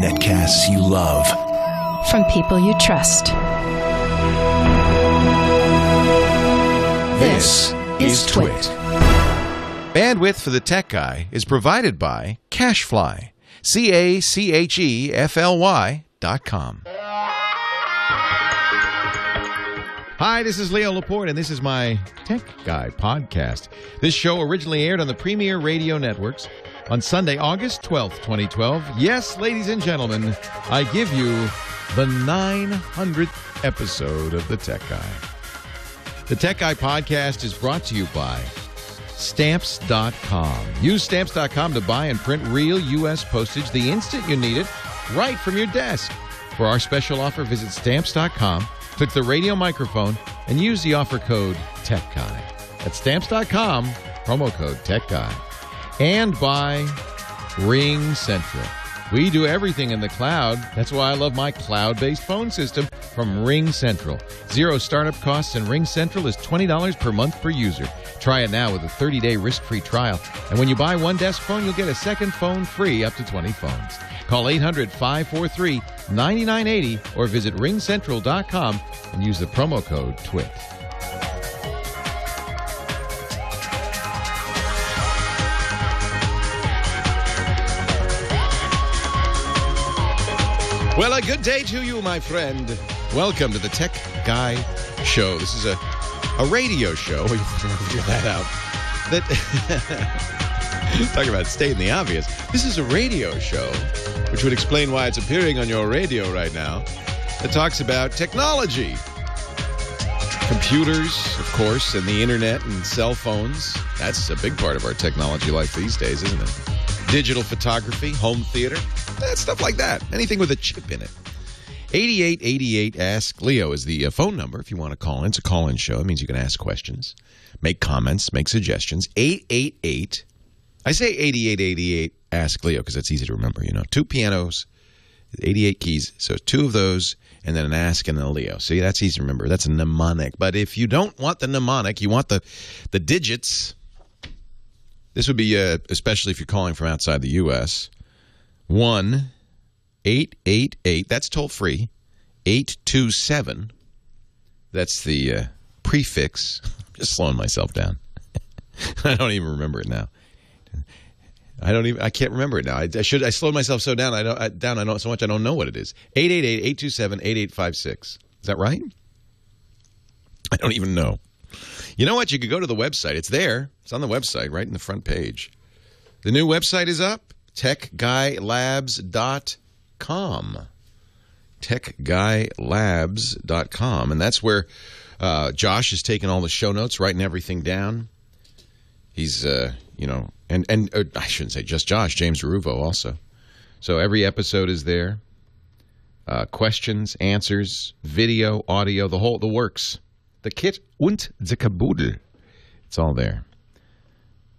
Netcasts you love. From people you trust. This is TWiT. Bandwidth for the Tech Guy is provided by Cachefly. CACHEFLY.com. Hi, this is Leo Laporte, and this is my Tech Guy podcast. This show originally aired on the Premier Radio Networks on Sunday, August 12th, 2012. Yes, ladies and gentlemen, I give you the 900th episode of the Tech Guy. The Tech Guy podcast is brought to you by Stamps.com. Use Stamps.com to buy and print real U.S. postage the instant you need it, right from your desk. For our special offer, visit Stamps.com, click the radio microphone, and use the offer code TechGuy. That's Stamps.com, promo code TechGuy. And by Ring Central. We do everything in the cloud. That's why I love my cloud-based phone system from Ring Central. Zero startup costs, and Ring Central is $20 per month per user. Try it now with a 30-day risk-free trial. And when you buy one desk phone, you'll get a second phone free up to 20 phones. Call 800-543-9980 or visit ringcentral.com and use the promo code TWiT. Well, a good day to you, my friend. Welcome to the Tech Guy Show. This is a radio show. We figure that out. Talk about stating the obvious. This is a radio show, which would explain why it's appearing on your radio right now. It talks about technology. Computers, of course, and the internet and cell phones. That's a big part of our technology life these days, isn't it? Digital photography, home theater, stuff like that. Anything with a chip in it. 8888 Ask Leo is the phone number if you want to call in. It's a call-in show. It means you can ask questions, make comments, make suggestions. 888. I say 8888 Ask Leo because it's easy to remember. You know, 2 pianos, 88 keys. So 2 of those, and then an Ask and a Leo. See, that's easy to remember. That's a mnemonic. But if you don't want the mnemonic, you want the digits. This would be, especially if you're calling from outside the U.S., 1-888, that's toll-free, 827, that's the prefix. I'm just slowing myself down. I don't even remember it now. I can't remember it now. I slowed myself so down, so much I don't know what it is. 888-827-8856. Is that right? I don't even know. You know what? You could go to the website. It's there. It's on the website, right in the front page. The new website is up, techguylabs.com. Techguylabs.com. And that's where Josh is taking all the show notes, writing everything down. He's, and I shouldn't say just Josh, James Ruvo also. So every episode is there. Questions, answers, video, audio, the works. The kit und the caboodle. It's all there.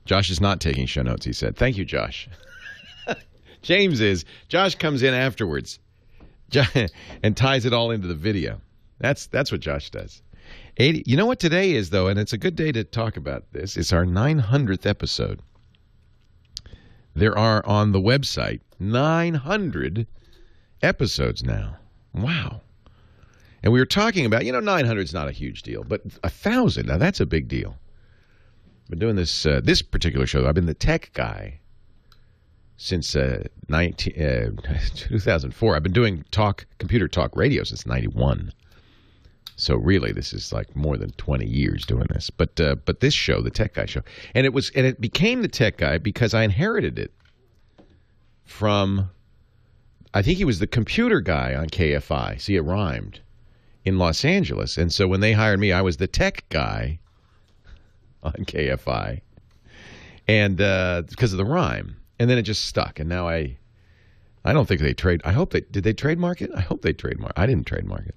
Josh is not taking show notes, he said. Thank you, Josh. James is. Josh comes in afterwards and ties it all into the video. That's what Josh does. You know what today is, though, and it's a good day to talk about this. It's our 900th episode. There are on the website 900 episodes now. Wow. And we were talking about, 900 is not a huge deal, but 1,000, now that's a big deal. I've been doing this particular show. I've been the Tech Guy since 2004. I've been doing computer talk radio since 91. So really, this is like more than 20 years doing this. But this show, the Tech Guy show, and it became the Tech Guy because I inherited it from, I think he was the computer guy on KFI. See, it rhymed. In Los Angeles. And so when they hired me, I was the tech guy on KFI. And because of the rhyme. And then it just stuck. And now I don't think they did they trademark it? I hope they trademark. I didn't trademark it.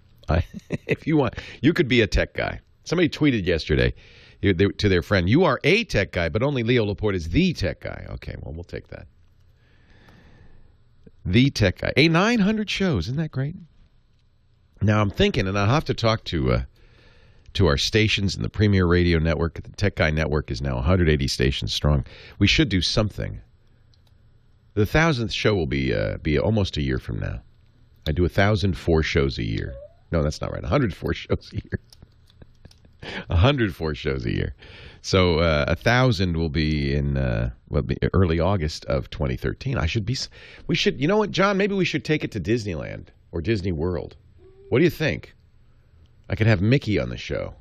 If you want, you could be a tech guy. Somebody tweeted yesterday to their friend, you are a tech guy, but only Leo Laporte is the tech guy. Okay, well, we'll take that. The tech guy. 900 shows. Isn't that great? Now, I'm thinking, and I'll have to talk to our stations in the Premier Radio Network. The Tech Guy Network is now 180 stations strong. We should do something The 1,000th show will be almost a year from now. I do 1,004 shows a year. No, that's not right. 104 shows a year. 104 shows a year. So 1,000 will be in early August of 2013. We should. You know what, John? Maybe we should take it to Disneyland or Disney World. What do you think? I could have Mickey on the show.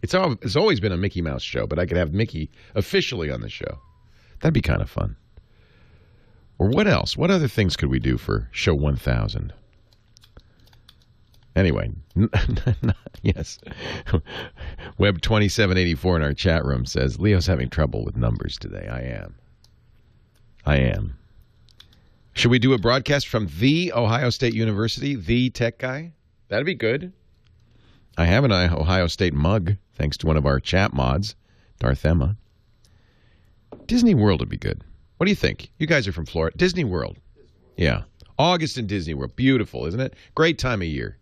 It's always been a Mickey Mouse show, but I could have Mickey officially on the show. That'd be kind of fun. Or what else? What other things could we do for show 1,000? Anyway, yes. Web 2784 in our chat room says, Leo's having trouble with numbers today. I am. Should we do a broadcast from the Ohio State University, the tech guy? That'd be good. I have an Ohio State mug, thanks to one of our chat mods, Darth Emma. Disney World would be good. What do you think? You guys are from Florida. Disney World. Yeah. August in Disney World. Beautiful, isn't it? Great time of year.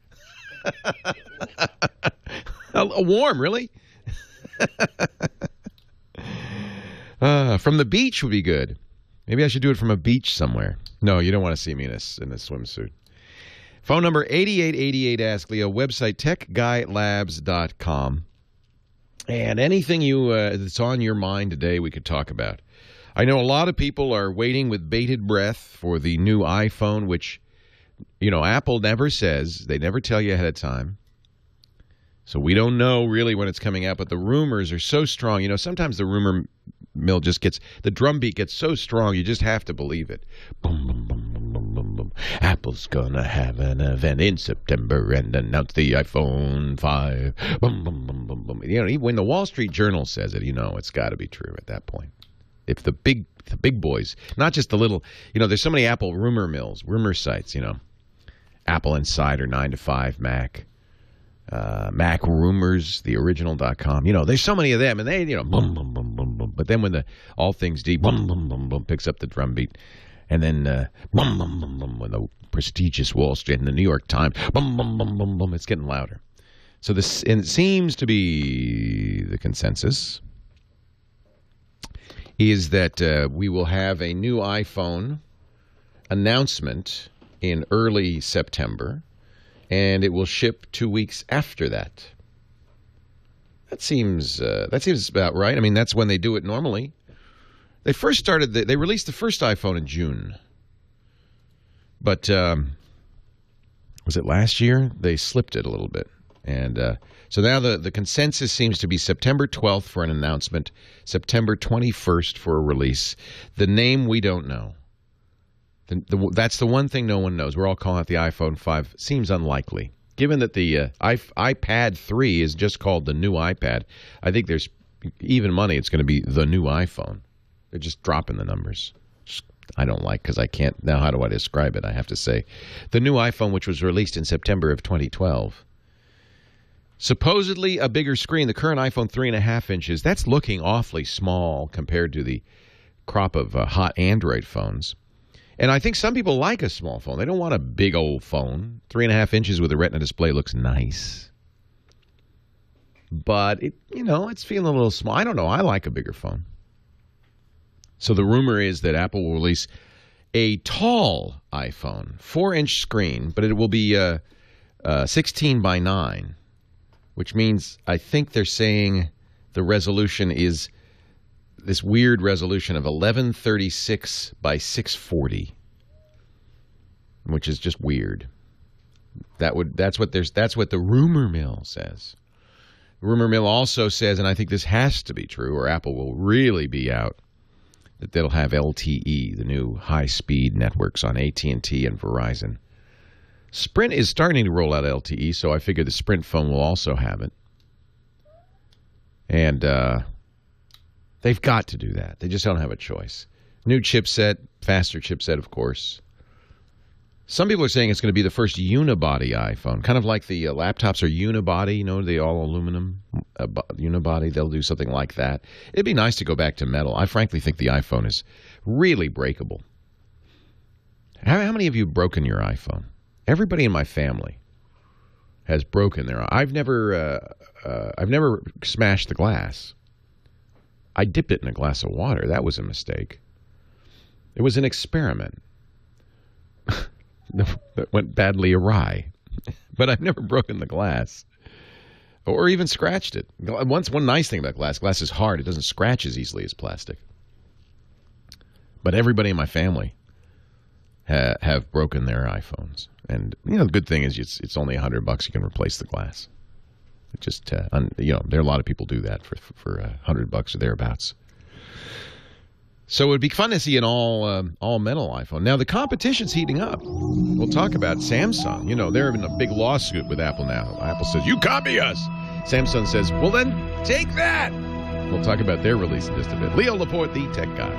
Warm, really? From the beach would be good. Maybe I should do it from a beach somewhere. No, you don't want to see me in a swimsuit. Phone number 8888 Ask Leo. Website techguylabs.com. And anything that's on your mind today we could talk about. I know a lot of people are waiting with bated breath for the new iPhone, which, Apple never says. They never tell you ahead of time. So we don't know really when it's coming out, but the rumors are so strong. Sometimes the rumor mill the drumbeat gets so strong, you just have to believe it. Boom, boom, boom, boom, boom, boom, boom. Apple's gonna have an event in September and announce the iPhone 5. Boom, boom, boom, boom, boom. Even when the Wall Street Journal says it, it's got to be true at that point. If the big boys, not just the little, there's so many Apple rumor sites, Apple Insider, 9 to 5 Mac, Mac Rumors, the original.com. There's so many of them, and they, boom, boom, boom, boom, boom. But then when the All Things D, boom, boom, boom, boom, picks up the drumbeat, and then boom, boom, boom, boom, when the prestigious Wall Street and the New York Times, boom, boom, boom, boom, boom, it's getting louder. So and it seems to be the consensus is that we will have a new iPhone announcement in early September, and it will ship 2 weeks after that. That seems about right. I mean, that's when they do it normally. They released the first iPhone in June, but was it last year? They slipped it a little bit, and so now the consensus seems to be September 12th for an announcement, September 21st for a release. The name we don't know. That's the one thing no one knows. We're all calling it the iPhone 5. Seems unlikely. Given that the iPad 3 is just called the new iPad, I think there's even money it's going to be the new iPhone. They're just dropping the numbers. I don't like because I can't. Now, how do I describe it? I have to say the new iPhone, which was released in September of 2012. Supposedly a bigger screen. The current iPhone 3.5 inches, that's looking awfully small compared to the crop of hot Android phones. And I think some people like a small phone. They don't want a big old phone. 3.5 inches with a Retina display looks nice. But, it's feeling a little small. I don't know. I like a bigger phone. So the rumor is that Apple will release a tall iPhone, 4-inch screen, but it will be 16 by 9. Which means I think they're saying the resolution is this weird resolution of 1136 by 640, which is just weird. That's what the rumor mill says. The rumor mill also says, and I think this has to be true, or Apple will really be out, that they'll have LTE, the new high-speed networks on AT&T and Verizon. Sprint is starting to roll out LTE, so I figure the Sprint phone will also have it. And they've got to do that. They just don't have a choice. New chipset, faster chipset, of course. Some people are saying it's going to be the first unibody iPhone, kind of like the laptops are unibody, the all aluminum unibody. They'll do something like that. It'd be nice to go back to metal. I frankly think the iPhone is really breakable. How many of you have broken your iPhone? Everybody in my family has broken their. I've never smashed the glass. I dipped it in a glass of water. That was a mistake. It was an experiment that went badly awry. But I've never broken the glass or even scratched it. One nice thing about glass is hard. It doesn't scratch as easily as plastic. But everybody in my family have broken their iPhones. And, the good thing is it's only $100. You can replace the glass. It just, there are a lot of people do that for $100 or thereabouts. So it would be fun to see an all metal iPhone. Now the competition's heating up. We'll talk about Samsung. They're in a big lawsuit with Apple now. Apple says, "You copy us." Samsung says, "Well then, take that." We'll talk about their release in just a bit. Leo Laporte, the tech guy.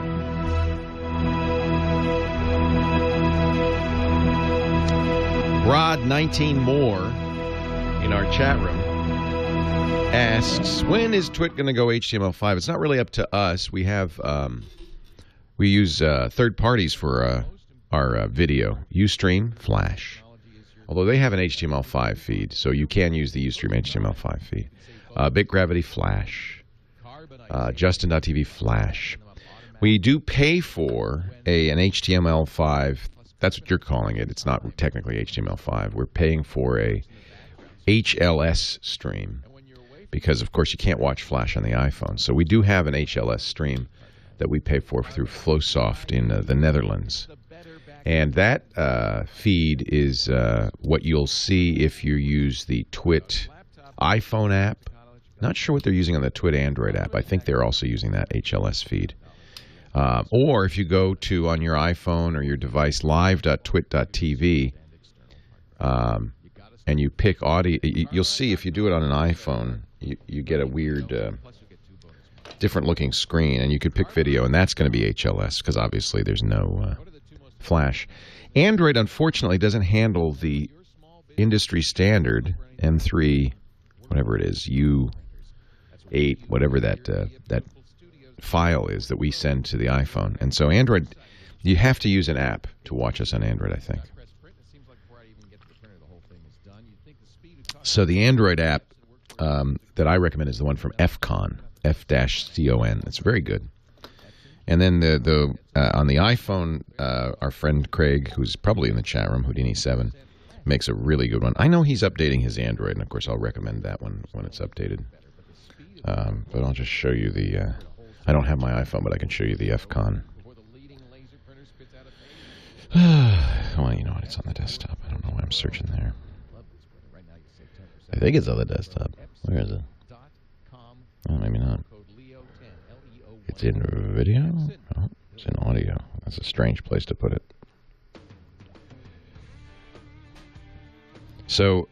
Rod 19 more in our chat room asks, when is TWiT going to go HTML5? It's not really up to us. We have we use third parties for our video. Ustream, Flash. Although they have an HTML5 feed, so you can use the Ustream HTML5 feed. Big Gravity, Flash. Justin.tv, Flash. We do pay for an HTML5. That's what you're calling it. It's not technically HTML5. We're paying for a HLS stream because, of course, you can't watch Flash on the iPhone. So we do have an HLS stream that we pay for through FlowSoft in the Netherlands. And that feed is what you'll see if you use the TWiT iPhone app. Not sure what they're using on the TWiT Android app. I think they're also using that HLS feed. Or if you go to, on your iPhone or your device, live.twit.tv, and you pick audio, you'll see if you do it on an iPhone, you get a weird, different-looking screen, and you could pick video, and that's going to be HLS, because obviously there's no Flash. Android, unfortunately, doesn't handle the industry standard M3, whatever it is, U8, whatever that file is that we send to the iPhone. And so Android, you have to use an app to watch us on Android, I think. So the Android app that I recommend is the one from Fcon, F-C-O-N. It's very good. And then on the iPhone, our friend Craig, who's probably in the chat room, Houdini7, makes a really good one. I know he's updating his Android, and of course I'll recommend that one when it's updated. But I'll just show you the... I don't have my iPhone, but I can show you the Fcon. Well, you know what? It's on the desktop. I don't know why I'm searching there. I think it's on the desktop. Where is it? Oh, maybe not. It's in video? Oh, it's in audio. That's a strange place to put it. So,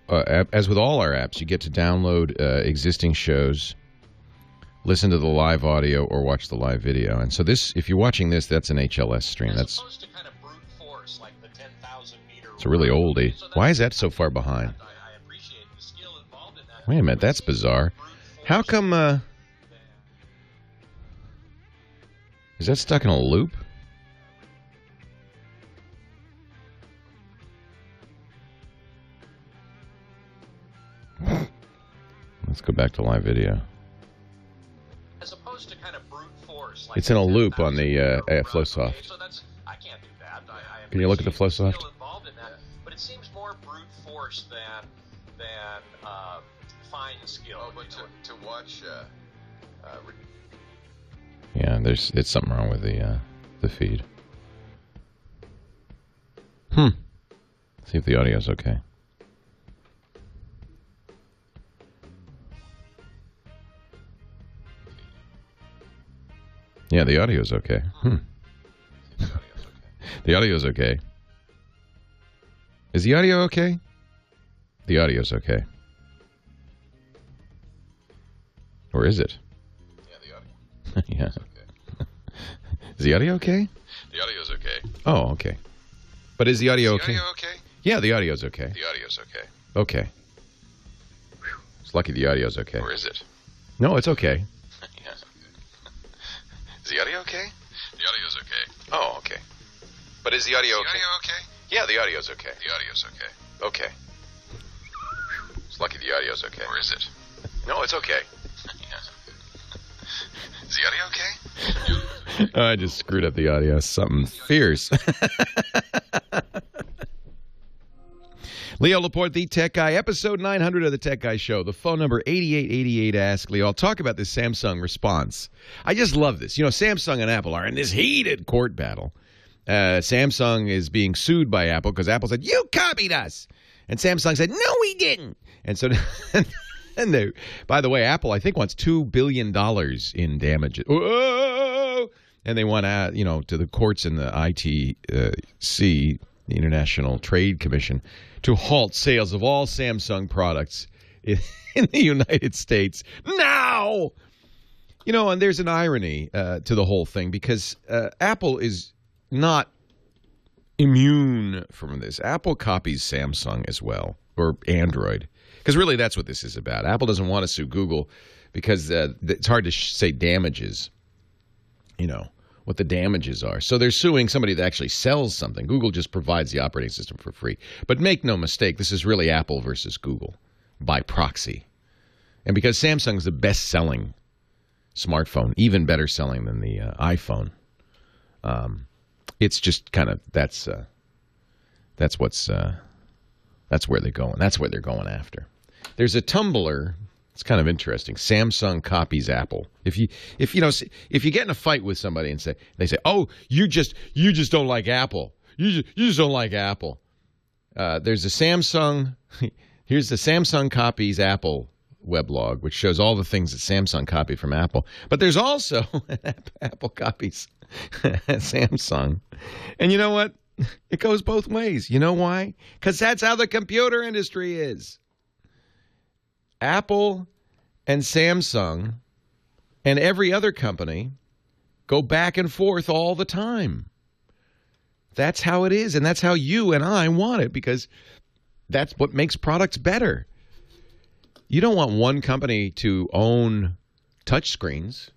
as with all our apps, you get to download existing shows, listen to the live audio, or watch the live video. And so this, if you're watching this, that's an HLS stream. That's kind of brute force, like the 10,000-meter. It's a really oldie. Why is that so far behind? Wait a minute, that's bizarre. How come, is that stuck in a loop? Let's go back to live video. As opposed to kind of brute force, like it's in a loop on the FlowSoft. So that's, I can't do that. Can you look at the FlowSoft? But it seems more brute force than fine skill. Oh, but to watch. Yeah, it's something wrong with the feed. See if the audio's okay. Yeah, the audio's okay. The audio's okay. Is the audio okay? The audio's okay. Or is it? Yeah, the audio. Yeah. Okay. Is the audio okay? The audio's okay. Oh, okay. But is the audio okay? Is the audio okay? Yeah, the audio's okay. The audio's okay. Okay. Whew. It's lucky the audio's okay. Or is it? No, it's okay. Yeah. Is the audio okay? The audio's okay. Oh, okay. But is the audio okay? Yeah, the audio's okay. The audio's okay. Okay. Whew. It's lucky the audio's okay. Or is it? No, it's okay. Yeah. Is the audio okay? I just screwed up the audio. Something fierce. Leo Laporte, the Tech Guy, episode 900 of the Tech Guy Show. The phone number 8888 Ask Leo. I'll talk about this Samsung response. I just love this. You know, Samsung and Apple are in this heated court battle. Samsung is being sued by Apple because Apple said, you copied us. And Samsung said, no, we didn't. And so, and they, by the way, Apple, I think, wants $2 billion in damages. Whoa! And they want to the courts in the ITC, the International Trade Commission, to halt sales of all Samsung products in the United States now. You know, and there's an irony to the whole thing because Apple is not immune from this. Apple copies Samsung as well, or Android, because really that's what this is about. Apple doesn't want to sue Google because it's hard to say damages, you know, what the damages are. So they're suing somebody that actually sells something. Google just provides the operating system for free. But make no mistake, this is really Apple versus Google by proxy. And because Samsung's the best-selling smartphone, even better selling than the iPhone, it's just kind of that's where they're going. That's what they're going after. There's a Tumblr. It's kind of interesting. Samsung copies Apple. If you get in a fight with somebody and they say, "Oh, you just don't like Apple. You just don't like Apple." There's a Samsung. Here's the Samsung copies Apple weblog, which shows all the things that Samsung copied from Apple. But there's also Apple copies Samsung. And you know what? It goes both ways. You know why? Because that's how the computer industry is. Apple and Samsung and every other company go back and forth all the time. That's how it is, and that's how you and I want it, because that's what makes products better. You don't want one company to own touchscreens,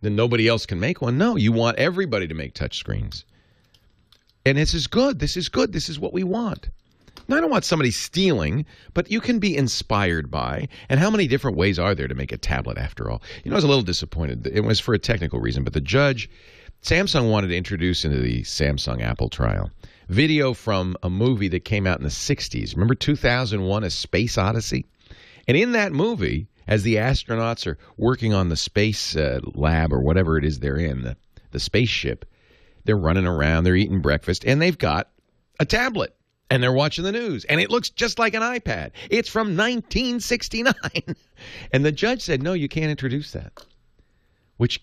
then nobody else can make one. No, you want everybody to make touchscreens. And this is good. This is good. This is what we want. Now, I don't want somebody stealing, but you can be inspired by. And how many different ways are there to make a tablet, after all? You know, I was a little disappointed. It was for a technical reason, but the judge, Samsung wanted to introduce into the Samsung-Apple trial video from a movie that came out in the 60s. Remember 2001, A Space Odyssey? And in that movie, as the astronauts are working on the space lab or whatever it is they're in, the spaceship, they're running around, they're eating breakfast, and they've got a tablet. And they're watching the news. And it looks just like an iPad. It's from 1969. And the judge said, no, you can't introduce that. Which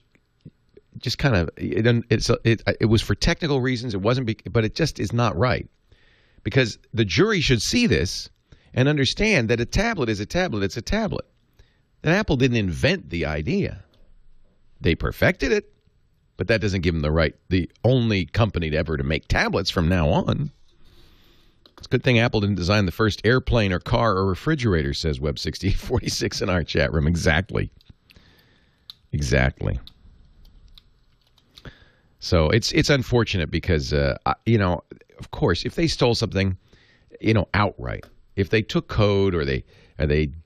just kind of, it was for technical reasons. It wasn't, but it just is not right. Because the jury should see this and understand that a tablet is a tablet. It's a tablet. And Apple didn't invent the idea. They perfected it. But that doesn't give them the right, the only company to ever to make tablets from now on. It's a good thing Apple didn't design the first airplane or car or refrigerator, says Web6846 in our chat room. Exactly. Exactly. So it's unfortunate because, of course, if they stole something, outright, if they took code or they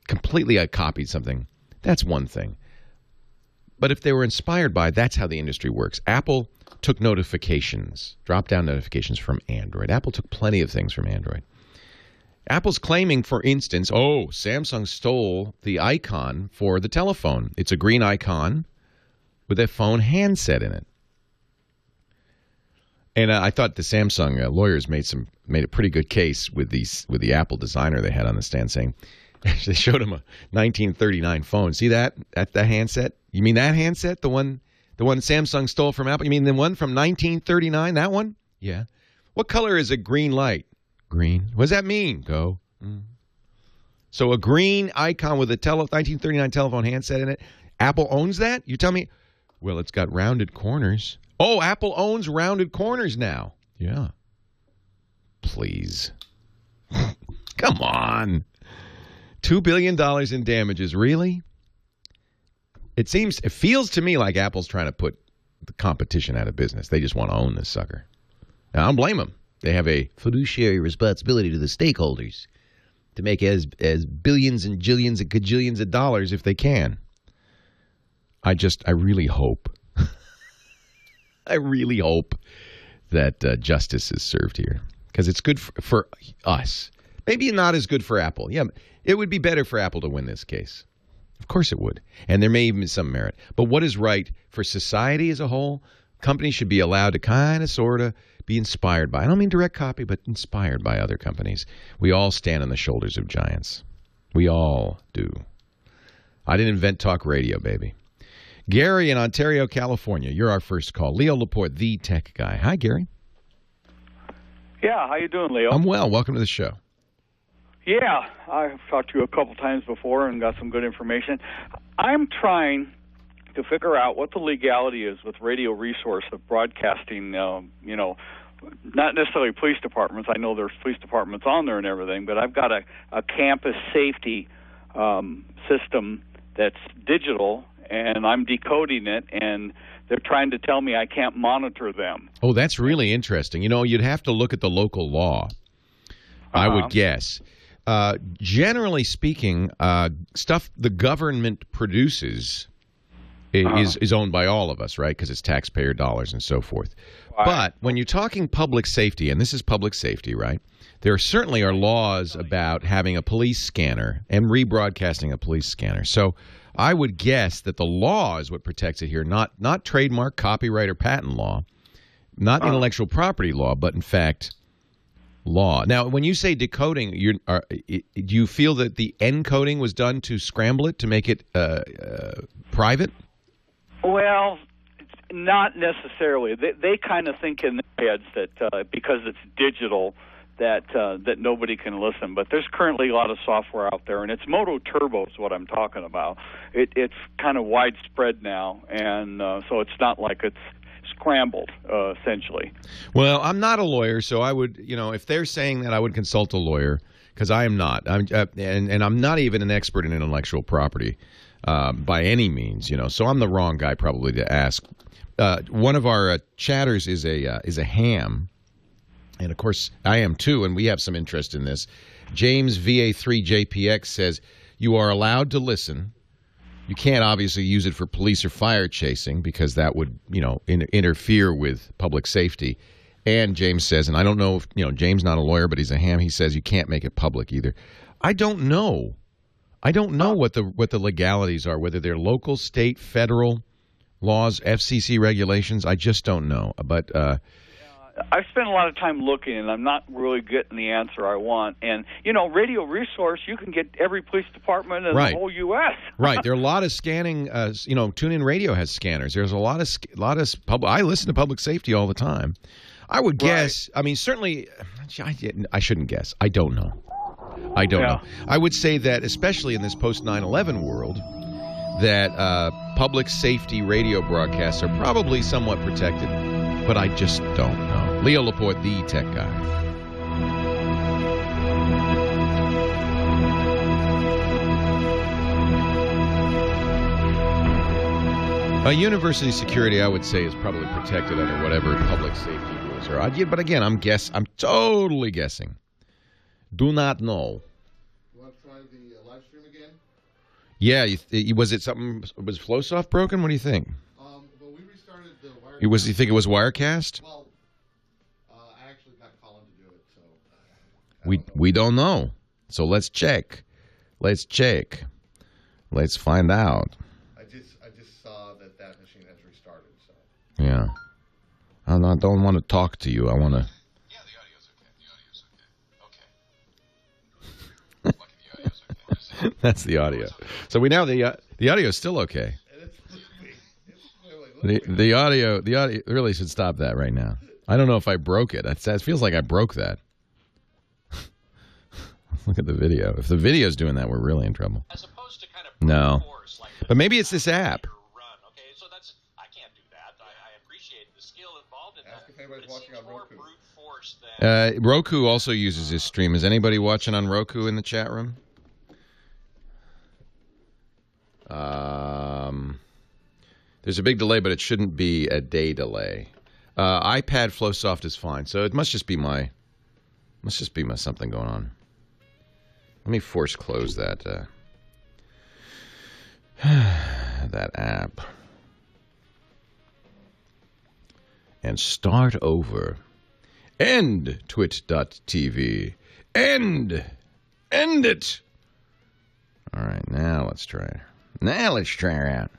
completely copied something, that's one thing. But if they were inspired by, that's how the industry works. Apple took notifications, drop-down notifications from Android. Apple took plenty of things from Android. Apple's claiming, for instance, Samsung stole the icon for the telephone. It's a green icon with a phone handset in it. And I thought the Samsung lawyers made a pretty good case with the Apple designer they had on the stand, saying they showed him a 1939 phone. See that handset? You mean that handset, the one Samsung stole from Apple? You mean the one from 1939? That one? Yeah. What color is a green light? Green. What does that mean? Go. So a green icon with a 1939 telephone handset in it. Apple owns that? You tell me? Well, it's got rounded corners. Oh, Apple owns rounded corners now. Yeah. Please. Come on. $2 billion in damages. Really? It feels to me like Apple's trying to put the competition out of business. They just want to own this sucker. Now, I don't blame them. They have a fiduciary responsibility to the stakeholders to make as billions and jillions and gajillions of dollars if they can. I really hope I really hope that justice is served here because it's good for us. Maybe not as good for Apple. Yeah, it would be better for Apple to win this case. Of course it would. And there may even be some merit. But what is right for society as a whole? Companies should be allowed to kind of, sort of be inspired by, I don't mean direct copy, but inspired by other companies. We all stand on the shoulders of giants. We all do. I didn't invent talk radio, baby. Gary in Ontario, California. You're our first call. Leo Laporte, the tech guy. Hi, Gary. Yeah, how you doing, Leo? I'm well. Welcome to the show. Yeah, I've talked to you a couple times before and got some good information. I'm trying to figure out what the legality is with Radio Resource of broadcasting, not necessarily police departments. I know there's police departments on there and everything, but I've got a campus safety system that's digital, and I'm decoding it, and they're trying to tell me I can't monitor them. Oh, that's really interesting. You'd have to look at the local law, I would guess. Generally speaking, stuff the government produces is owned by all of us, right? Because it's taxpayer dollars and so forth. Right. But when you're talking public safety, and this is public safety, right? There certainly are laws about having a police scanner and rebroadcasting a police scanner. So I would guess that the law is what protects it here, not trademark, copyright, or patent law, not intellectual property law, but in fact law. Now, when you say decoding, do you feel that the encoding was done to scramble it, to make it private? Well, not necessarily. They kind of think in their heads that because it's digital that nobody can listen. But there's currently a lot of software out there, and it's Moto Turbo is what I'm talking about. It's kind of widespread now, and so it's not like it's scrambled, essentially. Well, I'm not a lawyer, so I would, if they're saying that, I would consult a lawyer, because I am not. And I'm not even an expert in intellectual property by any means, so I'm the wrong guy probably to ask. One of our chatters is a ham, and of course I am too, and we have some interest in this. James VA3JPX says, you are allowed to listen. You can't obviously use it for police or fire chasing because that would, interfere with public safety. And James says, and I don't know if, James not a lawyer, but he's a ham. He says you can't make it public either. I don't know. I don't know what the legalities are, whether they're local, state, federal laws, FCC regulations. I just don't know. But I've spent a lot of time looking, and I'm not really getting the answer I want. And, Radio Resource, you can get every police department in the whole U.S. Right. There are a lot of scanning, TuneIn Radio has scanners. There's a lot of I listen to public safety all the time. I would guess, certainly, I shouldn't guess. I don't know. I don't know. I would say that, especially in this post-9/11 world, that public safety radio broadcasts are probably somewhat protected, but I just don't know. Leo Laporte, the tech guy. University security, I would say, is probably protected under whatever public safety rules are. But again, I'm totally guessing. Do not know. You want to try the live stream again? Yeah. Was it something? Was FlowSoft broken? What do you think? Well, we restarted the Wirecast. You think it was Wirecast? Well, I actually got Colin to do it, so. We don't know. So let's check. Let's find out. I just saw that machine has restarted. So. Yeah. I don't want to talk to you. I want to. Yeah, the audio's okay. Okay. Lucky the audio's okay. That's the audio. So we now the audio is still okay. The audio really should stop that right now. I don't know if I broke it. It feels like I broke that. Look at the video. If the video's doing that, we're really in trouble. As opposed to kind of no. Force, like but maybe it's this app. Okay, so I can't do that. I appreciate the skill involved in that. Ask if anybody's watching on Roku. Brute force than Roku also uses this stream. Is anybody watching on Roku in the chat room? There's a big delay, but it shouldn't be a day delay. iPad FlowSoft is fine, so it must just be my something going on. Let me force close that that app. and start over. End TWiT.tv. End it. All right, now let's try it. Now let's try it out.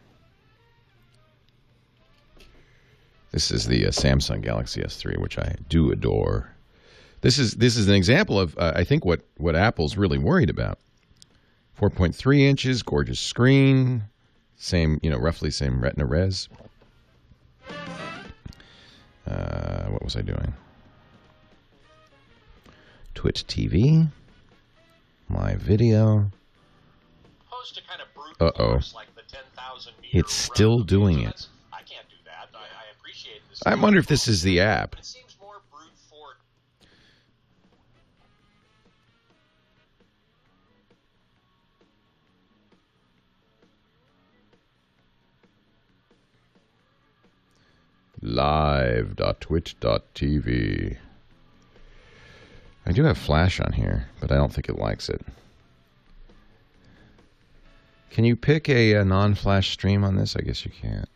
This is the Samsung Galaxy S3, which I do adore. This is an example of, I think, what Apple's really worried about. 4.3 inches, gorgeous screen, same, roughly same Retina res. What was I doing? TWiT TV, live video. Uh-oh. It's still doing it. I can't do that. I appreciate this. I wonder if this is the app. It seems more brute force. Live.twit.tv. I do have Flash on here, but I don't think it likes it. Can you pick a non-Flash stream on this? I guess you can't.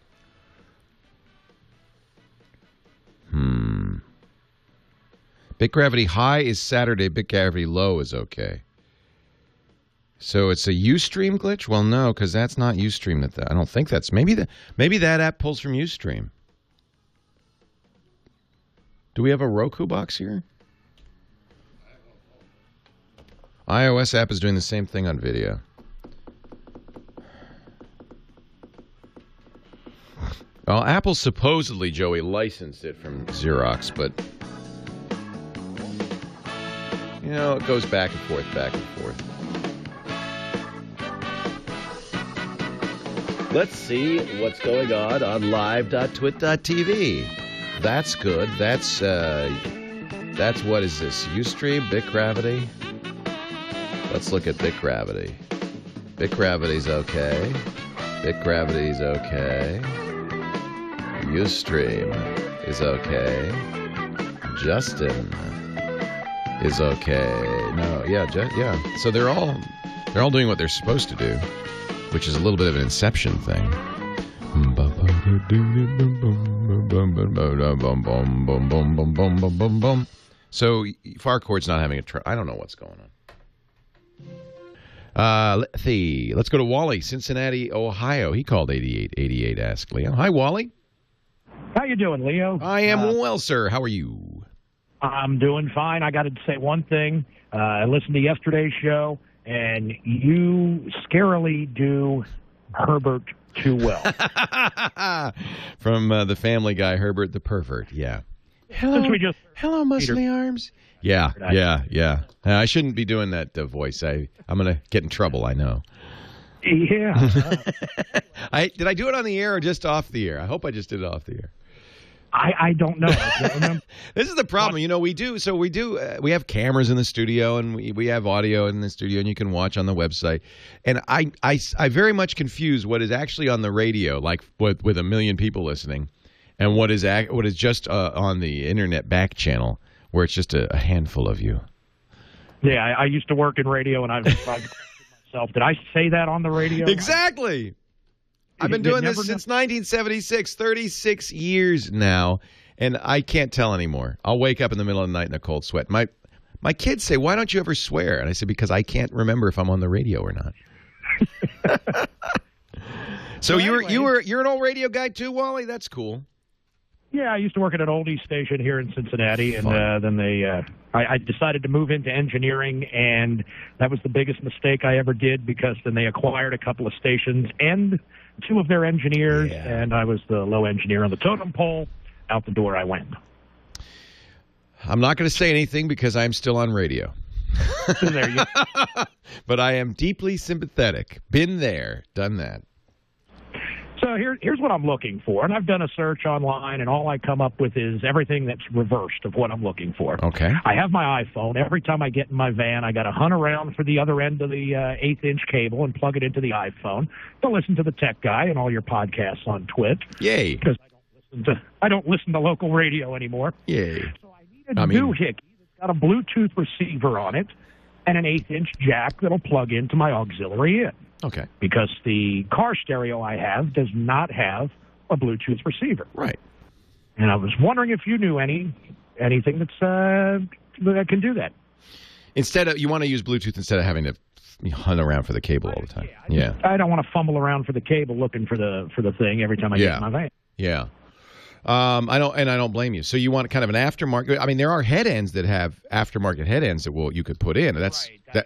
Bit gravity high is Saturday. Bit gravity low is okay. So it's a Ustream glitch? Well, no, because that's not Ustream. I don't think that's... Maybe that app pulls from Ustream. Do we have a Roku box here? iOS app is doing the same thing on video. Well, Apple supposedly, Joey, licensed it from Xerox, but it goes back and forth, back and forth. Let's see what's going on live.twit.tv. That's good. That's what is this? Ustream, Bit Gravity. Let's look at Bit Gravity. Bit Gravity's okay. Bit Gravity's okay. Ustream is okay. Justin is okay. No, yeah. So they're all doing what they're supposed to do, which is a little bit of an Inception thing. So Farcourt's not having I don't know what's going on. Let's see. Let's go to Wally, Cincinnati, Ohio. He called 8888. Ask Leo. Hi, Wally. How you doing, Leo? I am well, sir. How are you? I'm doing fine. I got to say one thing. I listened to yesterday's show, and you scarily do Herbert too well. From the Family Guy, Herbert the Pervert. Yeah. Hello, muscly arms. Yeah. I shouldn't be doing that voice. I'm going to get in trouble, I know. Yeah. Did I do it on the air or just off the air? I hope I just did it off the air. I don't know. This is the problem. We have cameras in the studio, and we have audio in the studio, and you can watch on the website. And I very much confuse what is actually on the radio, like with a million people listening, and what is just on the internet back channel, where it's just a handful of you. Yeah, I used to work in radio, and I've questioned myself. Did I say that on the radio? Exactly. I've been doing this since 1976, 36 years now, and I can't tell anymore. I'll wake up in the middle of the night in a cold sweat. My kids say, "Why don't you ever swear?" And I say, "Because I can't remember if I'm on the radio or not." So you're an old radio guy too, Wally? That's cool. Yeah, I used to work at an oldies station here in Cincinnati, and then I decided to move into engineering, and that was the biggest mistake I ever did, because then they acquired a couple of stations and two of their engineers, and I was the low engineer on the totem pole. Out the door I went. I'm not going to say anything because I'm still on radio. There you go. But I am deeply sympathetic. Been there, done that. So here's what I'm looking for, and I've done a search online, and all I come up with is everything that's reversed of what I'm looking for. Okay. I have my iPhone. Every time I get in my van, I got to hunt around for the other end of the 1/8-inch cable and plug it into the iPhone to listen to the Tech Guy and all your podcasts on TWiT. Yay! Because I don't listen to local radio anymore. Yay! So I need a new Hickey that's got a Bluetooth receiver on it and an 1/8-inch jack that'll plug into my auxiliary in. Okay. Because the car stereo I have does not have a Bluetooth receiver. Right. And I was wondering if you knew anything that can do that. Instead of, you want to use Bluetooth instead of having to hunt around for the cable all the time. Yeah. I don't want to fumble around for the cable looking for the thing every time I get in my van. Yeah. I don't blame you. So you want kind of an aftermarket. I mean, there are head ends that have aftermarket head ends that you could put in. That's right.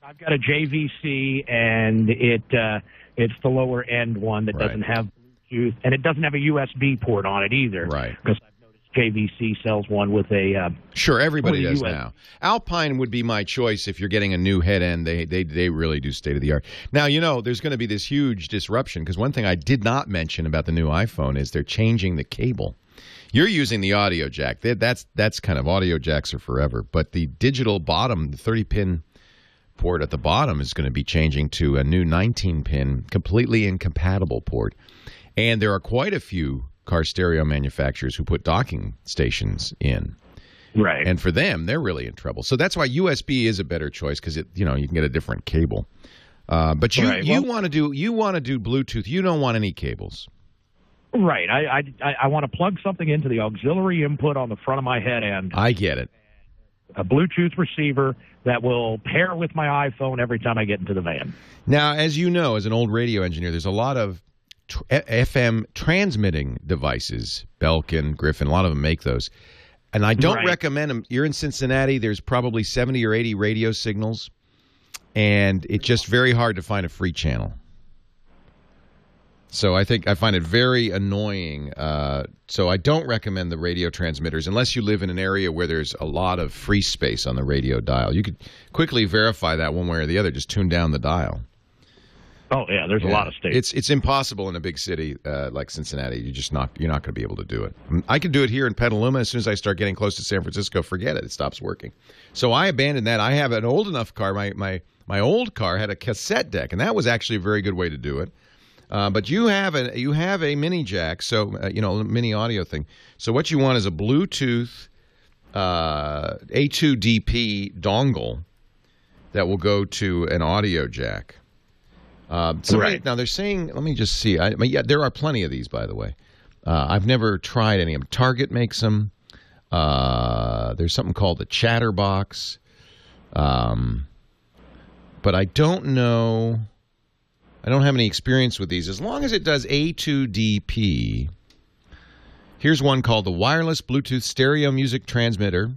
I've got a JVC, and it's the lower end one that doesn't have Bluetooth, and it doesn't have a USB port on it either. Right. Because I've noticed JVC sells one with a sure, everybody does USB. now. Alpine would be my choice if you're getting a new head end. They really do state of the art. Now, there's going to be this huge disruption, because one thing I did not mention about the new iPhone is they're changing the cable. You're using the audio jack. That's kind of, audio jacks are forever. But the digital bottom, the 30-pin port at the bottom, is going to be changing to a new 19-pin, completely incompatible port. And there are quite a few car stereo manufacturers who put docking stations in. Right. And for them, they're really in trouble. So that's why USB is a better choice, because you can get a different cable. But you want to do Bluetooth. You don't want any cables. Right. I want to plug something into the auxiliary input on the front of my head end. I get it. A Bluetooth receiver that will pair with my iPhone every time I get into the van. Now, as you know, as an old radio engineer, there's a lot of FM transmitting devices. Belkin, Griffin, a lot of them make those. And I don't recommend them. You're in Cincinnati. There's probably 70 or 80 radio signals. And it's just very hard to find a free channel. So I find it very annoying. So I don't recommend the radio transmitters unless you live in an area where there's a lot of free space on the radio dial. You could quickly verify that one way or the other. Just tune down the dial. Oh yeah, there's a lot of states. It's impossible in a big city like Cincinnati. You're not going to be able to do it. I can do it here in Petaluma. As soon as I start getting close to San Francisco, forget it. It stops working. So I abandoned that. I have an old enough car. My old car had a cassette deck, and that was actually a very good way to do it. But you have a mini jack, so a mini audio thing. So what you want is a Bluetooth A2DP dongle that will go to an audio jack. Now they're saying, let me just see. There are plenty of these, by the way. I've never tried any of them. Target makes them. There's something called the Chatterbox. But I don't know. I don't have any experience with these. As long as it does A2DP. Here's one called the Wireless Bluetooth Stereo Music Transmitter.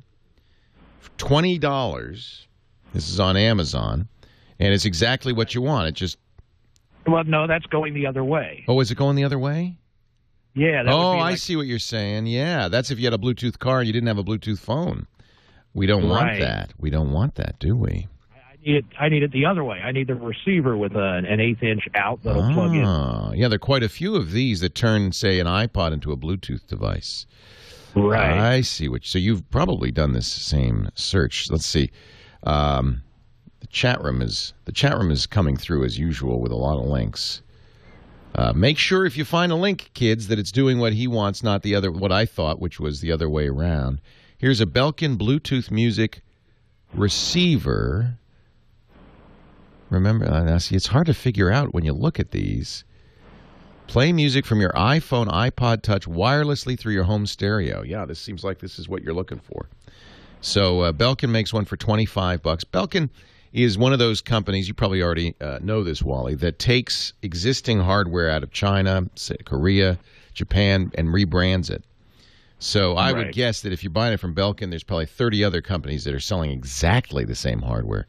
For $20. This is on Amazon. And it's exactly what you want. It just... Well, no, that's going the other way. Oh, is it going the other way? Yeah. I see what you're saying. Yeah, that's if you had a Bluetooth car and you didn't have a Bluetooth phone. We don't want that. We don't want that, do we? I need it the other way. I need the receiver with an 1/8-inch out that'll plug in. Yeah, there are quite a few of these that turn, say, an iPod into a Bluetooth device. Right. I see. So you've probably done this same search. Let's see. The chat room is coming through as usual with a lot of links. Make sure if you find a link, kids, that it's doing what he wants, not what I thought, which was the other way around. Here's a Belkin Bluetooth music receiver. Remember, see, it's hard to figure out when you look at these. Play music from your iPhone, iPod Touch wirelessly through your home stereo. Yeah, this seems like this is what you're looking for. So Belkin makes one for $25. Belkin is one of those companies, you probably already know this, Wally, that takes existing hardware out of China, Korea, Japan, and rebrands it. So I would guess that if you're buying it from Belkin, there's probably 30 other companies that are selling exactly the same hardware.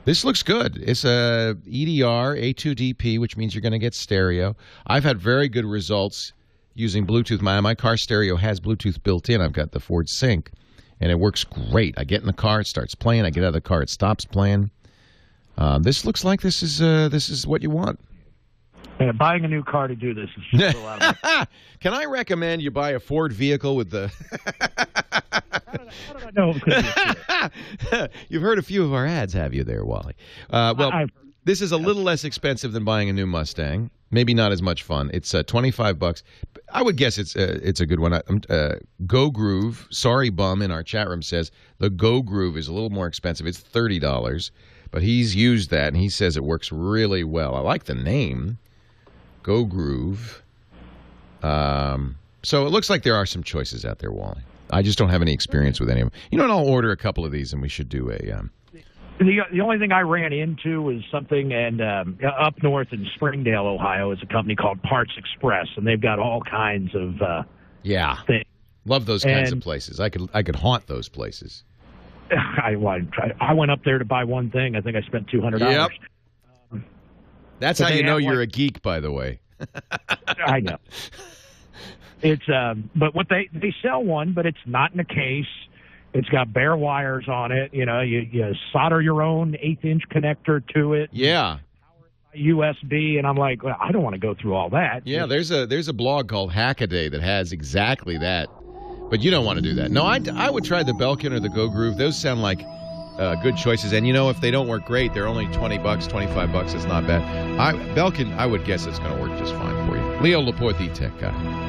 This looks good. It's a EDR, A2DP, which means you're going to get stereo. I've had very good results using Bluetooth. My car stereo has Bluetooth built in. I've got the Ford Sync, and it works great. I get in the car, it starts playing. I get out of the car, it stops playing. This looks like this is what you want. Yeah, buying a new car to do this is just a lot of money. Can I recommend you buy a Ford vehicle with the... How did I know it could be a Ford? You've heard a few of our ads, have you there, Wally? This is a little less expensive than buying a new Mustang. Maybe not as much fun. It's $25. I would guess it's a good one. Go Groove, sorry bum in our chat room says the Go Groove is a little more expensive. It's $30, but he's used that and he says it works really well. I like the name, Go Groove. So it looks like there are some choices out there, Wally. I just don't have any experience with any of them. You know what? I'll order a couple of these, and we should do a... The only thing I ran into was something, and up north in Springdale, Ohio, is a company called Parts Express, and they've got all kinds of things. Love those kinds of places. I could haunt those places. I went up there to buy one thing. I think I spent $200. Yep. That's how you know you're a geek, by the way. I know. It's but what they sell one, but it's not in a case. It's got bare wires on it. You know, you solder your own 1/8-inch connector to it. Yeah. USB, and I'm like, well, I don't want to go through all that. Yeah, there's a blog called Hackaday that has exactly that, but you don't want to do that. No, I would try the Belkin or the Go Groove. Those sound like good choices, and you know, if they don't work great, they're only $20, $25. It's not bad. Belkin, I would guess it's going to work just fine for you. Leo Laporte, the tech guy.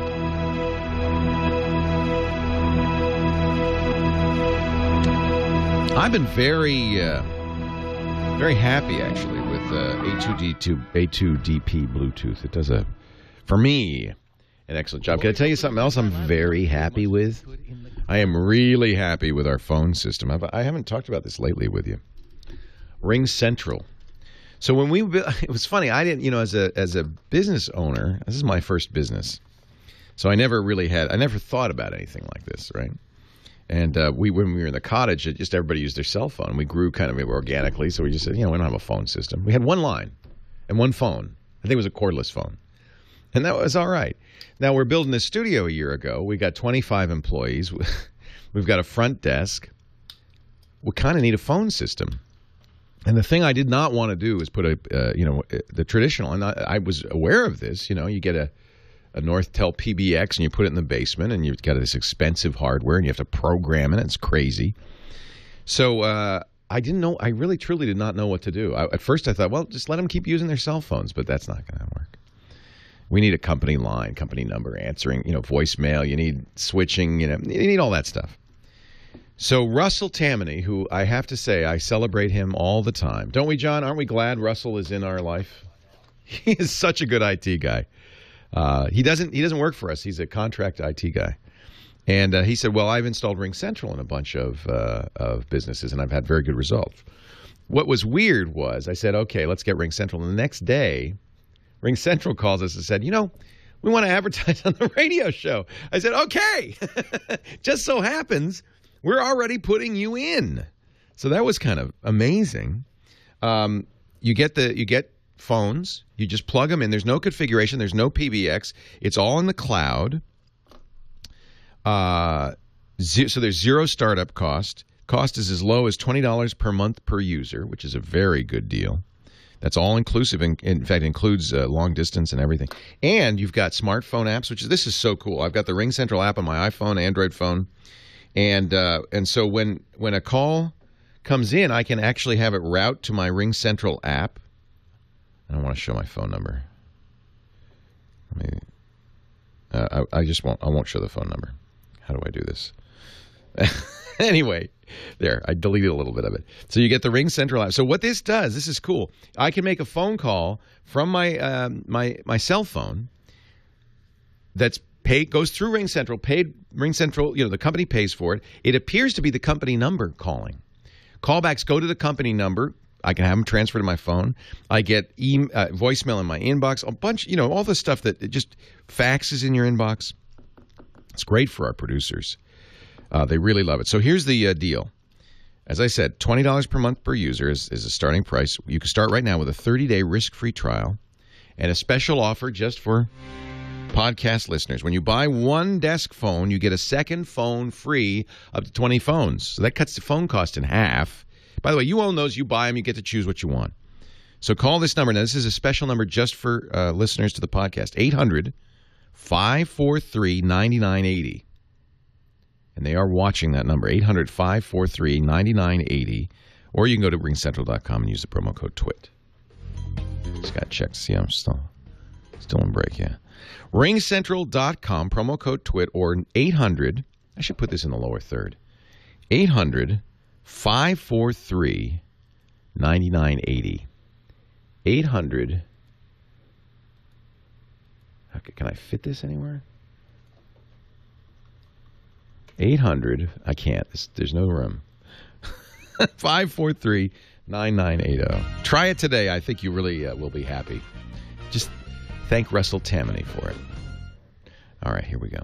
I've been very happy actually with A2DP Bluetooth. It does for me, an excellent job. Can I tell you something else I'm very happy with? I am really happy with our phone system. I haven't talked about this lately with you. Ring Central. So when it was funny. I didn't, as a business owner, this is my first business. So I never thought about anything like this, right? And when we were in the cottage, just everybody used their cell phone. We grew kind of organically, so we just said, we don't have a phone system. We had one line and one phone. I think it was a cordless phone. And that was all right. Now, we're building a studio a year ago. We got 25 employees. We've got a front desk. We kind of need a phone system. And the thing I did not want to do is put the traditional, and I was aware of this, you get a Northtel PBX and you put it in the basement and you've got this expensive hardware and you have to program it. It's crazy. So I didn't know. I really, truly did not know what to do. At first I thought, well, just let them keep using their cell phones, but that's not going to work. We need a company line, company number, answering, voicemail. You need switching, you need all that stuff. So Russell Tammany, who I have to say, I celebrate him all the time. Don't we, John? Aren't we glad Russell is in our life? He is such a good IT guy. He doesn't work for us. He's a contract IT guy. And he said, well, I've installed Ring Central in a bunch of businesses, and I've had very good results. What was weird was I said, okay, let's get Ring Central. And the next day, Ring Central calls us and said, we want to advertise on the radio show. I said, okay. Just so happens we're already putting you in. So that was kind of amazing. You get phones. You just plug them in. There's no configuration. There's no PBX. It's all in the cloud. So there's zero startup cost. Cost is as low as $20 per month per user, which is a very good deal. That's all inclusive. In fact, includes long distance and everything. And you've got smartphone apps, this is so cool. I've got the Ring Central app on my iPhone, Android phone, and so when a call comes in, I can actually have it route to my Ring Central app. I don't want to show my phone number. I won't show the phone number. How do I do this? Anyway, there, I deleted a little bit of it. So you get the Ring Central app. So what this does, this is cool. I can make a phone call from my my cell phone that's goes through Ring Central, paid Ring Central, the company pays for it. It appears to be the company number calling. Callbacks go to the company number. I can have them transferred to my phone. I get voicemail in my inbox, a bunch, all the stuff that just faxes in your inbox. It's great for our producers. They really love it. So here's the deal. As I said, $20 per month per user is a starting price. You can start right now with a 30-day risk-free trial and a special offer just for podcast listeners. When you buy one desk phone, you get a second phone free up to 20 phones. So that cuts the phone cost in half. By the way, you own those. You buy them. You get to choose what you want. So call this number. Now, this is a special number just for listeners to the podcast. 800-543-9980. And they are watching that number, 800-543-9980. Or you can go to ringcentral.com and use the promo code TWiT. Just got to check to see I'm still in break, yeah. Ringcentral.com, promo code TWiT, or 800, I should put this in the lower third, 800-543-9980. 800, okay, can I fit this anywhere? 800. I can't. There's no room. 543-9980. Try it today. I think you really will be happy. Just thank Russell Tammany for it. All right, here we go.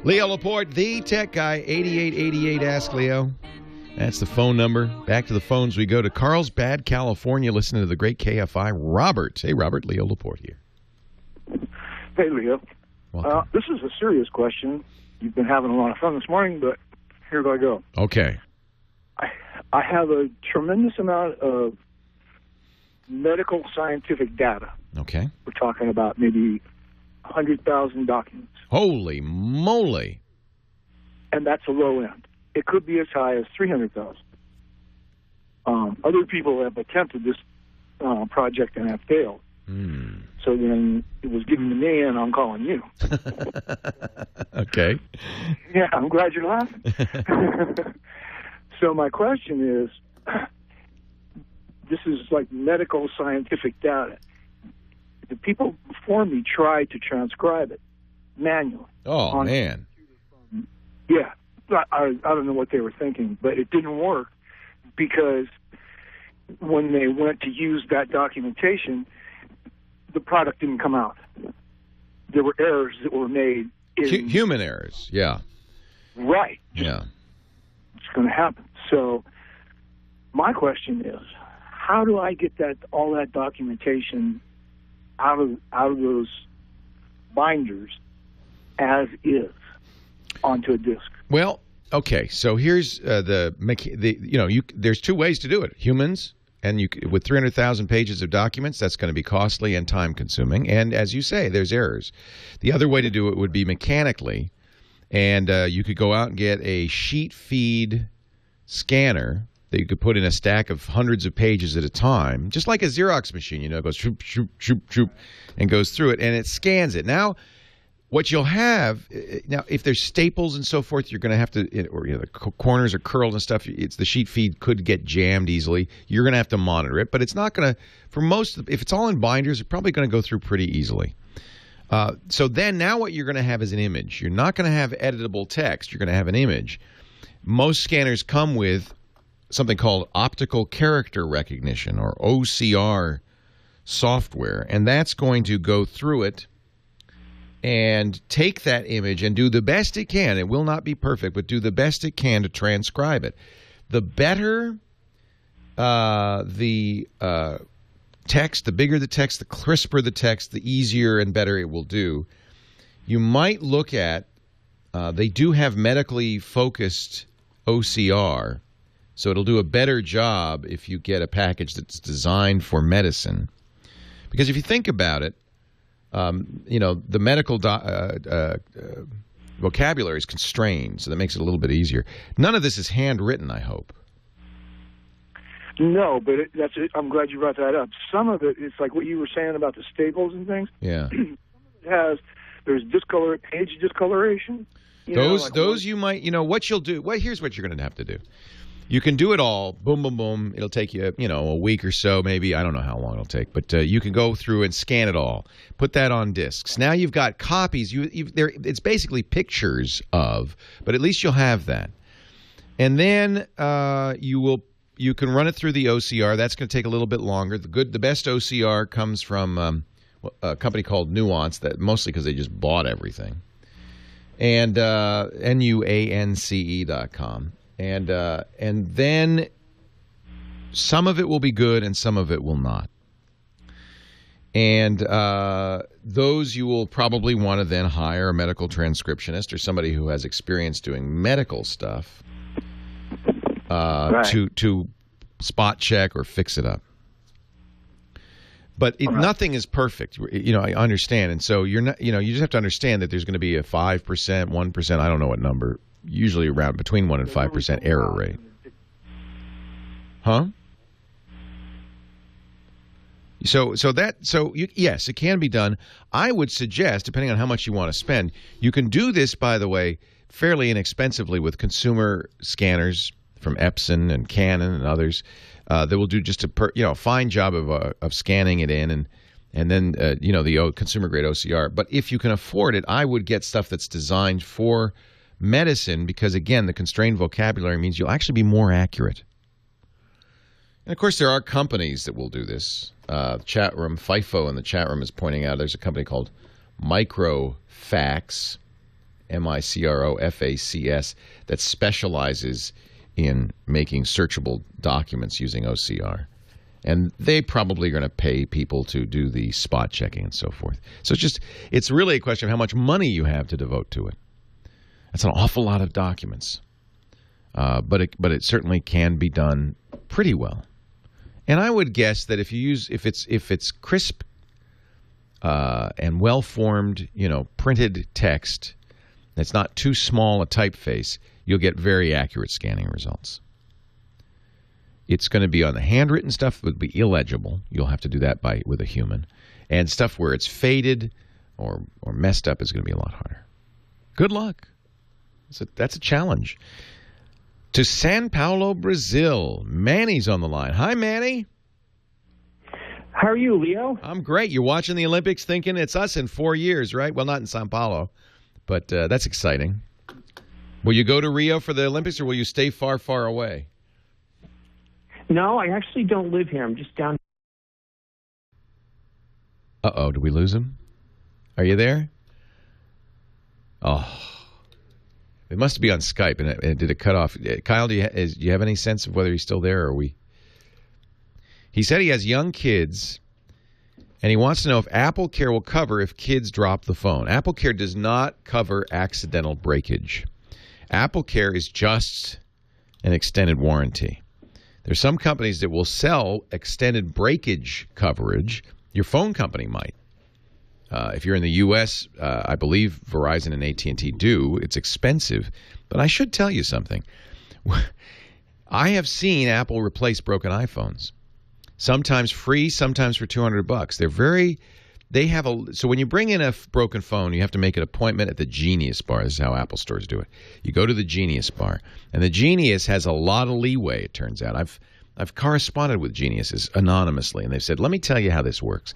Leo Laporte, the tech guy, 8888 Ask Leo. That's the phone number. Back to the phones we go to Carlsbad, California, listening to the great KFI. Robert. Hey, Robert. Leo Laporte here. Hey, Leo. Welcome. This is a serious question. You've been having a lot of fun this morning, but here I go. Okay. I have a tremendous amount of medical scientific data. Okay. We're talking about maybe 100,000 documents. Holy moly. And that's a low end. It could be as high as 300,000. Other people have attempted this project and have failed. So then it was given to me, and I'm calling you. Okay. Yeah, I'm glad you're laughing. So my question is, this is like medical scientific data. The people before me tried to transcribe it manually. Oh, man. Yeah. I don't know what they were thinking, but it didn't work because when they went to use that documentation, the product didn't come out. There were errors that were made. Human errors, yeah. Right. Yeah. It's going to happen. So my question is, how do I get all that documentation out of those binders as is onto a disk? Well, okay. So here's there's two ways to do it. Humans, and with 300,000 pages of documents, that's going to be costly and time consuming. And as you say, there's errors. The other way to do it would be mechanically, and you could go out and get a sheet feed scanner that you could put in a stack of hundreds of pages at a time, just like a Xerox machine. It goes shoop, shoop, shoop, shoop, and goes through it, and it scans it. Now, what you'll have now, if there's staples and so forth, you're going to have to, or the corners are curled and stuff. The sheet feed could get jammed easily. You're going to have to monitor it, but it's not going to. For most, if it's all in binders, it's probably going to go through pretty easily. So then, now what you're going to have is an image. You're not going to have editable text. You're going to have an image. Most scanners come with something called optical character recognition, or OCR software, and that's going to go through it and take that image and do the best it can. It will not be perfect, but do the best it can to transcribe it. The better the text, the bigger the text, the crisper the text, the easier and better it will do. You might look at, they do have medically focused OCR, so it'll do a better job if you get a package that's designed for medicine. Because if you think about it, the medical vocabulary is constrained, so that makes it a little bit easier. None of this is handwritten, I hope. No, but I'm glad you brought that up. Some of it, it's like what you were saying about the staples and things. Yeah. There's page discoloration. You might, what you'll do. Well, here's what you're going to have to do. You can do it all, boom, boom, boom. It'll take you, a week or so, maybe. I don't know how long it'll take, but you can go through and scan it all. Put that on disks. Now you've got copies. It's basically pictures of, but at least you'll have that. And then you can run it through the OCR. That's going to take a little bit longer. The best OCR comes from a company called Nuance, that mostly because they just bought everything, and nuance.com. And then some of it will be good and some of it will not. And those you will probably want to then hire a medical transcriptionist or somebody who has experience doing medical stuff to spot check or fix it up. But nothing is perfect. I understand. And so you're not, you just have to understand that there's going to be a 5%, 1%, I don't know what number, usually around between 1% and 5% error rate. Huh? Yes, it can be done. I would suggest, depending on how much you want to spend, you can do this, by the way, fairly inexpensively with consumer scanners from Epson and Canon and others that will do just a fine job of scanning it in and then the consumer grade OCR. But if you can afford it, I would get stuff that's designed for medicine because, again, the constrained vocabulary means you'll actually be more accurate. And, of course, there are companies that will do this. Chat room, FIFO in the chat room is pointing out there's a company called Microfax, Microfacs, that specializes in making searchable documents using OCR. And they probably are going to pay people to do the spot checking and so forth. So it's really a question of how much money you have to devote to it. That's an awful lot of documents. But it certainly can be done pretty well. And I would guess that if it's crisp and well-formed, printed text that's not too small a typeface, you'll get very accurate scanning results. It's going to be on the handwritten stuff that would be illegible. You'll have to do that with a human. And stuff where it's faded or messed up is going to be a lot harder. Good luck. That's a challenge. To Sao Paulo, Brazil. Manny's on the line. Hi, Manny. How are you, Leo? I'm great. You're watching the Olympics thinking it's us in 4 years, right? Well, not in Sao Paulo, but that's exciting. Will you go to Rio for the Olympics, or will you stay far, far away? No, I actually don't live here. I'm just down. Uh-oh, did we lose him? Are you there? Oh. It must be on Skype, and did it cut off? Kyle, do you have any sense of whether he's still there, or are we? He said he has young kids, and he wants to know if AppleCare will cover if kids drop the phone. AppleCare does not cover accidental breakage. AppleCare is just an extended warranty. There's some companies that will sell extended breakage coverage. Your phone company might. If you're in the U.S., I believe Verizon and AT&T do. It's expensive. But I should tell you something. I have seen Apple replace broken iPhones. Sometimes free, sometimes for $200. So when you bring in a broken phone, you have to make an appointment at the Genius Bar. This is how Apple stores do it. You go to the Genius Bar, and the Genius has a lot of leeway, it turns out. I've corresponded with Geniuses anonymously, and they've said, let me tell you how this works.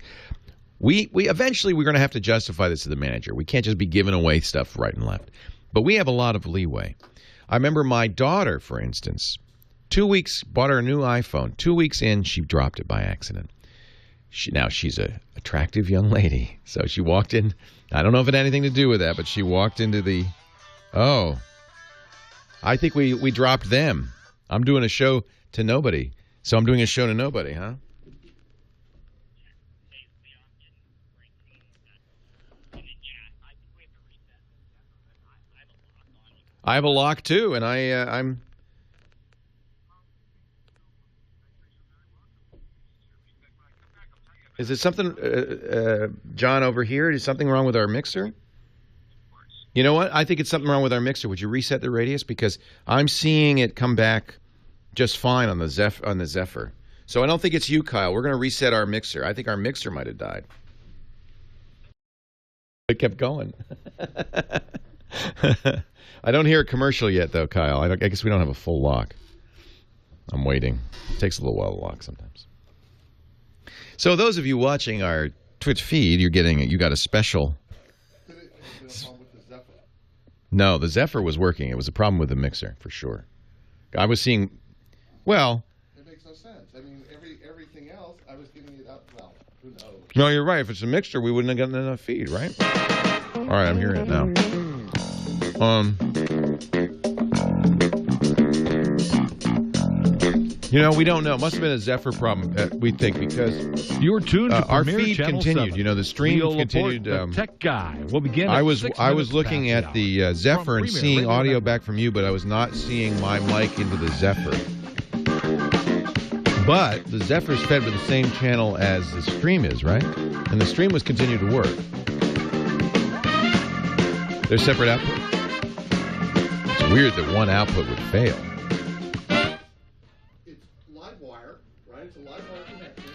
We eventually we're going to have to justify this to the manager. We can't just be giving away stuff right and left. But we have a lot of leeway. I remember my daughter, for instance, 2 weeks, bought her a new iPhone. 2 weeks in, she dropped it by accident. Now, she's an attractive young lady. So she walked in. I don't know if it had anything to do with that, but she walked into the... Oh, I think we dropped them. I'm doing a show to nobody. So I'm doing a show to nobody, huh? I have a lock, too, and I'm... Is it something, John, over here? Is something wrong with our mixer? You know what? I think it's something wrong with our mixer. Would you reset the radius? Because I'm seeing it come back just fine on the Zephyr. So I don't think it's you, Kyle. We're going to reset our mixer. I think our mixer might have died. It kept going. I don't hear a commercial yet, though, Kyle. I guess we don't have a full lock. I'm waiting. It takes a little while to lock sometimes. So those of you watching our Twitch feed, you got a special. No, the Zephyr was working. It was a problem with the mixer for sure. I was seeing. Well, it makes no sense. I mean, everything else, I was getting it up. Well, who knows? No, you're right. If it's a mixer, we wouldn't have gotten enough feed, right? All right, I'm hearing it now. We don't know. It must have been a Zephyr problem, we think, because you're tuned to our Premier feed Channel continued. 7. The stream Leo continued. Laporte, the tech guy. We'll begin. I was looking at the Zephyr and seeing audio back from you, but I was not seeing my mic into the Zephyr. But the Zephyr's fed with the same channel as the stream is, right? And the stream was continued to work. They're separate outputs. It's weird that one output would fail.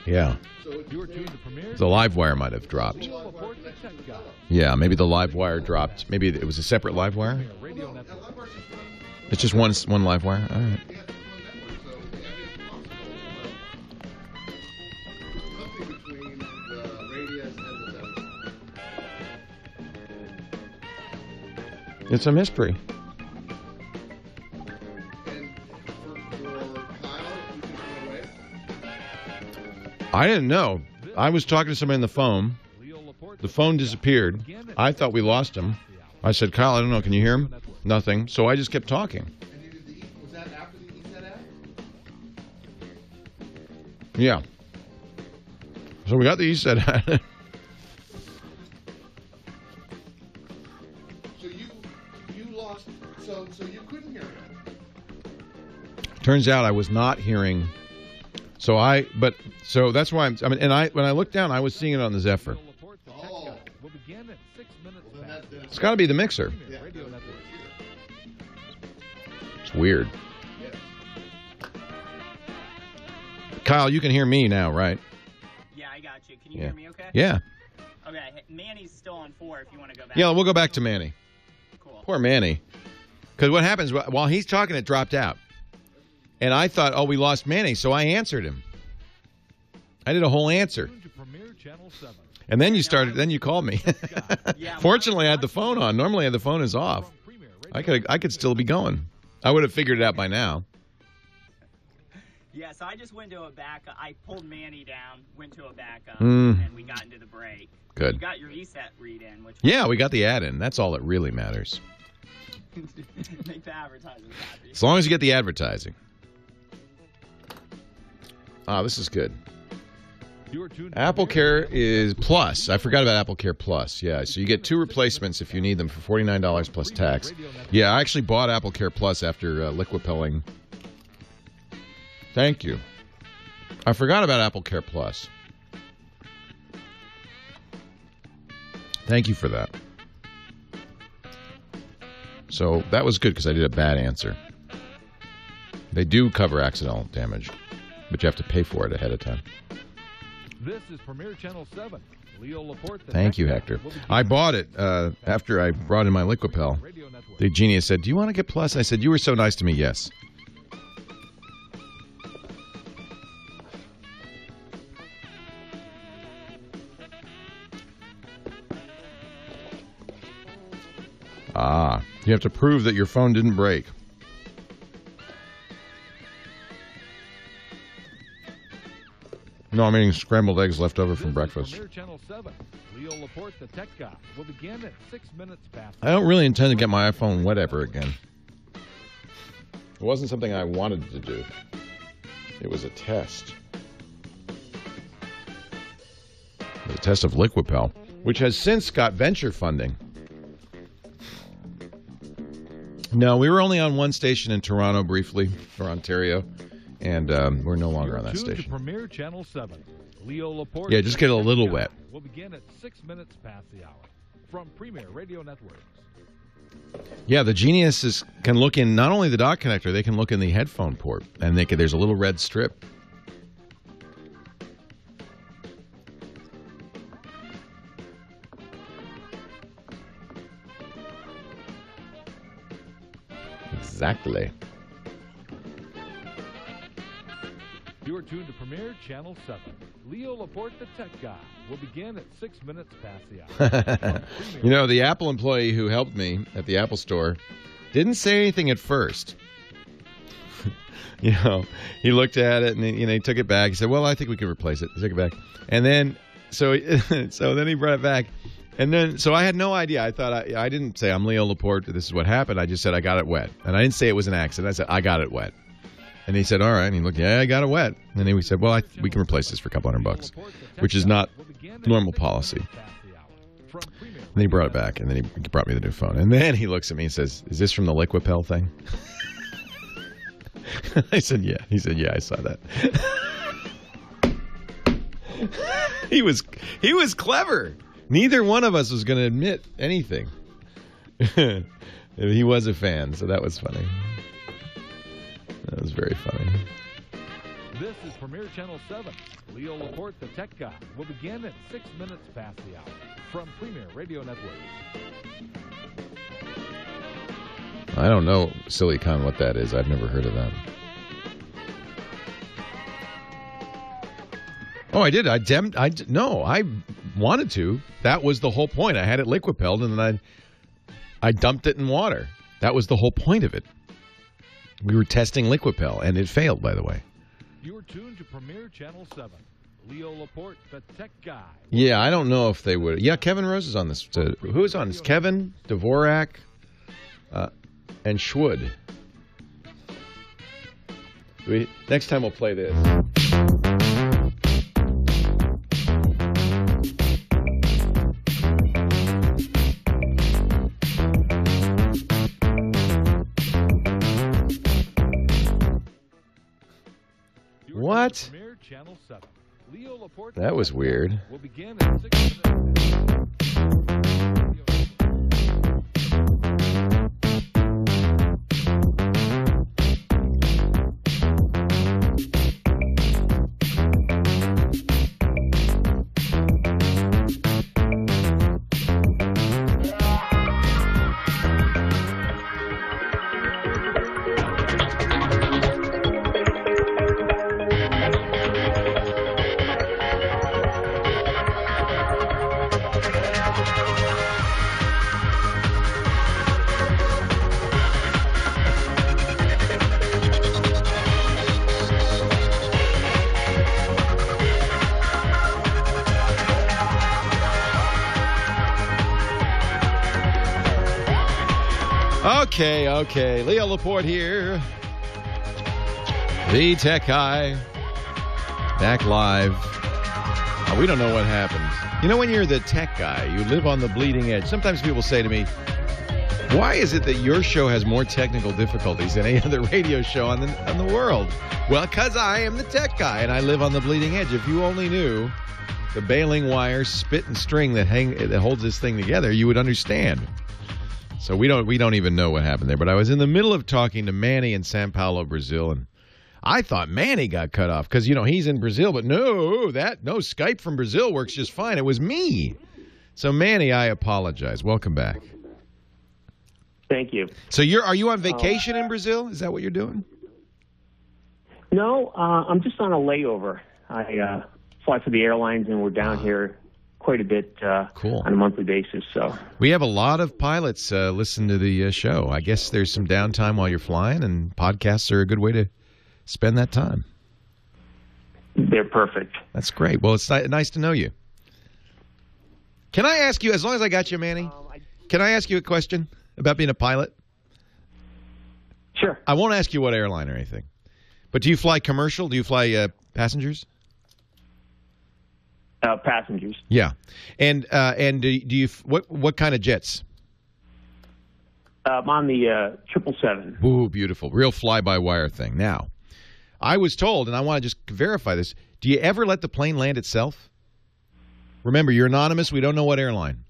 Yeah. The live wire might have dropped. Yeah, maybe the live wire dropped. Maybe it was a separate live wire. It's just one live wire. All right. It's a mystery. I didn't know. I was talking to somebody on the phone. The phone disappeared. I thought we lost him. I said, Kyle, I don't know. Can you hear him? Nothing. So I just kept talking. And you did the was that after the ESET app? Yeah. So we got the ESET ad. So you lost. So you couldn't hear him. Turns out I was not hearing. So that's why when I looked down, I was seeing it on the Zephyr. Oh. It's got to be the mixer. Yeah. It's weird. Yes. Kyle, you can hear me now, right? Yeah, I got you. Can you hear me okay? Yeah. Okay, Manny's still on 4 if you want to go back. Yeah, we'll go back to Manny. Cool. Poor Manny. Because what happens, while he's talking, it dropped out. And I thought, oh, we lost Manny, so I answered him. I did a whole answer. And then you called me. Fortunately, I had the phone on. Normally, the phone is off. I could still be going. I would have figured it out by now. Yeah, so I just went to a backup. I pulled Manny down, went to a backup, and we got into the break. Good. You got your ESET read in. Yeah, we got the ad in. That's all that really matters. Make the advertisers happy. As long as you get the advertising. This is good. AppleCare is Plus. I forgot about AppleCare Plus. Yeah, so you get 2 replacements if you need them for $49 plus tax. Yeah, I actually bought AppleCare Plus after liquipelling. Thank you. I forgot about AppleCare Plus. Thank you for that. So that was good because I did a bad answer. They do cover accidental damage, but you have to pay for it ahead of time. This is Premier Channel 7. Leo Laporte. Thank you, Hector. I bought it after I brought in my Liquipel. The genius said, do you want to get Plus? I said, you were so nice to me, yes. You have to prove that your phone didn't break. No, I'm eating scrambled eggs left over from breakfast. Channel 7. Leo Laporte, the tech guy, will begin at 6 minutes past. I don't really intend to get my iPhone wet ever again. It wasn't something I wanted to do. It was a test. It was a test of Liquipel, which has since got venture funding. No, we were only on one station in Toronto briefly, or Ontario. And we're no longer on that station. Premier Channel 7. Leo Laporte. Yeah, just get a little wet. We'll begin at 6 minutes past the hour. From Premier Radio Networks. Yeah, the geniuses can look in not only the dock connector, they can look in the headphone port, and there's a little red strip. Exactly. You're tuned to Premier Channel 7. Leo Laporte, the tech guy, will begin at 6 minutes past the hour. You know, the Apple employee who helped me at the Apple store didn't say anything at first. You know, he looked at it and he took it back. He said, well, I think we could replace it. He took it back. And then, so then he brought it back. And then, so I had no idea. I thought, I didn't say, I'm Leo Laporte, this is what happened. I just said, I got it wet. And I didn't say it was an accident. I said, I got it wet. And he said, all right. And he looked, yeah, I got it wet. And then he said, well, we can replace this for a couple $100, which is not normal policy. And then he brought it back, and then he brought me the new phone. And then he looks at me and says, is this from the Liquipel thing? I said, yeah. He said, yeah, I saw that. He was clever. Neither one of us was going to admit anything. He was a fan, so that was funny. That was very funny. This is Premier Channel 7. Leo Laporte, the tech guy, will begin at 6 minutes past the hour. From Premier Radio Networks. I don't know, Silicon, what that is. I've never heard of that. Oh, I did. No, I wanted to. That was the whole point. I had it liquipelled, and then I dumped it in water. That was the whole point of it. We were testing Liquipel, and it failed, by the way. You're tuned to Premier Channel 7. Leo Laporte, the tech guy. Yeah, I don't know if they would. Yeah, Kevin Rose is on this. Who's on this? Kevin, Dvorak, and Schwood. Next time we'll play this. What? That was weird. We'll begin in 6 Okay. Leo Laporte here. The Tech Guy. Back live. We don't know what happened. You know, when you're the tech guy, you live on the bleeding edge. Sometimes people say to me, why is it that your show has more technical difficulties than any other radio show on the world? Well, because I am the tech guy, and I live on the bleeding edge. If you only knew the baling wire, spit and string that holds this thing together, you would understand. So we don't even know what happened there. But I was in the middle of talking to Manny in Sao Paulo, Brazil, and I thought Manny got cut off because, he's in Brazil. But no, Skype from Brazil works just fine. It was me. So, Manny, I apologize. Welcome back. Thank you. So are you on vacation in Brazil? Is that what you're doing? No, I'm just on a layover. I fly for the airlines, and we're down here quite a bit cool. on a monthly basis. So we have a lot of pilots listen to the show. I guess there's some downtime while you're flying, and podcasts are a good way to spend that time. They're perfect. That's great. Well, it's nice to know you. Can I ask you, as long as I got you, Manny, can I ask you a question about being a pilot? Sure. I won't ask you what airline or anything. But do you fly commercial? Do you fly passengers? Passengers. Yeah, and do you what kind of jets? I'm on the 777. Ooh, beautiful, real fly-by-wire thing. Now, I was told, and I want to just verify this. Do you ever let the plane land itself? Remember, you're anonymous. We don't know what airline.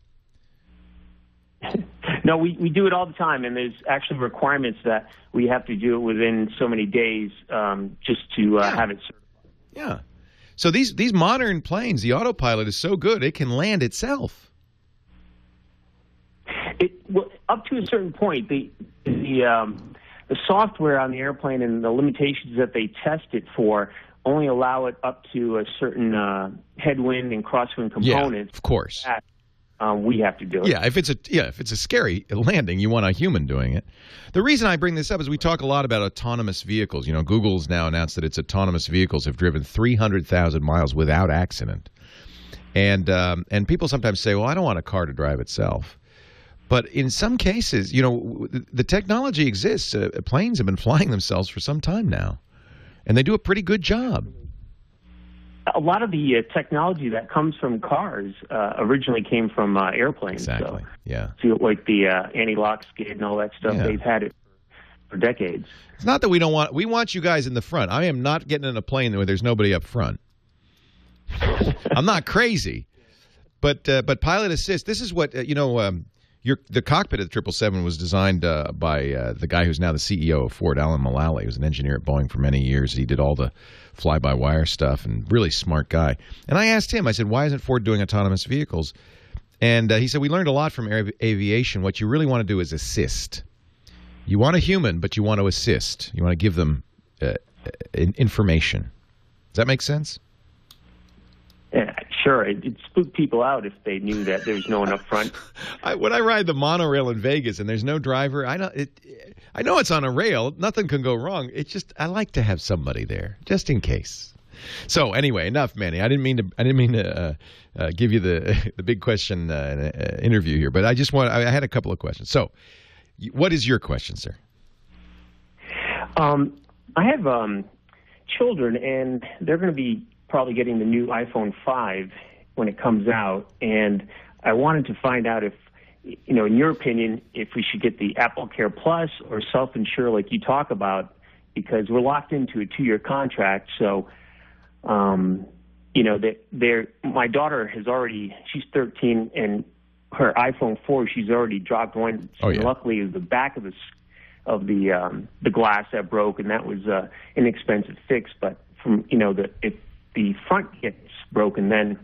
No, we do it all the time, and there's actually requirements that we have to do it within so many days just to have it certified. Yeah. So these modern planes, the Autopilot is so good it can land itself. Up to a certain point, the software on the airplane and the limitations that they test it for only allow it up to a certain headwind and crosswind component. Yeah, of course. We have to do it. Yeah, if it's a scary landing, you want a human doing it. The reason I bring this up is we talk a lot about autonomous vehicles. Google's now announced that its autonomous vehicles have driven 300,000 miles without accident. And people sometimes say, well, I don't want a car to drive itself. But in some cases, the technology exists. Planes have been flying themselves for some time now, and they do a pretty good job. A lot of the technology that comes from cars originally came from airplanes. Exactly. So, yeah. So like the anti-lock skid and all that stuff, they've had it for decades. It's not that we don't want. We want you guys in the front. I am not getting in a plane where there's nobody up front. I'm not crazy, but pilot assist. This is what the cockpit of the 777 was designed by the guy who's now the CEO of Ford, Alan Mulally, who was an engineer at Boeing for many years. He did all the fly-by-wire stuff, and really smart guy. And I asked him, I said, why isn't Ford doing autonomous vehicles? And he said, we learned a lot from aviation. What you really want to do is assist. You want a human, but you want to assist. You want to give them information. Does that make sense? Yeah, sure. It'd spook people out if they knew that there's no one up front. When I ride the monorail in Vegas and there's no driver, I know it's on a rail. Nothing can go wrong. It's just I like to have somebody there, just in case. So anyway, enough, Manny. I didn't mean to give you the big question interview here, but I had a couple of questions. So, what is your question, sir? I have children, and they're going to be probably getting the new iPhone 5 when it comes out, and I wanted to find out if, in your opinion, if we should get the AppleCare Plus or self-insure like you talk about, because we're locked into a 2-year contract. So, my daughter she's 13, and her iPhone 4, she's already dropped one. Oh, yeah. Luckily, the back of the glass that broke, and that was inexpensive fix. But if the front gets broken, then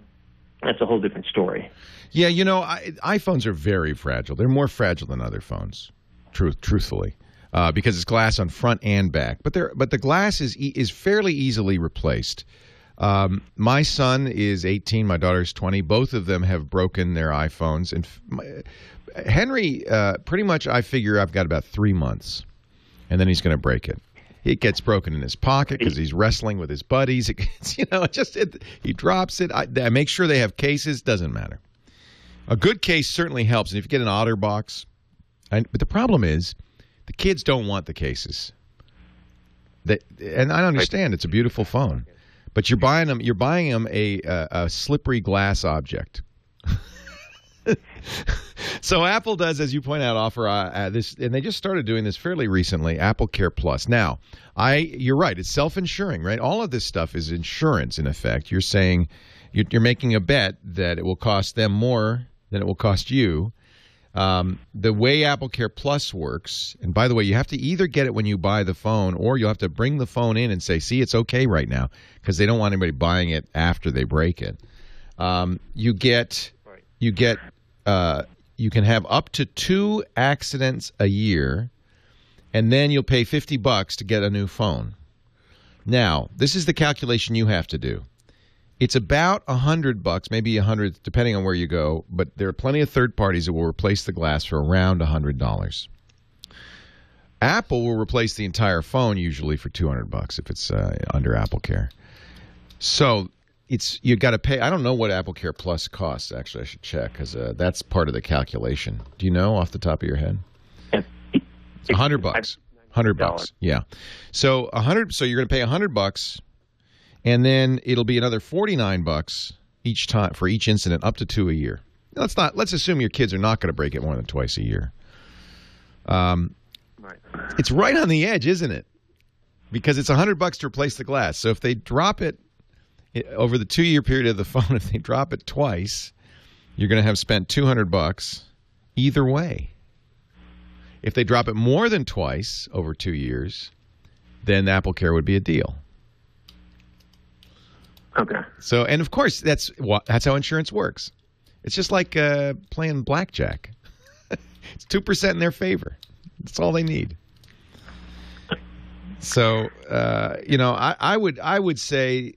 that's a whole different story. Yeah, iPhones are very fragile. They're more fragile than other phones, truthfully, because it's glass on front and back. But the glass is fairly easily replaced. My son is 18. My daughter's 20. Both of them have broken their iPhones. And Henry, pretty much, I figure I've got about 3 months, and then he's going to break it. It gets broken in his pocket because he's wrestling with his buddies. It gets, he drops it. I make sure they have cases. Doesn't matter. A good case certainly helps. And if you get an OtterBox, but the problem is the kids don't want the cases. And I understand it's a beautiful phone, but you're buying them a slippery glass object. So Apple does, as you point out, offer this, and they just started doing this fairly recently, AppleCare Plus. Now, you're right, it's self-insuring, right? All of this stuff is insurance, in effect. You're saying you're making a bet that it will cost them more than it will cost you. The way AppleCare Plus works, and by the way, you have to either get it when you buy the phone, or you'll have to bring the phone in and say, see, it's okay right now, because they don't want anybody buying it after they break it. You can have up to 2 accidents a year, and then you'll pay $50 to get a new phone. Now, this is the calculation you have to do. It's about $100, maybe $100, depending on where you go, but there are plenty of third parties that will replace the glass for around $100. Apple will replace the entire phone usually for $200 if it's under AppleCare. So you got to pay. I don't know what AppleCare Plus costs. Actually, I should check because that's part of the calculation. Do you know off the top of your head? It's $100. $100. Yeah. So So you're going to pay $100, and then it'll be another $49 each time for each incident, up to 2 a year. Let's assume your kids are not going to break it more than twice a year. Right. It's right on the edge, isn't it? Because it's $100 to replace the glass. So if they drop it over the 2-year period of the phone, if they drop it twice, you're going to have spent $200 either way. If they drop it more than twice over 2 years, then AppleCare would be a deal. Okay. So, and of course, that's how insurance works. It's just like playing blackjack. It's 2% in their favor. That's all they need. So, I would say.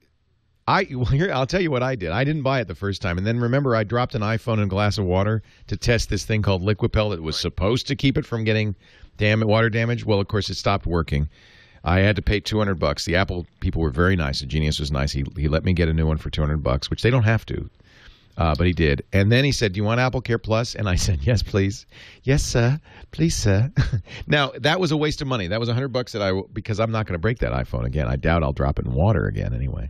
I'll tell you what I did. I didn't buy it the first time. And then remember, I dropped an iPhone in a glass of water to test this thing called Liquipel that was supposed to keep it from getting water damage. Well, of course, it stopped working. I had to pay $200. The Apple people were very nice. The Genius was nice. He let me get a new one for $200, which they don't have to. But he did. And then he said, do you want AppleCare Plus? And I said, yes, please. Yes, sir. Please, sir. Now, that was a waste of money. That was $100 because I'm not going to break that iPhone again. I doubt I'll drop it in water again anyway.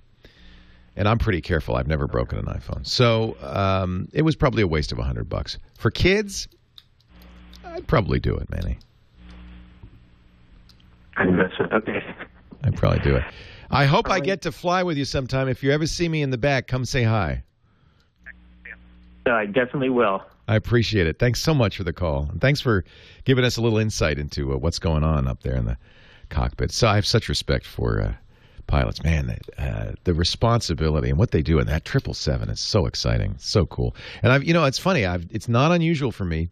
And I'm pretty careful. I've never broken an iPhone. So it was probably a waste of $100. For kids, I'd probably do it, Manny. Okay. I'd probably do it. I hope I get to fly with you sometime. If you ever see me in the back, come say hi. I definitely will. I appreciate it. Thanks so much for the call. And thanks for giving us a little insight into what's going on up there in the cockpit. So I have such respect for pilots. Man, the responsibility and what they do in that 777 is so exciting. It's so cool. And it's funny. It's not unusual for me.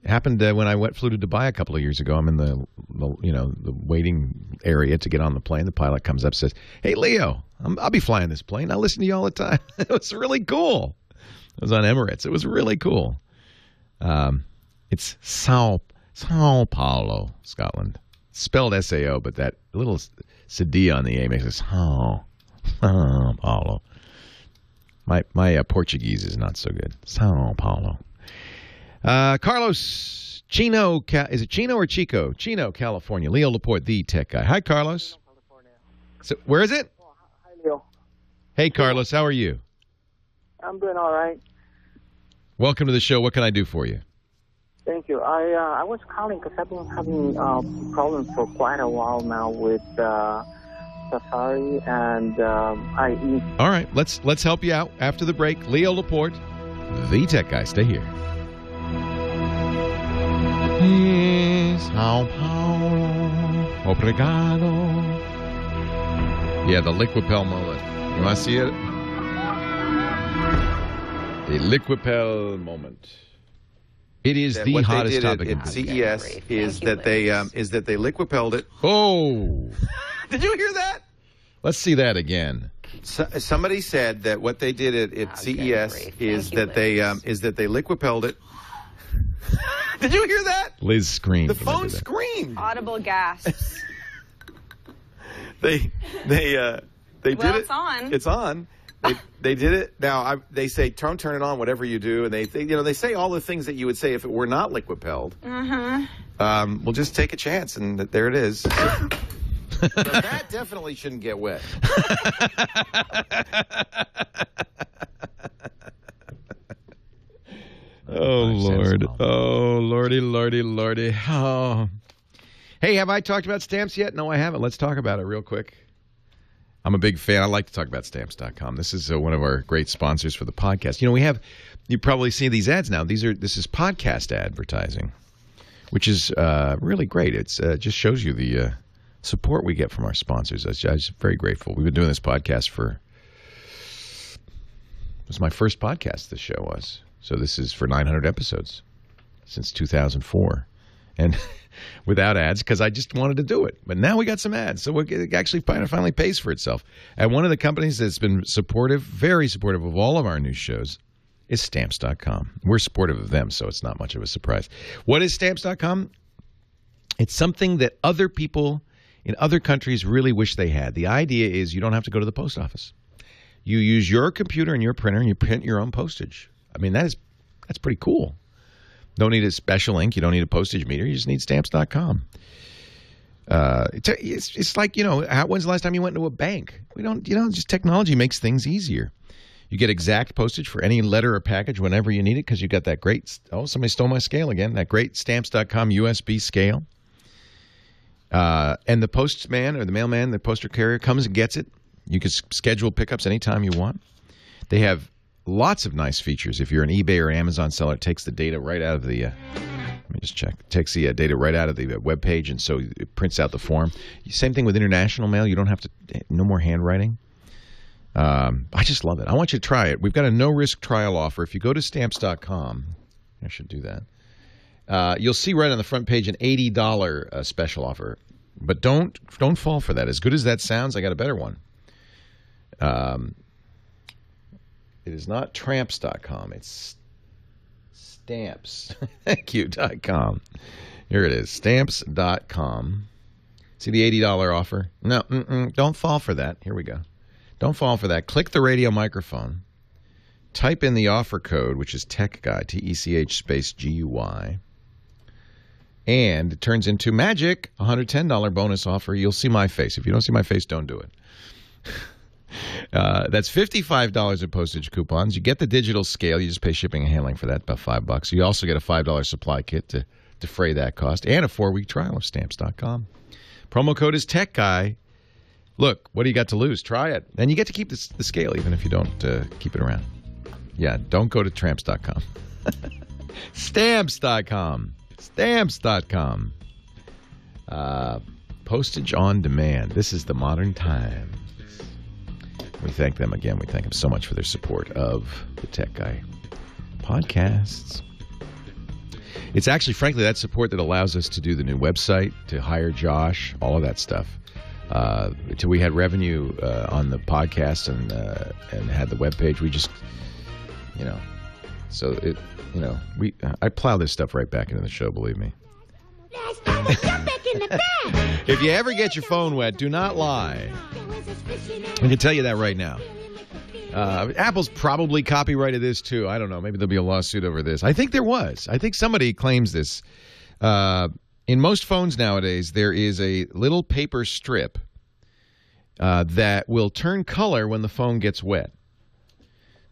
It happened when I flew to Dubai a couple of years ago. I'm in the waiting area to get on the plane. The pilot comes up and says, "Hey, Leo, I'll be flying this plane. I listen to you all the time." It was really cool. It was on Emirates. It was really cool. It's Sao Paulo, Scotland. Spelled S-A-O, but that little C-D on the A makes it Sao Paulo. My Portuguese is not so good. Sao Paulo. Carlos Chino, is it Chino or Chico? Chino, California. Leo Laporte, the tech guy. Hi, Carlos. So, where is it? Hi, Leo. Hey, Carlos. How are you? I'm doing all right. Welcome to the show. What can I do for you? Thank you. I was calling because I've been having problems for quite a while now with Safari and IE. All right, let's help you out after the break. Leo Laporte, the tech guy. Stay here. Sao Paulo, obrigado. Yeah, the Liquipel moment. You want to see it? The Liquipel moment. It is the hottest topic at CES is that they Liquipelled it. Oh, did you hear that? Let's see that again. Somebody said that what they did at CES is that they Liquipelled it. Did you hear that? Liz screamed. The phone screamed. Audible gasps. They did it. It's on. It's on. They did it. Now they say turn it on, whatever you do, and they say all the things that you would say if it were not Liquipelled. Mm-hmm. We'll just take a chance, and there it is. But that definitely shouldn't get wet. Oh, Lord. Oh, Lordy, Lordy, Lordy. Oh. Hey, have I talked about stamps yet? No, I haven't. Let's talk about it real quick. I'm a big fan. I like to talk about Stamps.com. This is one of our great sponsors for the podcast. You know, you probably see these ads now. This is podcast advertising, which is really great. It just shows you the support we get from our sponsors. I was very grateful. We've been doing this podcast it was my first podcast, this show was. So this is for 900 episodes since 2004. And without ads, because I just wanted to do it. But now we got some ads, so it actually finally pays for itself. And one of the companies that's been supportive, very supportive of all of our new shows is Stamps.com. We're supportive of them, so it's not much of a surprise. What is Stamps.com? It's something that other people in other countries really wish they had. The idea is you don't have to go to the post office. You use your computer and your printer, and you print your own postage. I mean, that's pretty cool. Don't need a special ink. You don't need a postage meter. You just need Stamps.com. It's like, when's the last time you went to a bank? We don't, just technology makes things easier. You get exact postage for any letter or package whenever you need it because you got that great, somebody stole my scale again, that great Stamps.com USB scale. And the postman or the mailman, the postal carrier comes and gets it. You can schedule pickups anytime you want. They have lots of nice features. If you're an eBay or Amazon seller, it takes the data right out of the let me just check. It takes the data right out of the web page, and so it prints out the form. Same thing with international mail. You don't have to, no more handwriting. I just love it. I want you to try it. We've got a no-risk trial offer. If you go to Stamps.com, I should do that. You'll see right on the front page an $80 special offer. But don't fall for that. As good as that sounds, I got a better one. It is not Tramps.com. It's Stamps. Thank you.com. Here it is. Stamps.com. See the $80 offer? No, don't fall for that. Here we go. Don't fall for that. Click the radio microphone. Type in the offer code, which is TechGuy, TECH space GUY. And it turns into magic, $110 bonus offer. You'll see my face. If you don't see my face, don't do it. That's $55 in postage coupons. You get the digital scale. You just pay shipping and handling for that, about $5. You also get a $5 supply kit to defray that cost, and a 4-week trial of Stamps.com. Promo code is TechGuy. Look, what do you got to lose? Try it. And you get to keep the scale, even if you don't keep it around. Yeah, don't go to Tramps.com. Stamps.com. Stamps.com. Postage on demand. This is the modern time. We thank them again. We thank them so much for their support of the Tech Guy podcasts. It's actually, frankly, that support that allows us to do the new website, to hire Josh, all of that stuff. Until we had revenue on the podcast and had the webpage, we just, so it, I plow this stuff right back into the show, believe me. If you ever get your phone wet, do not lie. I can tell you that right now. Apple's probably copyrighted this, too. I don't know. Maybe there'll be a lawsuit over this. I think there was. I think somebody claims this. In most phones nowadays, there is a little paper strip that will turn color when the phone gets wet.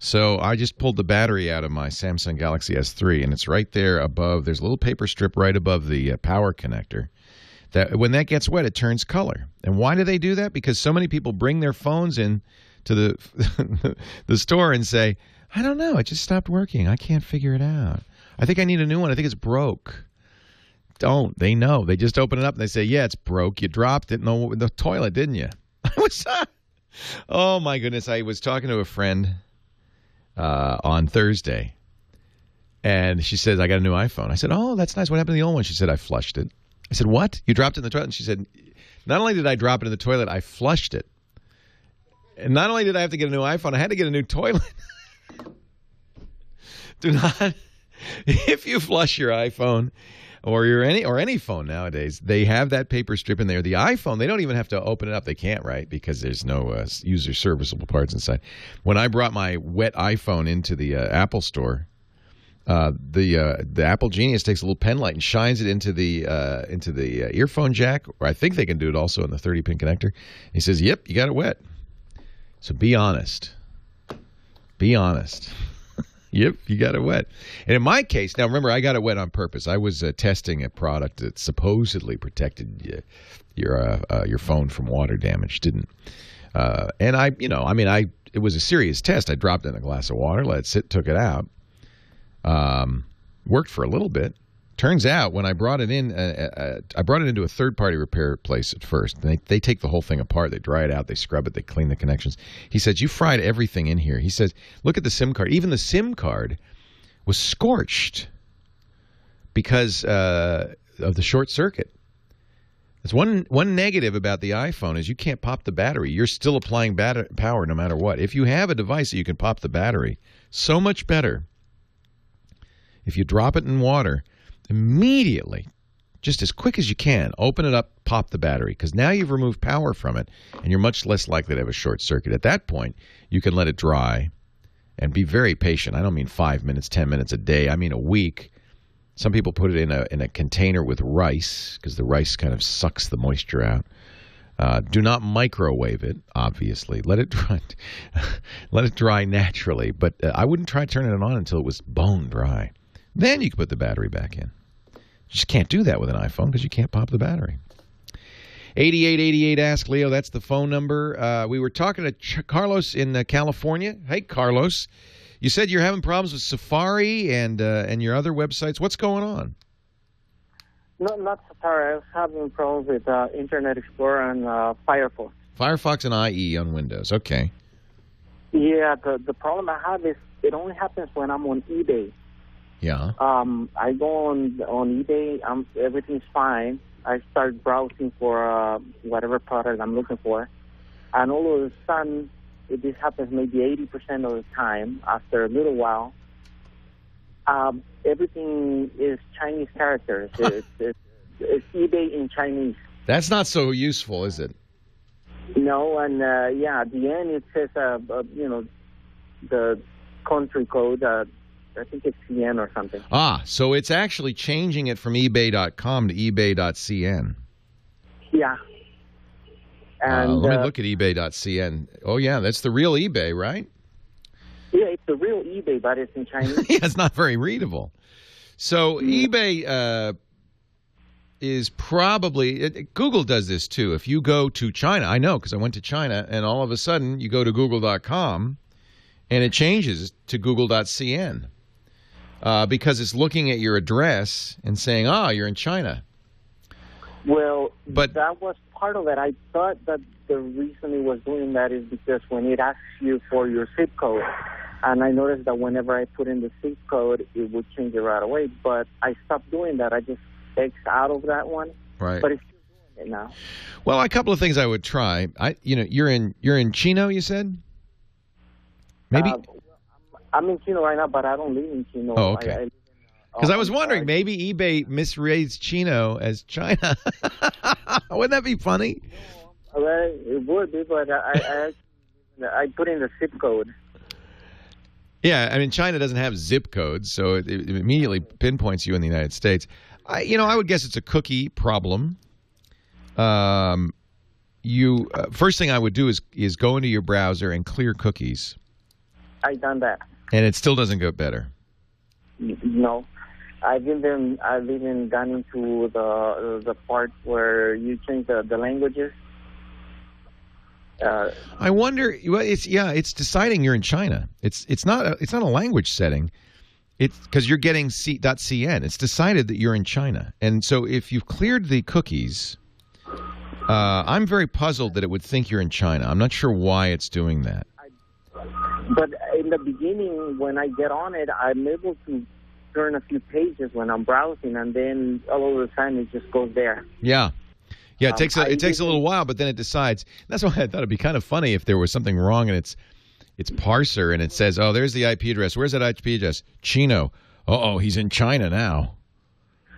So I just pulled the battery out of my Samsung Galaxy S3, and it's right there above. There's a little paper strip right above the power connector. That when that gets wet, it turns color. And why do they do that? Because so many people bring their phones in to the the store and say, I don't know, it just stopped working. I can't figure it out. I think I need a new one. I think it's broke. Don't. They know. They just open it up and they say, yeah, it's broke. You dropped it in the toilet, didn't you? Oh, my goodness. I was talking to a friend on Thursday, and she says, I got a new iPhone. I said, oh, that's nice. What happened to the old one? She said, I flushed it. I said, what? You dropped it in the toilet? And she said, not only did I drop it in the toilet, I flushed it. And not only did I have to get a new iPhone, I had to get a new toilet. Do not, if you flush your iPhone or any phone nowadays, they have that paper strip in there. The iPhone, they don't even have to open it up. They can't, right? Because there's no user serviceable parts inside. When I brought my wet iPhone into the Apple store, the Apple Genius takes a little pen light and shines it into the earphone jack, or I think they can do it also in the 30-pin connector. He says, "Yep, you got it wet." So be honest. Be honest. Yep, you got it wet. And in my case, now remember, I got it wet on purpose. I was testing a product that supposedly protected your phone from water damage. Didn't. And it was a serious test. I dropped it in a glass of water, let it sit, took it out. Worked for a little bit. Turns out when I brought it in, I brought it into a third-party repair place at first. They take the whole thing apart. They dry it out. They scrub it. They clean the connections. He says, you fried everything in here. He says, look at the SIM card. Even the SIM card was scorched because of the short circuit. That's one negative about the iPhone is you can't pop the battery. You're still applying power no matter what. If you have a device that you can pop the battery, so much better. If you drop it in water, immediately, just as quick as you can, open it up, pop the battery, because now you've removed power from it, and you're much less likely to have a short circuit. At that point, you can let it dry and be very patient. I don't mean 5 minutes, 10 minutes a day. I mean a week. Some people put it in a container with rice, because the rice kind of sucks the moisture out. Do not microwave it, obviously. Let it dry. Let it dry naturally, but I wouldn't try turning it on until it was bone dry. Then you can put the battery back in. You just can't do that with an iPhone because you can't pop the battery. 8888 Ask Leo, that's the phone number. We were talking to Carlos in California. Hey, Carlos. You said you're having problems with Safari and your other websites. What's going on? No, not Safari. I was having problems with Internet Explorer and Firefox. Firefox and IE on Windows. Okay. Yeah, the problem I have is it only happens when I'm on eBay. Yeah. I go on eBay. Everything's fine. I start browsing for whatever product I'm looking for, and all of a sudden, this happens maybe 80% of the time. After a little while, everything is Chinese characters. It's eBay in Chinese. That's not so useful, is it? No, and at the end it says the country code. I think it's CN or something. So it's actually changing it from ebay.com to ebay.cn. Yeah. And let me look at ebay.cn. Oh, yeah, that's the real eBay, right? Yeah, it's the real eBay, but it's in Chinese. Yeah, it's not very readable. So eBay is probably... Google does this, too. If you go to China, I know because I went to China, and all of a sudden you go to google.com, and it changes to google.cn. Because it's looking at your address and saying, you're in China. Well, but that was part of it. I thought that the reason it was doing that is because when it asks you for your zip code, and I noticed that whenever I put in the zip code, it would change it right away. But I stopped doing that. I just X out of that one. Right. But it's still doing it now. Well, a couple of things I would try. You're in Chino, you said? Maybe. I'm in Chino right now, but I don't live in Chino. Oh, okay. I live in Because I was wondering, maybe eBay misreads Chino as China. Wouldn't that be funny? Well, it would be, but I put in the zip code. Yeah, I mean, China doesn't have zip codes, so it immediately pinpoints you in the United States. I would guess it's a cookie problem. First thing I would do is go into your browser and clear cookies. I've done that. And it still doesn't get better. No. I've even gone into the part where you change the languages. I wonder. Well, it's deciding you're in China. It's not a language setting. It's because you're getting .cn. It's decided that you're in China, and so if you've cleared the cookies, I'm very puzzled that it would think you're in China. I'm not sure why it's doing that. But in the beginning, when I get on it, I'm able to turn a few pages when I'm browsing, and then all of a sudden it just goes there. Yeah. Yeah, it takes a little while, but then it decides. That's why I thought it'd be kind of funny if there was something wrong in its parser and it says, "Oh, there's the IP address. Where's that IP address? Chino. Uh-oh, he's in China now."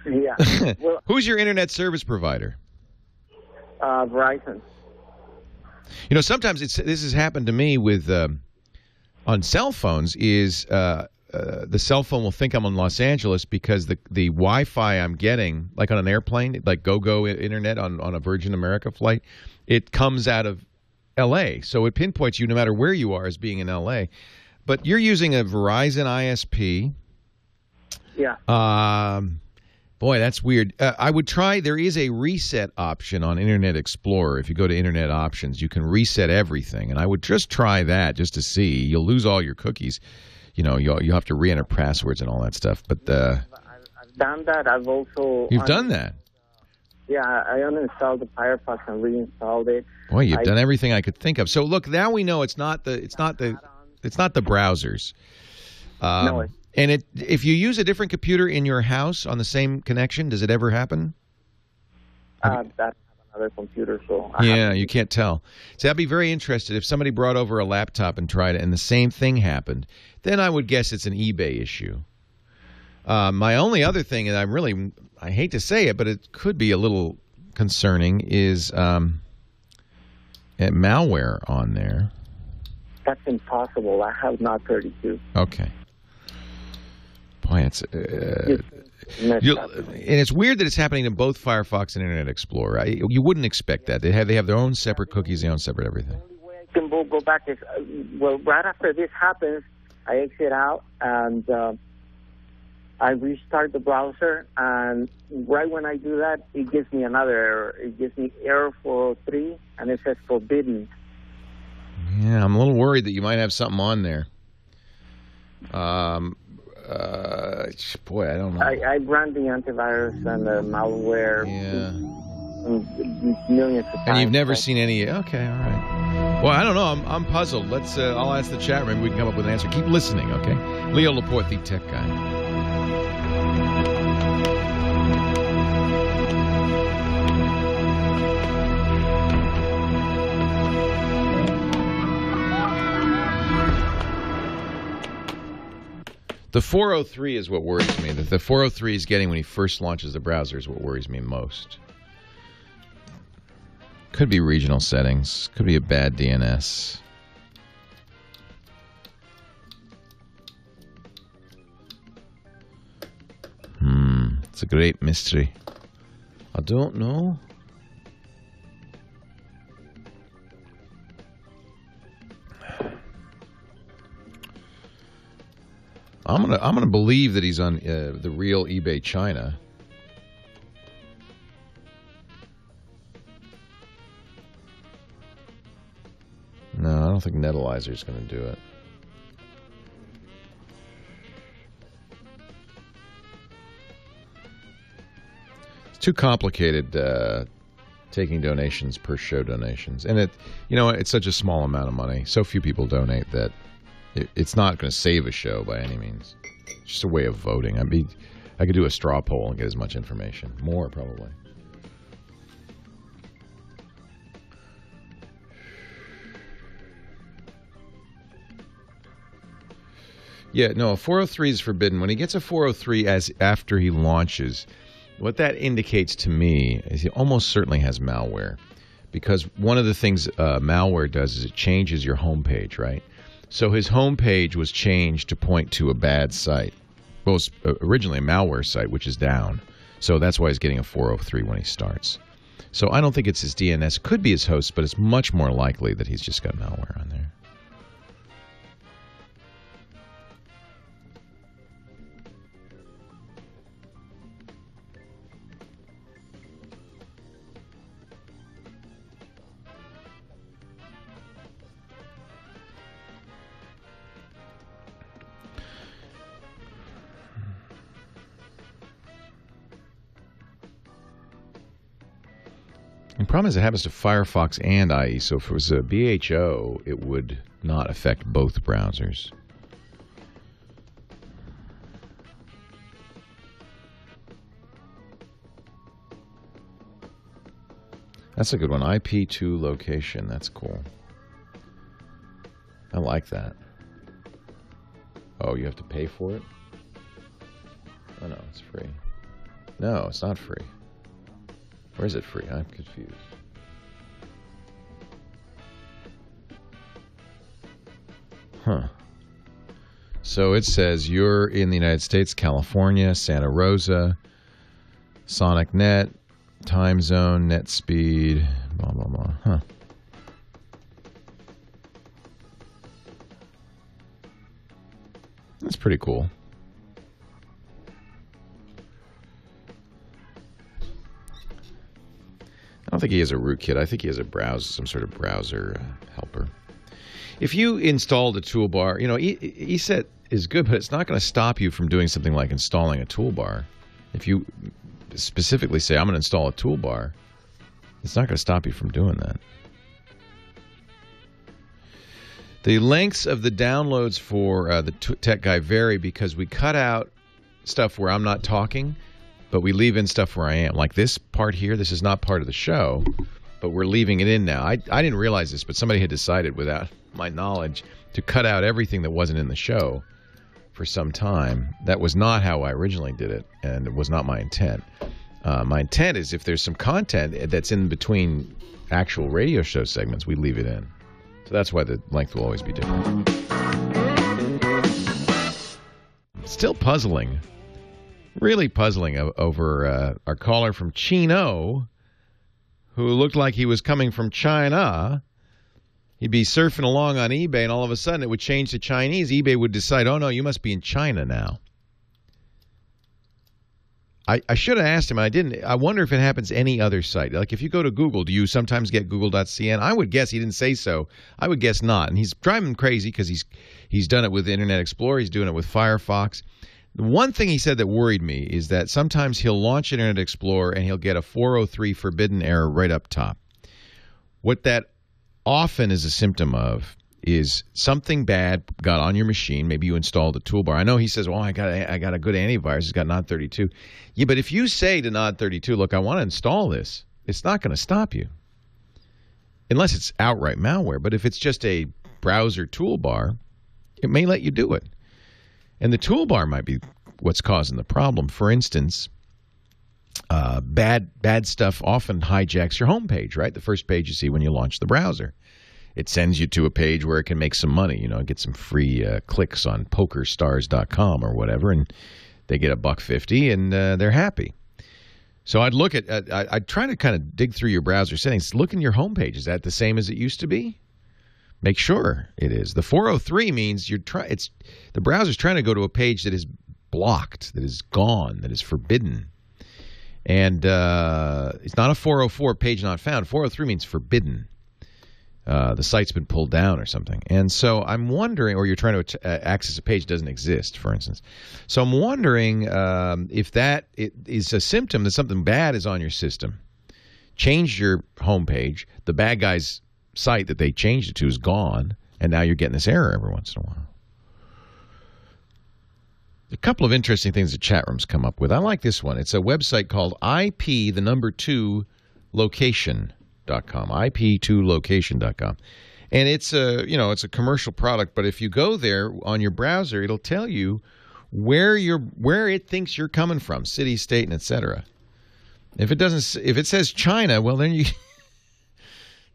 Yeah. Well, who's your internet service provider? Verizon. Sometimes this has happened to me with on cell phones. The cell phone will think I'm in Los Angeles because the Wi-Fi I'm getting, like on an airplane, like GoGo internet on a Virgin America flight, it comes out of L.A. So it pinpoints you no matter where you are as being in L.A. But you're using a Verizon ISP. Yeah. Boy, that's weird. I would try. There is a reset option on Internet Explorer. If you go to Internet Options, you can reset everything, and I would just try that just to see. You'll lose all your cookies. You'll have to re-enter passwords and all that stuff. But I've done that. I've also done that. Yeah, I uninstalled the Firefox and reinstalled it. Boy, you've done everything I could think of. So look, now we know it's not the browsers. No. And if you use a different computer in your house on the same connection, does it ever happen? That's another computer, so you can't tell. So I'd be very interested if somebody brought over a laptop and tried it, and the same thing happened. Then I would guess it's an eBay issue. My only other thing, and I hate to say it, but it could be a little concerning, is malware on there. That's impossible. I have not 32. Okay. Boy, and it's weird that it's happening in both Firefox and Internet Explorer. You wouldn't expect that. They have their own separate cookies, their own separate everything. The only way I can go back is, right after this happens, I exit out and I restart the browser, and right when I do that, it gives me another error. It gives me error 403, and it says forbidden. Yeah, I'm a little worried that you might have something on there. Boy, I don't know. I ran the antivirus and the malware. Yeah. Millions of times. And you've never seen any. Okay, all right. Well, I don't know. I'm puzzled. I'll ask the chat. Maybe we can come up with an answer. Keep listening, okay? Leo Laporte, the tech guy. The 403 is what worries me. That the 403 is getting when he first launches the browser is what worries me most. Could be regional settings. Could be a bad DNS. It's a great mystery. I don't know. I'm gonna believe that he's on the real eBay China. No, I don't think Nettalizer's going to do it. It's too complicated taking donations per show donations, and it's such a small amount of money. So few people donate that. It's not going to save a show by any means. It's just a way of voting. I could do a straw poll and get as much information. More, probably. Yeah, no, a 403 is forbidden. When he gets a 403 after he launches, what that indicates to me is he almost certainly has malware. Because one of the things malware does is it changes your homepage, right? So his homepage was changed to point to a bad site. Well, it's originally a malware site, which is down. So that's why he's getting a 403 when he starts. So I don't think it's his DNS. Could be his host, but it's much more likely that he's just got malware on there. The problem is it happens to Firefox and IE, so if it was a BHO, it would not affect both browsers. That's a good one. IP2 location. That's cool. I like that. Oh, you have to pay for it? Oh, no, it's free. No, it's not free. Or is it free? I'm confused. Huh. So it says you're in the United States, California, Santa Rosa, SonicNet, time zone, net speed, blah, blah, blah. Huh. That's pretty cool. I don't think he has a rootkit. I think he has a some sort of browser helper. If you installed a toolbar, you know, ESET is good, but it's not going to stop you from doing something like installing a toolbar. If you specifically say, I'm going to install a toolbar, it's not going to stop you from doing that. The lengths of the downloads for the Tech Guy vary because we cut out stuff where I'm not talking, but we leave in stuff where I am. Like this part here, this is not part of the show, but we're leaving it in now. I didn't realize this, but somebody had decided without my knowledge to cut out everything that wasn't in the show for some time. That was not how I originally did it, and it was not my intent. My intent is if there's some content that's in between actual radio show segments, we leave it in. So that's why the length will always be different. Still puzzling. Really puzzling over our caller from Chino, who looked like he was coming from China. He'd be surfing along on eBay, and all of a sudden it would change to Chinese. eBay would decide, oh, no, you must be in China now. I should have asked him. I didn't. I wonder if it happens any other site. Like if you go to Google, do you sometimes get google.cn? I would guess he didn't say so. I would guess not. And he's driving crazy because he's done it with Internet Explorer. He's doing it with Firefox. The one thing he said that worried me is that sometimes he'll launch Internet Explorer and he'll get a 403 forbidden error right up top. What that often is a symptom of is something bad got on your machine. Maybe you installed a toolbar. I know he says, well, I got a good antivirus. It's got Nod32. Yeah, but if you say to Nod32, look, I want to install this, it's not going to stop you. Unless it's outright malware. But if it's just a browser toolbar, it may let you do it. And the toolbar might be what's causing the problem. For instance, bad stuff often hijacks your home page, right? The first page you see when you launch the browser. It sends you to a page where it can make some money, get some free clicks on pokerstars.com or whatever, and they get $1.50 and they're happy. So I'd look at, I'd try to kind of dig through your browser settings. Look in your home page. Is that the same as it used to be? Make sure it is. The 403 means the browser's trying to go to a page that is blocked, that is gone, that is forbidden. And it's not a 404, page not found. 403 means forbidden. The site's been pulled down or something. And so I'm wondering, or you're trying to access a page that doesn't exist, for instance. So I'm wondering if that is a symptom that something bad is on your system. Change your home page. The bad guy's site that they changed it to is gone, and now you're getting this error every once in a while. A couple of interesting things the chat rooms come up with. I like this one. It's a website called IP2location.com. IP2location.com. And it's a commercial product, but if you go there on your browser, it'll tell you where it thinks you're coming from, city, state, and etc. If it says China, well then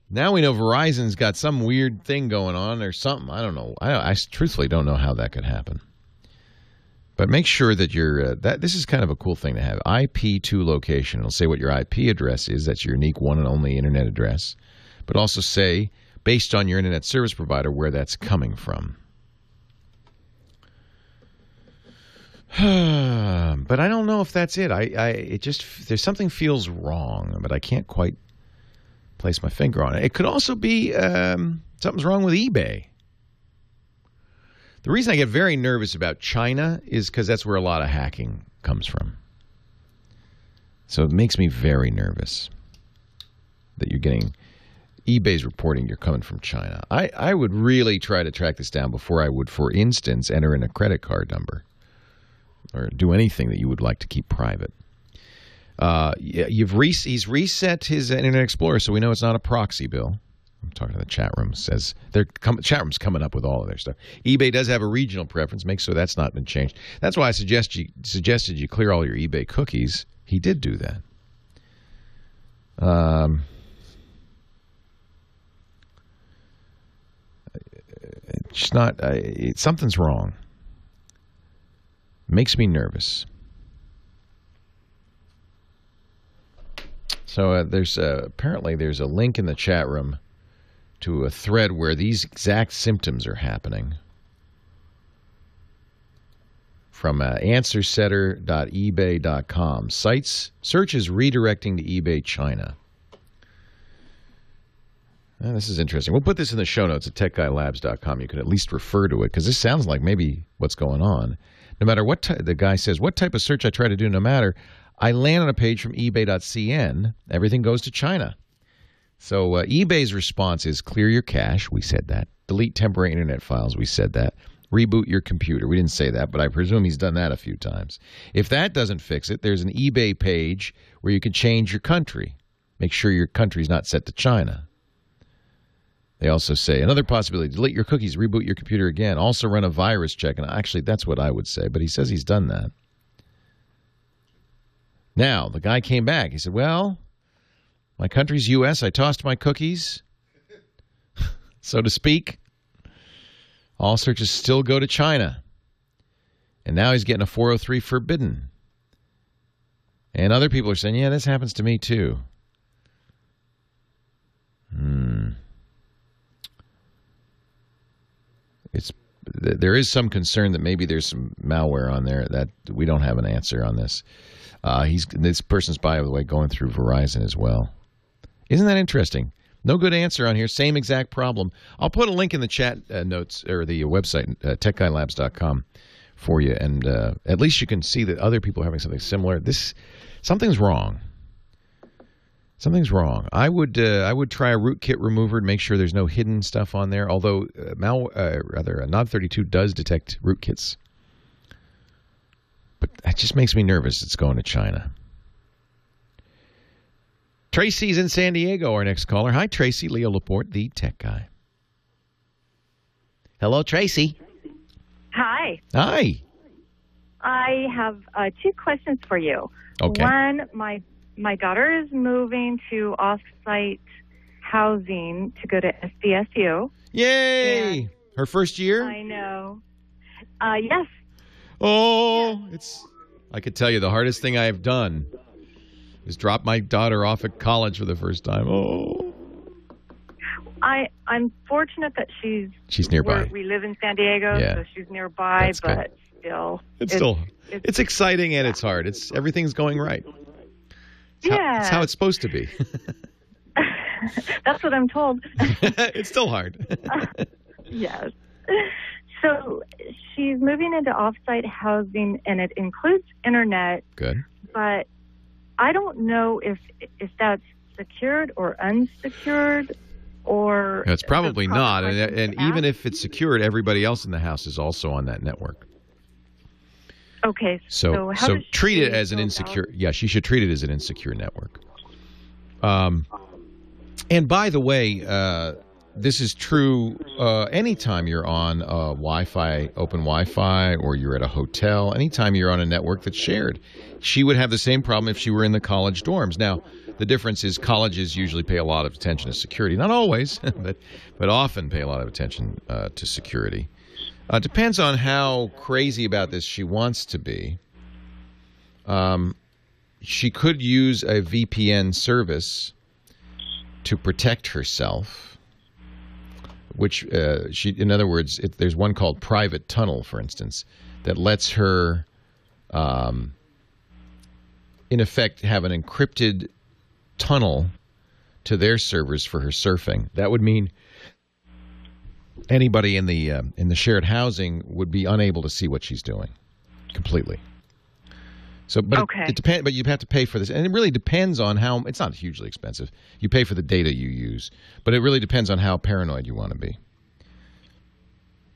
now we know Verizon's got some weird thing going on or something. I don't know. I truthfully don't know how that could happen. But make sure that this is kind of a cool thing to have. IP2 location. It'll say what your IP address is. That's your unique one and only internet address. But also say, based on your internet service provider, where that's coming from. But I don't know if that's it. There's something feels wrong, but I can't quite place my finger on it. It could also be something's wrong with eBay. The reason I get very nervous about China is because that's where a lot of hacking comes from. So it makes me very nervous that you're getting eBay's reporting you're coming from China. I would really try to track this down before I would, for instance, enter in a credit card number or do anything that you would like to keep private. He's reset his Internet Explorer, so we know it's not a proxy, Bill. I'm talking to the chat room. Says chat room's coming up with all of their stuff. eBay does have a regional preference. Make sure that's not been changed. That's why I suggested you clear all your eBay cookies. He did do that. It's not. Something's wrong. Makes me nervous. So apparently there's a link in the chat room to a thread where these exact symptoms are happening. From answersetter.ebay.com. Search is redirecting to eBay China. This is interesting. We'll put this in the show notes at techguylabs.com. You can at least refer to it, because this sounds like maybe what's going on. No matter what the guy says, what type of search I try to do, no matter, I land on a page from ebay.cn. Everything goes to China. So eBay's response is clear your cache. We said that. Delete temporary internet files. We said that. Reboot your computer. We didn't say that, but I presume he's done that a few times. If that doesn't fix it, there's an eBay page where you can change your country. Make sure your country's not set to China. They also say, another possibility, delete your cookies, reboot your computer again. Also run a virus check. And actually, that's what I would say, but he says he's done that. Now, the guy came back. He said, well, my country's U.S. I tossed my cookies, so to speak. All searches still go to China. And now he's getting a 403 forbidden. And other people are saying, yeah, this happens to me too. There is some concern that maybe there's some malware on there that we don't have an answer on this. This person's, by the way, going through Verizon as well. Isn't that interesting? No good answer on here. Same exact problem. I'll put a link in the chat notes or the website, techguylabs.com, for you, and at least you can see that other people are having something similar. Something's wrong. Something's wrong. I would try a rootkit remover and make sure there's no hidden stuff on there. Although Nod32 does detect rootkits, but that just makes me nervous. It's going to China. Tracy's in San Diego. Our next caller. Hi, Tracy. Leo Laporte, the tech guy. Hello, Tracy. Hi. Hi. I have two questions for you. Okay. One, my daughter is moving to off-site housing to go to SDSU. Yay! Her first year? I know. Yes. Oh, I could tell you the hardest thing I've done is drop my daughter off at college for the first time. Oh. I'm fortunate that she's nearby. We live in San Diego, Yeah. so she's nearby, That's but good. still. It's exciting and it's hard. Everything's going right. It's how it's supposed to be. That's what I'm told. It's still hard. Yes. So she's moving into off-site housing, and it includes internet. Good. But I don't know if that's secured or unsecured, or No, it's probably not. And even if it's secured, everybody else in the house is also on that network. Okay. So treat it as an insecure. Yeah, she should treat it as an insecure network. And by the way, this is true anytime you're on Wi-Fi, open Wi-Fi, or you're at a hotel, anytime you're on a network that's shared. She would have the same problem if she were in the college dorms. Now, the difference is colleges usually pay a lot of attention to security. Not always, but often pay a lot of attention to security. Depends on how crazy about this she wants to be. She could use a VPN service to protect herself, which in other words, there's one called Private Tunnel, for instance, that lets her, in effect, have an encrypted tunnel to their servers for her surfing. That would mean anybody in the shared housing would be unable to see what she's doing completely. So, but it depends. But you have to pay for this, and it really depends on how. It's not hugely expensive. You pay for the data you use, but it really depends on how paranoid you want to be.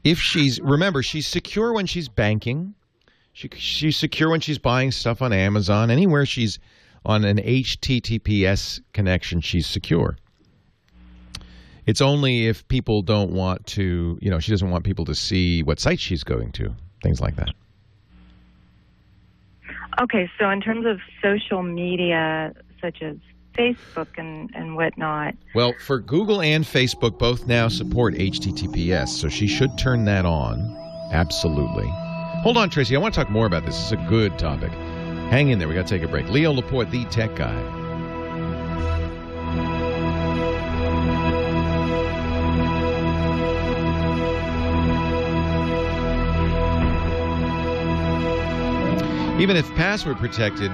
If remember, she's secure when she's banking. She's secure when she's buying stuff on Amazon. Anywhere she's on an HTTPS connection, she's secure. It's only if people don't want to, she doesn't want people to see what site she's going to, things like that. Okay, so in terms of social media, such as Facebook and whatnot. Well, for Google and Facebook, both now support HTTPS, so she should turn that on. Absolutely. Hold on, Tracy. I want to talk more about this. This is a good topic. Hang in there. We got to take a break. Leo Laporte, the tech guy. Even if password protected,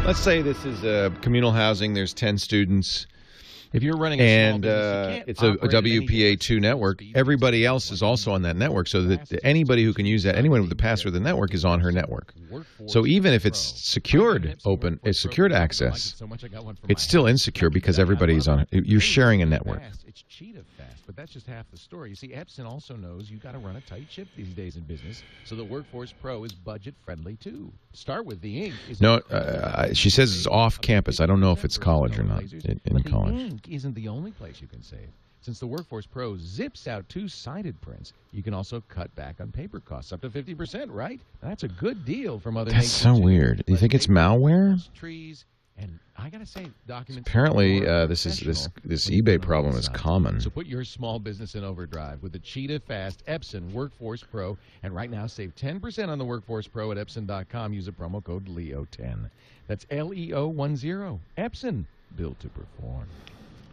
let's say this is a communal housing. There's 10 students. If you're running a small business, it's a WPA2 network, everybody else is also on that network, so that anybody who can use that, anyone with the password of the network is on her network. So even if it's secured secured access, it's still insecure because everybody's on it. You're sharing a network. It's cheetah fast, but that's just half the story. You see, Epson also knows you got to run a tight ship these days in business, so the Workforce Pro is budget-friendly too. Start with the ink. No, she says it's off campus. I don't know if it's college or not. In college. The ink isn't the only place you can save. Since the Workforce Pro zips out two-sided prints, you can also cut back on paper costs up to 50%, right? That's a good deal from other nations. That's so weird. Do you think it's malware? Trees, and I gotta say, documents. Apparently, this eBay problem is common. So put your small business in overdrive with the Cheetah Fast Epson Workforce Pro, and right now save 10% on the Workforce Pro at Epson.com. Use a promo code LEO10. That's LEO10. Epson, built to perform.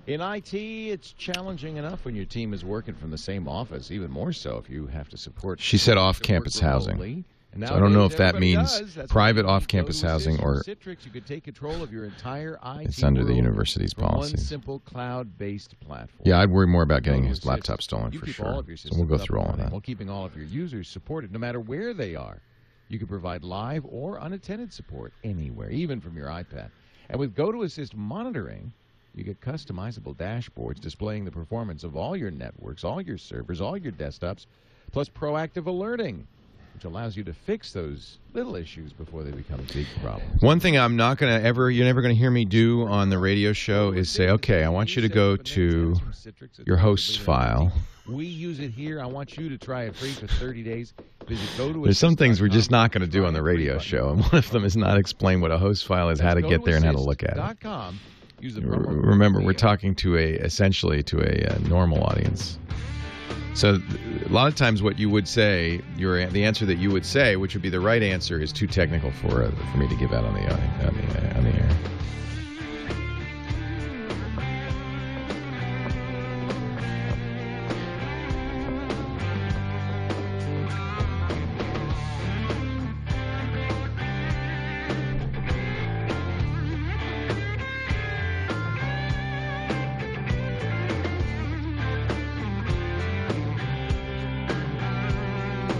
In IT, it's challenging enough when your team is working from the same office, even more so if you have to support. She said off-campus housing. So I don't know if that means private off-campus housing or Citrix, you could take control of your entire IT it's under the university's policy. One simple cloud-based platform. Yeah, I'd worry more about getting his laptop stolen for sure. So we'll go through all of that. While keeping all of your users supported no matter where they are. You can provide live or unattended support anywhere, even from your iPad. And with GoToAssist monitoring, you get customizable dashboards displaying the performance of all your networks, all your servers, all your desktops, plus proactive alerting, which allows you to fix those little issues before they become big problems. One thing I'm not going to you're never going to hear me do on the radio show is say, okay, I want you to go to your host's file. We use it here. I want you to try it free for 30 days. There's some things we're just not going to do on the radio show, and one of them is not explain what a host file is, how to get there, and how to look at it. Remember, we're talking to essentially to a normal audience. So a lot of times what you would say, the answer that you would say, which would be the right answer, is too technical for me to give out on the air.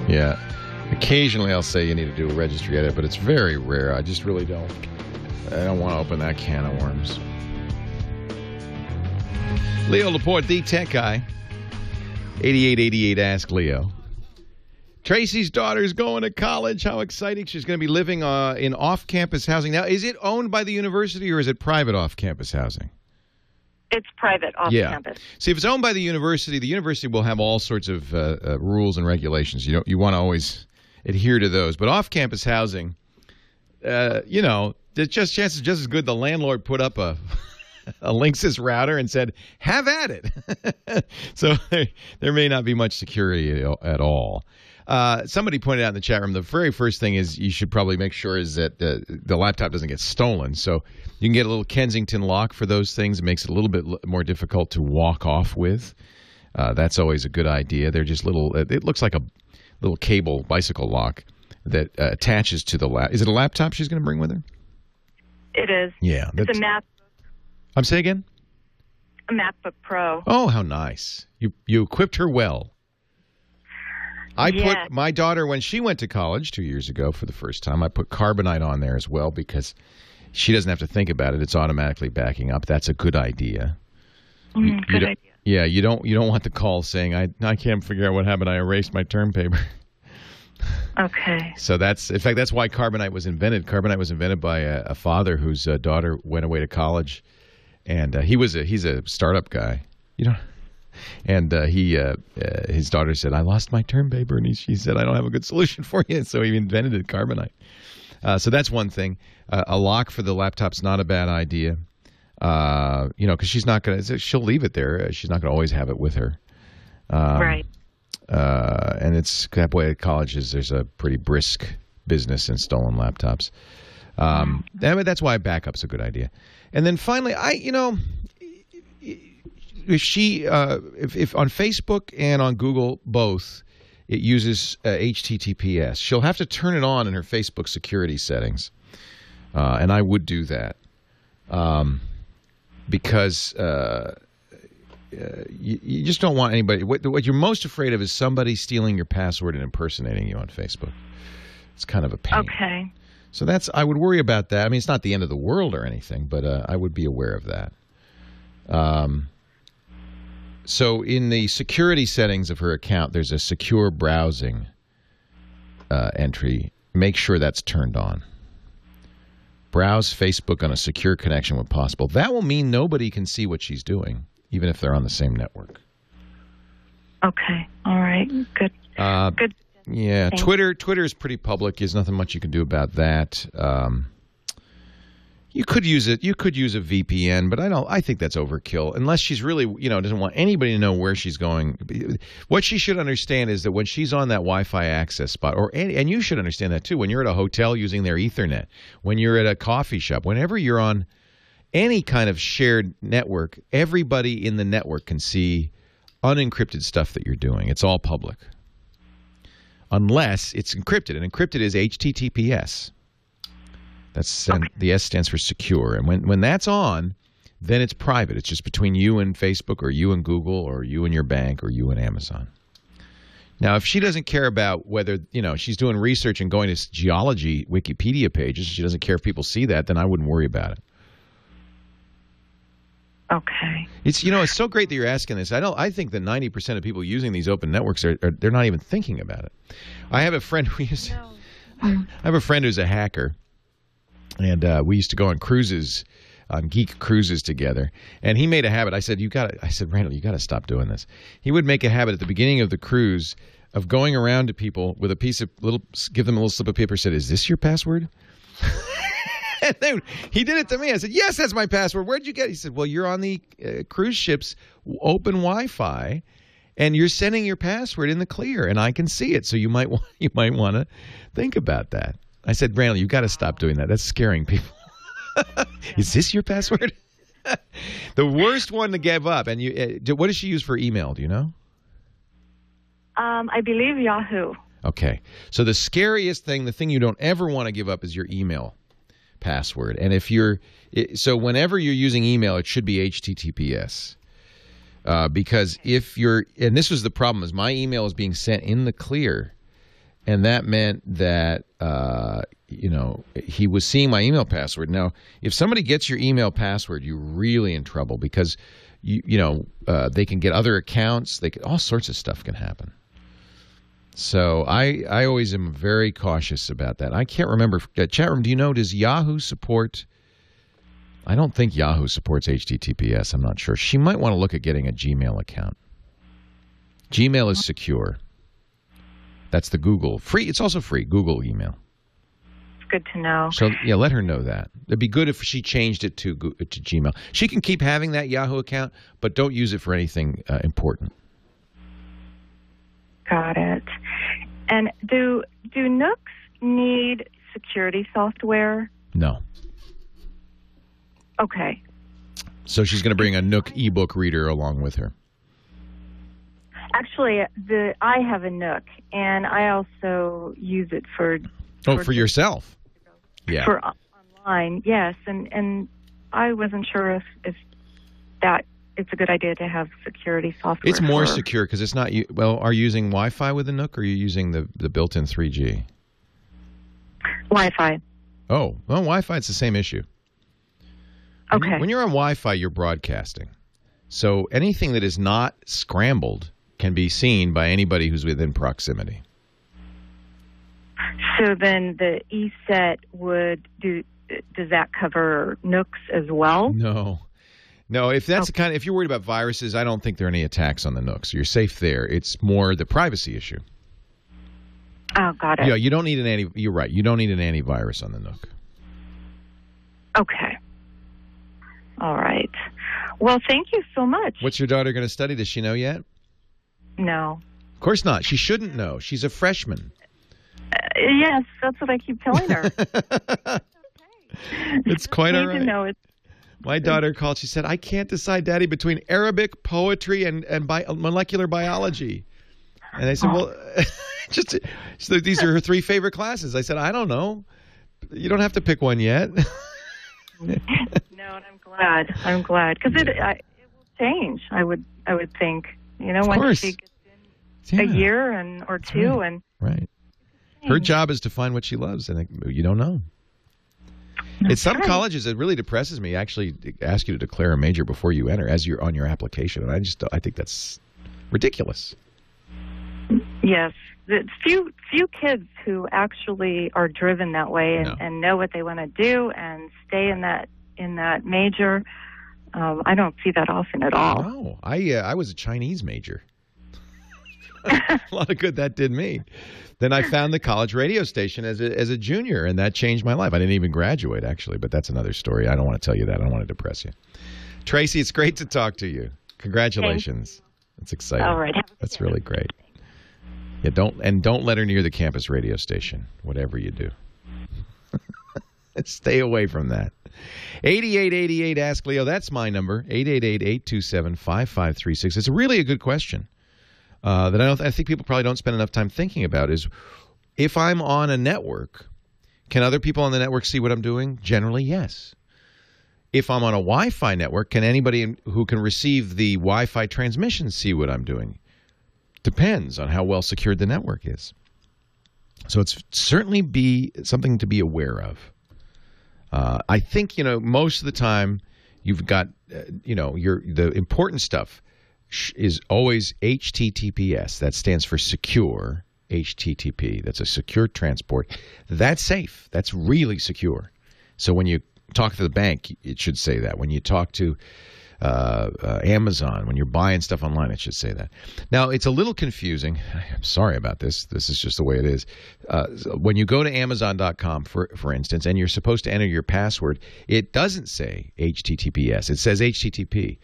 Yeah. Occasionally I'll say you need to do a registry edit, but it's very rare. I just really don't. I don't want to open that can of worms. Leo Laporte, the tech guy. 8888 Ask Leo. Tracy's daughter's going to college. How exciting. She's going to be living in off-campus housing. Now, is it owned by the university or is it private off-campus housing? It's private off campus. See, if it's owned by the university will have all sorts of rules and regulations. You want to always adhere to those. But off-campus housing, there's just chances just as good the landlord put up a Linksys router and said, have at it. So there may not be much security at all. Somebody pointed out in the chat room, the very first thing is you should probably make sure is that the laptop doesn't get stolen. So you can get a little Kensington lock for those things. It makes it a little bit more difficult to walk off with. That's always a good idea. They're just little, it looks like a little cable bicycle lock that attaches to the laptop. Is it a laptop she's going to bring with her? It is. Yeah. It's a MacBook. Say again? A MacBook Pro. Oh, how nice. You equipped her well. I put my daughter, when she went to college 2 years ago for the first time, I put Carbonite on there as well because she doesn't have to think about it. It's automatically backing up. That's a good idea. Good idea. Yeah, you don't want the call saying, I can't figure out what happened. I erased my term paper. Okay. So that's why Carbonite was invented. Carbonite was invented by a father whose daughter went away to college, and he's a startup guy. And his daughter said, I lost my term paper. And she said, I don't have a good solution for you. So he invented Carbonite. So that's one thing. A lock for the laptop's not a bad idea. Because she'll leave it there. She's not going to always have it with her. Right. And it's that way at colleges. There's a pretty brisk business in stolen laptops. That's why backup's a good idea. And then finally, if on Facebook and on Google both, it uses HTTPS. She'll have to turn it on in her Facebook security settings, and I would do that because you just don't want anybody. What you're most afraid of is somebody stealing your password and impersonating you on Facebook. It's kind of a pain. Okay. So I would worry about that. I mean, it's not the end of the world or anything, but I would be aware of that. So in the security settings of her account, there's a secure browsing entry. Make sure that's turned on. Browse Facebook on a secure connection when possible. That will mean nobody can see what she's doing, even if they're on the same network. Okay. All right. Good. Good. Yeah. Thanks. Twitter is pretty public. There's nothing much you can do about that. You could use it. You could use a VPN, but I think that's overkill. Unless she's really, doesn't want anybody to know where she's going. What she should understand is that when she's on that Wi-Fi access spot, and you should understand that too, when you're at a hotel using their Ethernet, when you're at a coffee shop, whenever you're on any kind of shared network, everybody in the network can see unencrypted stuff that you're doing. It's all public, unless it's encrypted, and encrypted is HTTPS. The S stands for secure. And when that's on, then it's private. It's just between you and Facebook or you and Google or you and your bank or you and Amazon. Now, if she doesn't care about whether, she's doing research and going to geology Wikipedia pages, she doesn't care if people see that, then I wouldn't worry about it. Okay. It's so great that you're asking this. I think that 90% of people using these open networks they're not even thinking about it. I have a friend I have a friend who's a hacker. And we used to go on cruises, on geek cruises together. And he made a habit. I said, Randall, you got to stop doing this. He would make a habit at the beginning of the cruise of going around to people with give them a little slip of paper, said, is this your password? And then he did it to me. I said, yes, that's my password. Where'd you get it? He said, well, you're on the cruise ship's open Wi-Fi, and you're sending your password in the clear, and I can see it. So you might want to think about that. I said, Randall, you got to stop doing that. That's scaring people. Is this your password? The worst one to give up. And what does she use for email? Do you know? I believe Yahoo. Okay. So the scariest thing, the thing you don't ever want to give up is your email password. And so whenever you're using email, it should be HTTPS. Because and this was the problem, is my email is being sent in the clear. And that meant that, he was seeing my email password. Now, if somebody gets your email password, you're really in trouble because, they can get other accounts. All sorts of stuff can happen. So I always am very cautious about that. I can't remember. Chat room, do you know, does Yahoo support I don't think Yahoo supports HTTPS. I'm not sure. She might want to look at getting a Gmail account. Gmail is secure. That's the Google. Free. It's also free. Google email. It's good to know. So, yeah, let her know that. It'd be good if she changed it to Gmail. She can keep having that Yahoo account, but don't use it for anything important. Got it. And do Nooks need security software? No. Okay. So she's going to bring a Nook ebook reader along with her. Actually, I have a Nook, and I also use it for yourself? Yeah. For online, yes. And I wasn't sure if that it's a good idea to have security software. It's more secure because it's not. Well, are you using Wi-Fi with the Nook, or are you using the built-in 3G? Wi-Fi. Oh, well, Wi-Fi, it's the same issue. Okay. When you're on Wi-Fi, you're broadcasting. So anything that is not scrambled can be seen by anybody who's within proximity. So then the ESET does that cover Nooks as well? No. If that's if you're worried about viruses, I don't think there are any attacks on the Nooks. You're safe there. It's more the privacy issue. Oh, got it. Yeah, you don't need you're right. You don't need an antivirus on the Nook. Okay. All right. Well, thank you so much. What's your daughter going to study? Does she know yet? No. Of course not. She shouldn't know. She's a freshman. Yes, that's what I keep telling her. It's quite all right. To know it. My daughter called. She said, "I can't decide, Daddy, between Arabic, poetry, and molecular biology." And I said, "Well, so these are her 3 favorite classes." I said, "I don't know. You don't have to pick one yet." No, and I'm glad because it will change. I would think, once she gets in a year or two, right. and right. Her job is to find what she loves, and you don't know. At some colleges, it really depresses me. Actually, ask you to declare a major before you enter, as you're on your application, and I think that's ridiculous. Yes, the few kids who actually are driven that way and know what they want to do and stay in that major. I don't see that often at all. No, I was a Chinese major. A lot of good that did me. Then I found the college radio station as a junior, and that changed my life. I didn't even graduate, actually, but that's another story. I don't want to tell you that. I don't want to depress you. Tracy, it's great to talk to you. Congratulations. That's exciting. All right. That's really great. Yeah, don't let her near the campus radio station, whatever you do. Stay away from that. 8888 Ask Leo. That's my number. 888-827-5536. It's really a good question. That I think people probably don't spend enough time thinking about is, if I'm on a network, can other people on the network see what I'm doing? Generally, yes. If I'm on a Wi-Fi network, can anybody who can receive the Wi-Fi transmission see what I'm doing? Depends on how well secured the network is. So it's certainly something to be aware of. I think, most of the time you've got, the important stuff is always HTTPS. That stands for secure HTTP. That's a secure transport. That's safe. That's really secure. So when you talk to the bank, it should say that. When you talk to Amazon, when you're buying stuff online, it should say that. Now, it's a little confusing. I'm sorry about this. This is just the way it is. When you go to Amazon.com, for instance, and you're supposed to enter your password, it doesn't say HTTPS. It says HTTP.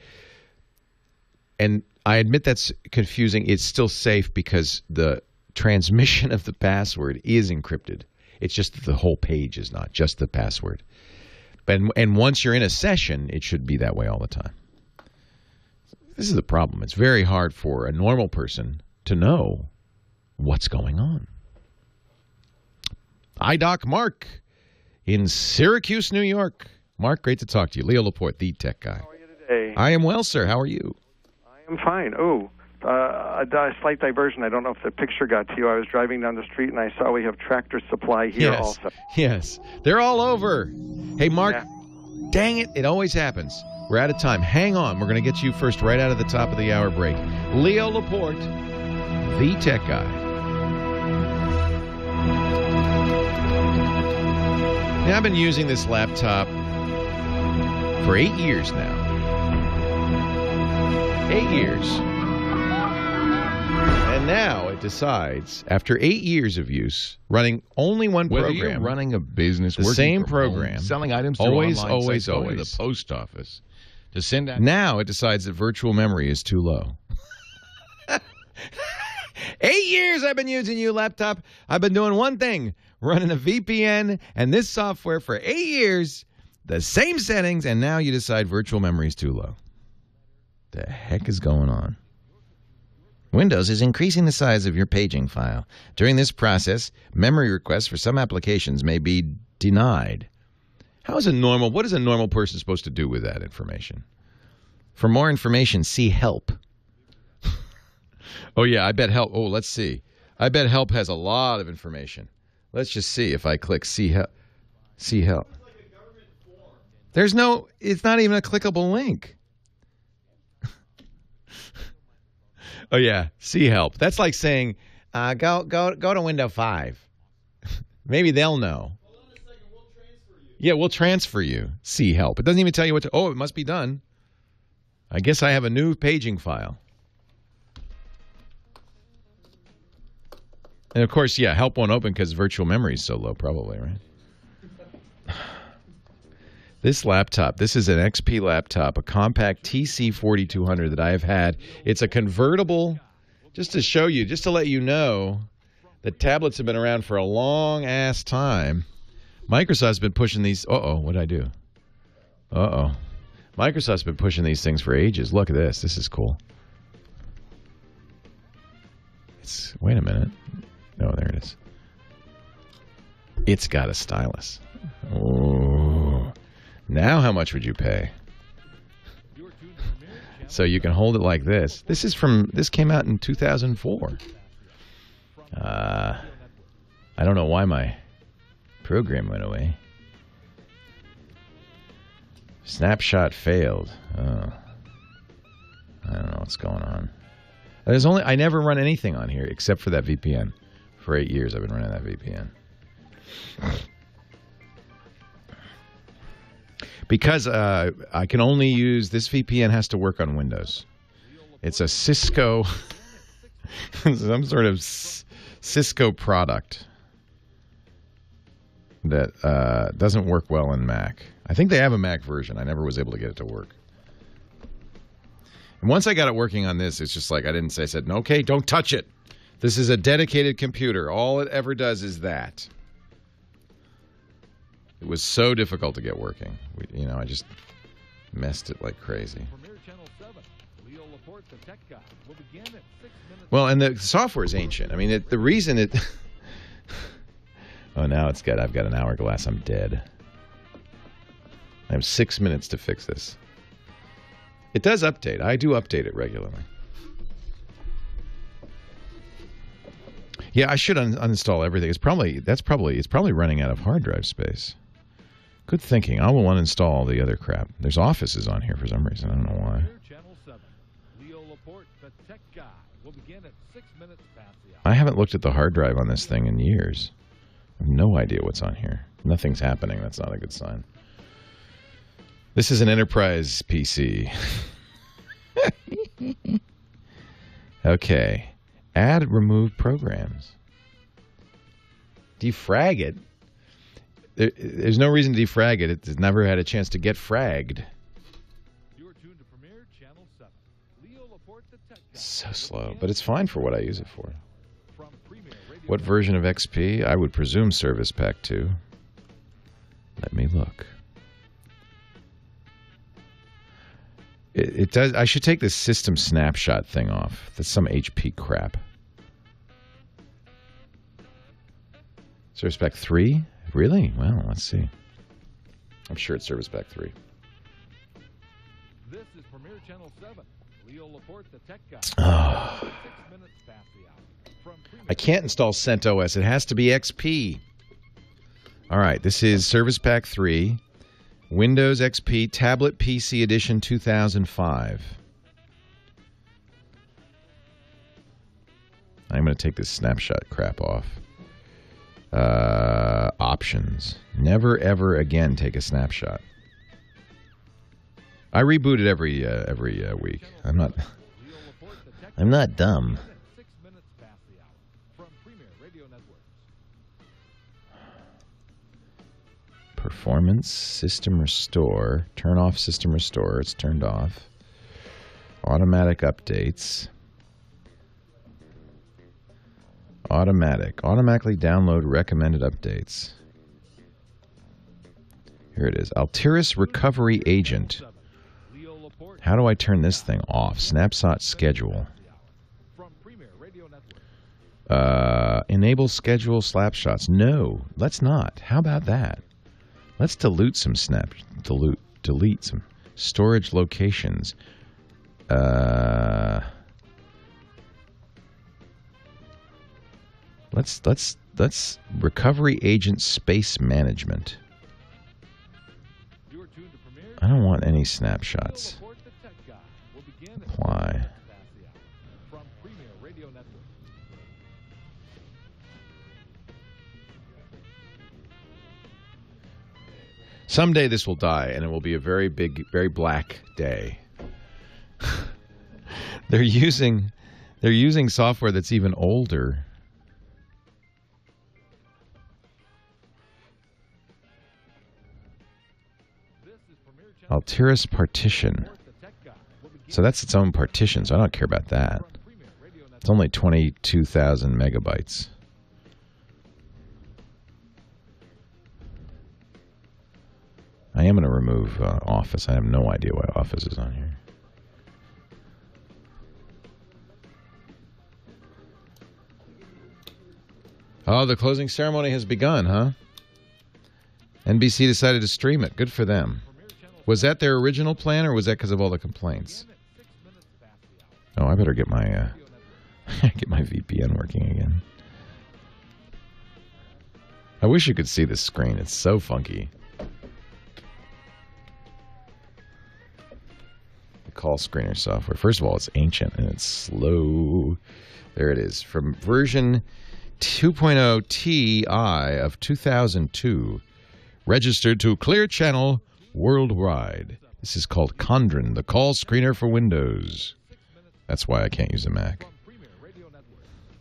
And I admit that's confusing. It's still safe because the transmission of the password is encrypted. It's just that the whole page is not, just the password. And once you're in a session, it should be that way all the time. This is the problem. It's very hard for a normal person to know what's going on. iDoc Mark in Syracuse, New York. Mark, great to talk to you. Leo Laporte, the tech guy. How are you today? I am well, sir. How are you? I'm fine. A slight diversion. I don't know if the picture got to you. I was driving down the street, and I saw we have Tractor Supply here also. Yes. They're all over. Hey, Mark, dang it. It always happens. We're out of time. Hang on. We're going to get you first right out of the top of the hour break. Leo Laporte, the tech guy. Now, I've been using this laptop for 8 years now. 8 years. And now it decides, after 8 years of use, running only one Whether program. you're running a business, the working same from program, home, selling items through always, online always, sites, going to always. the post office to send out. Now it decides that virtual memory is too low. 8 years I've been using your laptop. I've been doing one thing, running a VPN and this software for 8 years, the same settings, and now you decide virtual memory is too low. The heck is going on? Windows is increasing the size of your paging file. During this process, memory requests for some applications may be denied. What is a normal person supposed to do with that information? For more information, see help. Oh, yeah, I bet help. Oh, let's see. I bet help has a lot of information. Let's just see if I click see help. See help. It's not even a clickable link. Oh, yeah, see help. That's like saying, go to window 5. Maybe they'll know. Yeah, we'll transfer you. See help. It doesn't even tell you what to... Oh, it must be done. I guess I have a new paging file. And, of course, yeah, help won't open because virtual memory is so low, probably, right? This laptop, this is an XP laptop, a compact TC4200 that I have had. It's a convertible, just to show you, just to let you know that tablets have been around for a long-ass time. Microsoft's been pushing these... Uh-oh, what did I do? Uh-oh. Microsoft's been pushing these things for ages. Look at this. This is cool. Wait a minute. No, there it is. It's got a stylus. Oh. Now how much would you pay? So you can hold it like this. This came out in 2004. I don't know why my program went away. Snapshot failed. Oh. I don't know what's going on. I never run anything on here except for that VPN. For 8 years I've been running that VPN. Because I can only use... This VPN has to work on Windows. It's a Cisco... some sort of Cisco product that doesn't work well in Mac. I think they have a Mac version. I never was able to get it to work. And once I got it working on this, it's just like I said, no, okay, don't touch it. This is a dedicated computer. All it ever does is that. It was so difficult to get working. I just messed it like crazy. Well, and the software is ancient. I mean, the reason it... Oh, now I've got an hourglass. I'm dead. I have 6 minutes to fix this. It does update. I do update it regularly. Yeah, I should uninstall everything. It's probably running out of hard drive space. Good thinking. I will uninstall all the other crap. There's offices on here for some reason. I don't know why. I haven't looked at the hard drive on this thing in years. I have no idea what's on here. Nothing's happening. That's not a good sign. This is an enterprise PC. Okay. Add removed programs. Defrag it. There's no reason to defrag it. It's never had a chance to get fragged. So slow, but it's fine for what I use it for. What version of XP? I would presume Service Pack 2. Let me look. It does. I should take this system snapshot thing off. That's some HP crap. Service Pack 3? Really? Well, let's see. I'm sure it's Service Pack 3. This is Premier Channel 7. Leo Laporte, the tech guy. Oh. I can't install CentOS. It has to be XP. All right. This is Service Pack 3. Windows XP Tablet PC Edition 2005. I'm going to take this snapshot crap off. Options. Never, ever again take a snapshot. I reboot it every week. I'm not dumb. Performance, system restore, turn off system restore. It's turned off. Automatic updates. Automatically download recommended updates. Here it is. Altiris Recovery Agent. How do I turn this thing off? Snapshot schedule. Enable schedule snapshots. No, let's not. How about that? Let's delete some delete some storage locations. Let's recovery agent space management. I don't want any snapshots. Apply. Someday this will die, and it will be a very big, very black day. They're using software that's even older. Altiris partition. So that's its own partition, so I don't care about that. It's only 22,000 megabytes. I am going to remove Office. I have no idea why Office is on here. Oh, the closing ceremony has begun, huh? NBC decided to stream it. Good for them. Was that their original plan, or was that because of all the complaints? Oh, I better get my VPN working again. I wish you could see this screen. It's so funky. The call screener software. First of all, it's ancient and it's slow. There it is. From version 2.0 Ti of 2002. Registered to Clear Channel worldwide. This is called Condren, the call screener for Windows. That's why I can't use a Mac.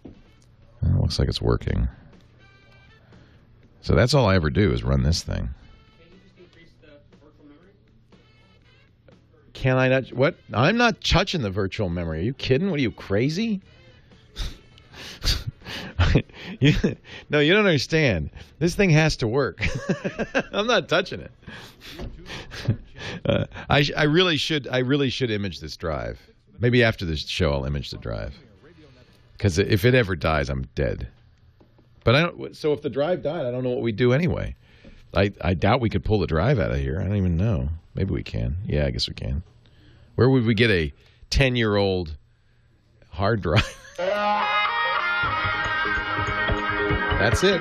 It looks like it's working. So that's all I ever do is run this thing. Can I not? What? I'm not touching the virtual memory. Are you kidding? What are you, crazy? No, you don't understand. This thing has to work. I'm not touching it. I really should image this drive. Maybe after this show, I'll image the drive. Because if it ever dies, I'm dead. But I don't. So if the drive died, I don't know what we'd do anyway. I doubt we could pull the drive out of here. I don't even know. Maybe we can. Yeah, I guess we can. Where would we get a 10-year-old hard drive? That's it.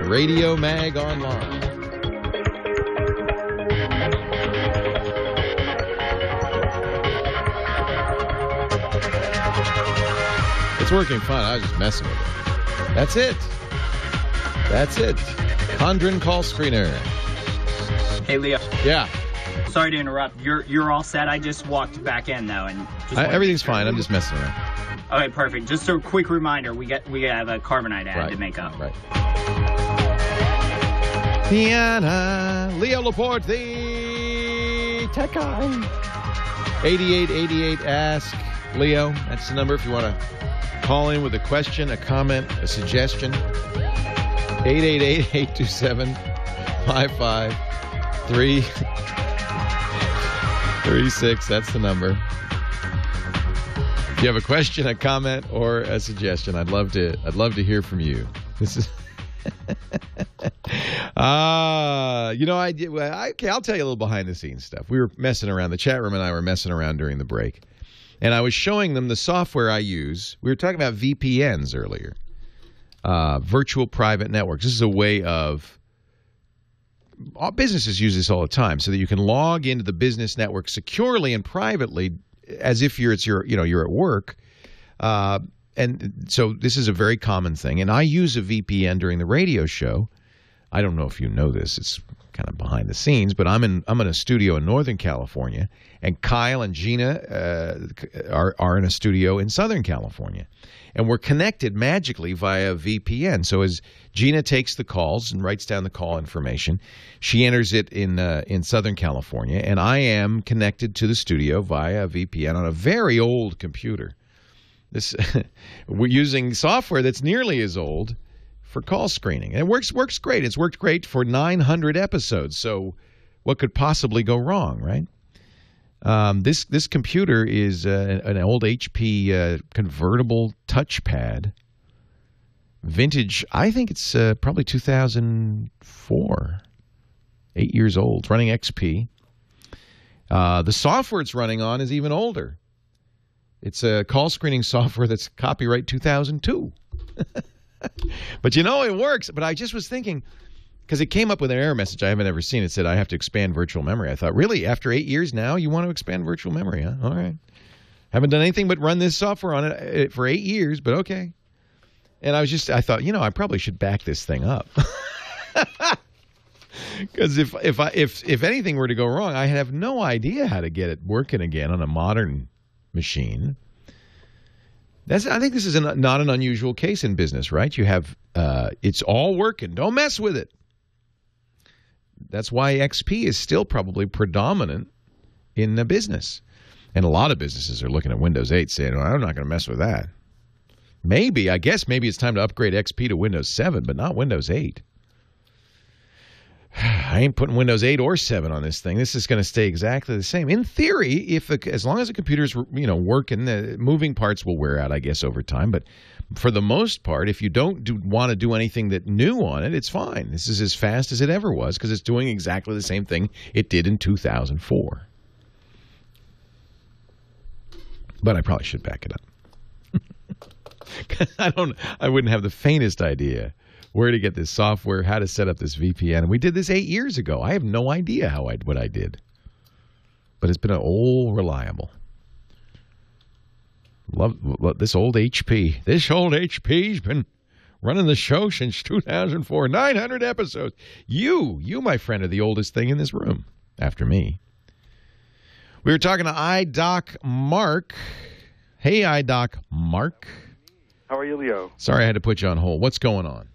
Radio Mag Online. It's working fine. I was just messing with it. That's it. That's it. Condren call screener. Hey, Leo. Yeah. Sorry to interrupt. You're all set. I just walked back in though, and everything's fine. I'm just messing around. Okay, perfect. Just a quick reminder: we have a Carbonite ad to make up. Right. Tiana, Leo Laporte, the tech guy. 8888 Ask Leo. That's the number if you want to call in with a question, a comment, a suggestion. 888-827-55336. That's the number. If you have a question, a comment, or a suggestion, I'd love to hear from you. This is I'll tell you a little behind the scenes stuff. We were messing around. The chat room and I were messing around during the break. And I was showing them the software I use. We were talking about VPNs earlier. Virtual private networks. This is a way of businesses use this all the time, so that you can log into the business network securely and privately, as if you're at work. And so this is a very common thing. And I use a VPN during the radio show I don't know if you know this. It's kind of behind the scenes, but I'm in a studio in Northern California, and Kyle and Gina are in a studio in Southern California, and we're connected magically via VPN. So as Gina takes the calls and writes down the call information, she enters it in Southern California, and I am connected to the studio via VPN on a very old computer. We're using software that's nearly as old for call screening. And it works great. It's worked great for 900 episodes. So what could possibly go wrong, right? This computer is an old HP convertible touchpad. Vintage, I think it's probably 2004. 8 years old. It's running XP. The software it's running on is even older. It's a call screening software that's copyright 2002. But it works. But I just was thinking, because it came up with an error message I haven't ever seen. It said, I have to expand virtual memory. I thought, really? After 8 years now, you want to expand virtual memory, huh? All right. Haven't done anything but run this software on it for 8 years, but okay. And I thought, I probably should back this thing up. Because if anything were to go wrong, I have no idea how to get it working again on a modern machine. I think this is not an unusual case in business, right? You have it's all working. Don't mess with it. That's why XP is still probably predominant in the business. And a lot of businesses are looking at Windows 8 saying, I'm not going to mess with that. Maybe it's time to upgrade XP to Windows 7, but not Windows 8. I ain't putting Windows 8 or 7 on this thing. This is going to stay exactly the same. In theory, as long as the computer's working, the moving parts will wear out, I guess, over time. But for the most part, if you don't want to do anything new on it, it's fine. This is as fast as it ever was because it's doing exactly the same thing it did in 2004. But I probably should back it up. I wouldn't have the faintest idea where to get this software, how to set up this VPN. And we did this 8 years ago. I have no idea what I did. But it's been reliable. Love this old HP. This old HP's been running the show since 2004. 900 episodes. You, my friend, are the oldest thing in this room after me. We were talking to iDoc Mark. Hey, iDoc Mark. How are you, Leo? Sorry I had to put you on hold. What's going on?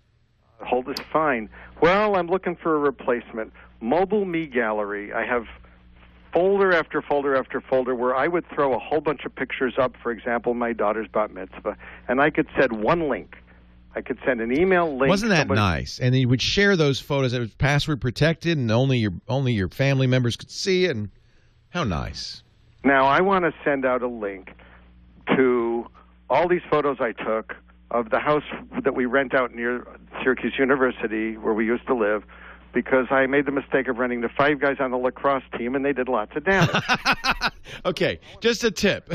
Hold is fine. Well, I'm looking for a replacement. MobileMe gallery. I have folder after folder after folder where I would throw a whole bunch of pictures up, for example, my daughter's bat mitzvah, and I could send one link. I could send an email link. Wasn't that nice? And then you would share those photos. It was password protected, and only your family members could see it. And how nice. Now, I want to send out a link to all these photos I took of the house that we rent out near Syracuse University, where we used to live, because I made the mistake of renting to 5 guys on the lacrosse team, and they did lots of damage. Okay, just a tip.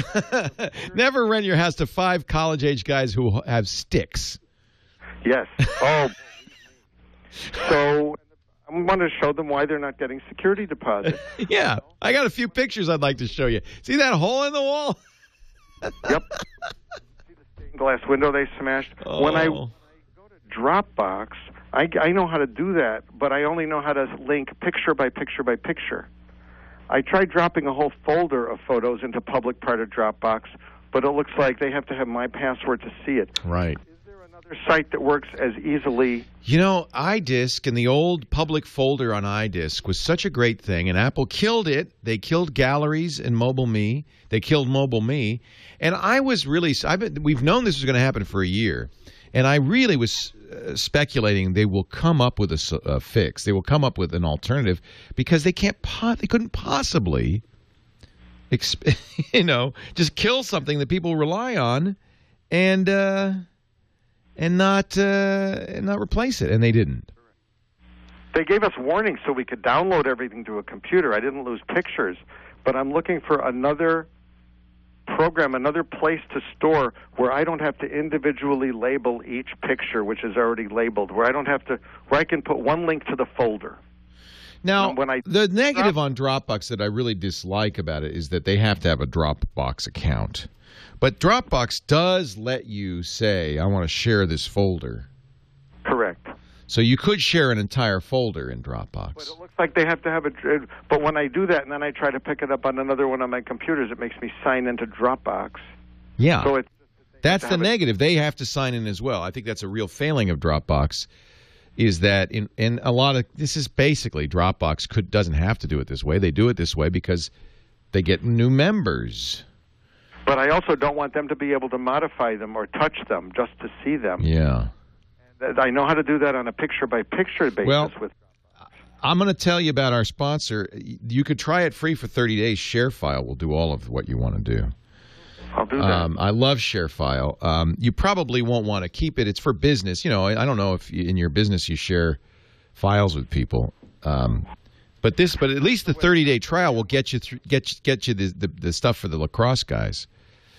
Never rent your house to 5 college-age guys who have sticks. Yes. Oh. So I want to show them why they're not getting security deposits. Yeah. I got a few pictures I'd like to show you. See that hole in the wall? Yep. See the stained glass window they smashed? Oh. When I go to Dropbox, I know how to do that, but I only know how to link picture by picture by picture. I tried dropping a whole folder of photos into public part of Dropbox, but it looks like they have to have my password to see it. Right. Is there another site that works as easily? iDisk and the old public folder on iDisk was such a great thing, and Apple killed it. They killed galleries and MobileMe. They killed MobileMe. And we've known this was going to happen for a year, and I really was speculating they will come up with a fix. They will come up with an alternative because they couldn't possibly, just kill something that people rely on and not replace it, and they didn't. They gave us warnings so we could download everything to a computer. I didn't lose pictures, but I'm looking for another program, another place to store where I don't have to individually label each picture, which is already labeled, where I can put one link to the folder. Now, the negative on Dropbox that I really dislike about it is that they have to have a Dropbox account. But Dropbox does let you say, I want to share this folder. Correct. So you could share an entire folder in Dropbox. But it looks like they have to have it. But when I do that and then I try to pick it up on another one of my computers, it makes me sign into Dropbox. Yeah. So that's the negative. They have to sign in as well. I think that's a real failing of Dropbox, is that in a lot of, this is basically Dropbox doesn't have to do it this way. They do it this way because they get new members. But I also don't want them to be able to modify them or touch them just to see them. Yeah. And I know how to do that on a picture-by-picture basis. Well, with I'm going to tell you about our sponsor. You could try it free for 30 days. ShareFile will do all of what you want to do. I'll do that. I love ShareFile. You probably won't want to keep it. It's for business. You know, I don't know if in your business you share files with people. But at least the 30-day trial will get you the stuff for the lacrosse guys.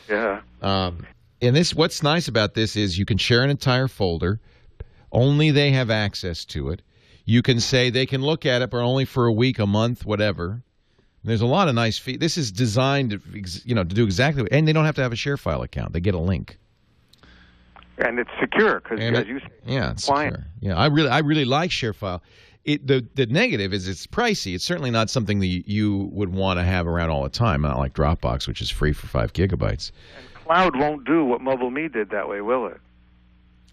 Yeah. And what's nice about this is you can share an entire folder. Only they have access to it. You can say they can look at it, but only for a week, a month, whatever. There's a lot of nice features. This is designed to do exactly, and they don't have to have a ShareFile account. They get a link. And it's secure because, as you say, it's secure. Yeah, I really like ShareFile. The negative is it's pricey. It's certainly not something that you would want to have around all the time. Not like Dropbox, which is free for 5 gigabytes. And Cloud won't do what MobileMe did that way, will it?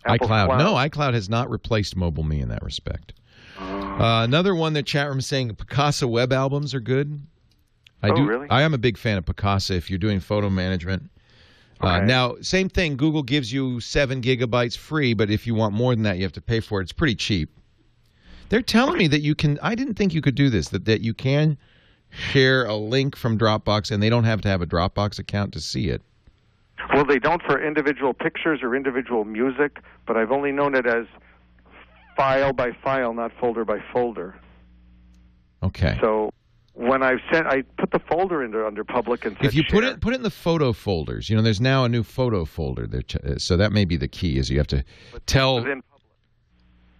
iCloud has not replaced MobileMe in that respect. Another one that chat room is saying Picassa Web Albums are good. Really? I am a big fan of Picassa if you're doing photo management. Okay. Now, same thing. Google gives you 7 gigabytes free, but if you want more than that, you have to pay for it. It's pretty cheap. They're telling me that you can. I didn't think you could do this. That you can share a link from Dropbox, and they don't have to have a Dropbox account to see it. Well, they don't for individual pictures or individual music, but I've only known it as file by file, not folder by folder. Okay. So when I put the folder under public and said if you put share. it in the photo folders, there's now a new photo folder there, so that may be the key. Is you have to tell.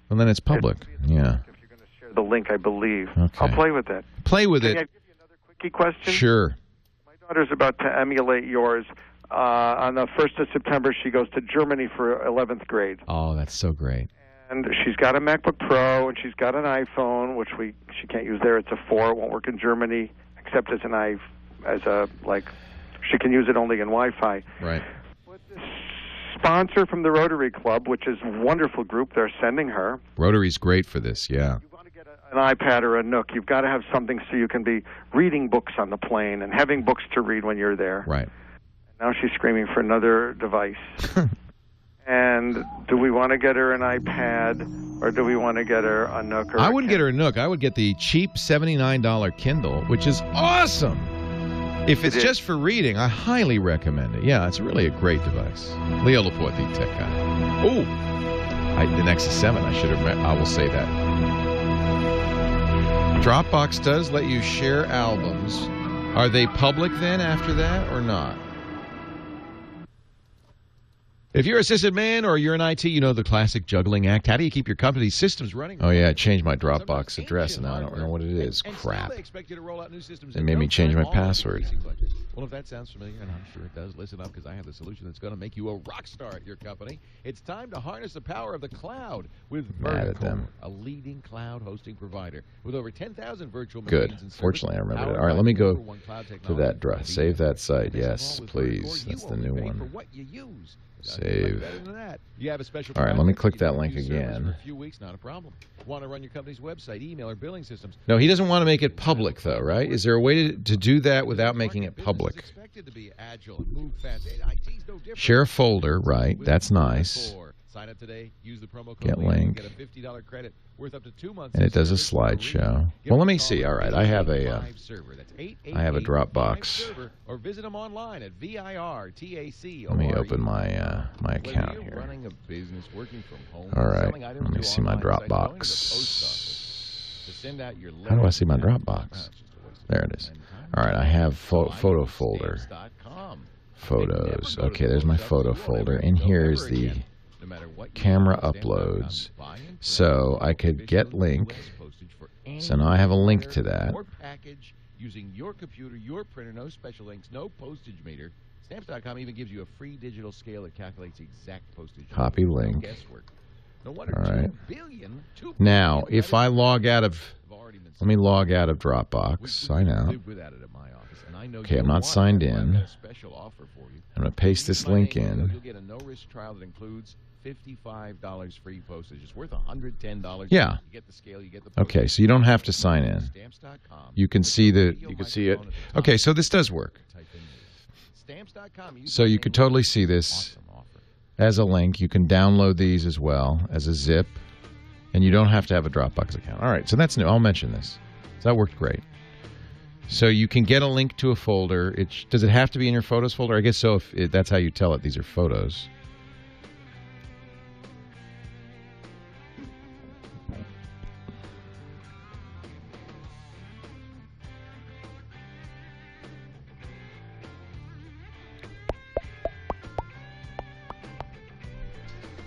Well, then it's public. Yeah. If you're going to share the link, I believe. Okay. I'll play with that. Play with it. Can I give you another quickie question? Sure. My daughter's about to emulate yours. On the 1st of September, she goes to Germany for 11th grade. Oh, that's so great. And she's got a MacBook Pro, and she's got an iPhone, which she can't use there. It's a 4. It won't work in Germany, except she can use it only in Wi-Fi. Right. Sponsor from the Rotary Club, which is a wonderful group. They're sending her. Rotary's great for this, yeah. You want to get an iPad or a Nook, you've got to have something so you can be reading books on the plane and having books to read when you're there. Right. Now she's screaming for another device. And do we want to get her an iPad or do we want to get her a Nook? I wouldn't get her a Nook. I would get the cheap $79 Kindle, which is awesome. If it's just for reading, I highly recommend it. Yeah, it's really a great device. Leo Laporte, the tech guy. Oh, the Nexus 7. I will say that. Dropbox does let you share albums. Are they public then after that or not? If you're a sysadmin or you're in IT, you know the classic juggling act. How do you keep your company's systems running? Oh, yeah, I changed my Dropbox address, and now I don't know what it is. Crap. They made me change my password. Well, if that sounds familiar, and I'm sure it does, listen up, because I have the solution that's going to make you a rock star at your company. It's time to harness the power of the cloud with Vertical, a leading cloud hosting provider with over 10,000 virtual machines. Good. Fortunately, I remembered it. All right, let me go to that address. Save that site. Yes, please. That's the new one. Save. All right, let me click that link again. Want to run your company's website, email, or billing systems? No, he doesn't want to make it public, though, right? Is there a way to do that without making it public? Share a folder, right? That's nice. Sign up today, use the promo code Get link. Get a $50 credit worth up to 2 months. And it does a slideshow. Well, let me see. All right, I have a Dropbox. Or visit them online at VIRTAC. Let me open my my account here. All right, let me see my Dropbox. How do I see my Dropbox? There it is. All right, I have photo folder. Photos. Okay, there's my photo folder. And here's the camera uploads. So I could get link. So now I have a link to that. Using your computer, your printer, no special links, no postage meter. Stamps.com even gives you a free digital scale that calculates exact postage. Copy link. No wonder All right. 2 billion. Now, if I log out of, let me log out of Dropbox. Sign out. Okay, I'm not signed in. I'm going to paste this link in. You'll get a no-risk trial that includes $55 free postage. It's worth $110. Yeah. You get the scale, you get the postage. Okay, so you don't have to sign in. You can see the. You can see it. Okay, so this does work. So you could totally see this as a link. You can download these as well as a zip, and you don't have to have a Dropbox account. All right, so that's new. I'll mention this. So that worked great. So you can get a link to a folder. Does it have to be in your photos folder? I guess so. If that's how you tell it, these are photos.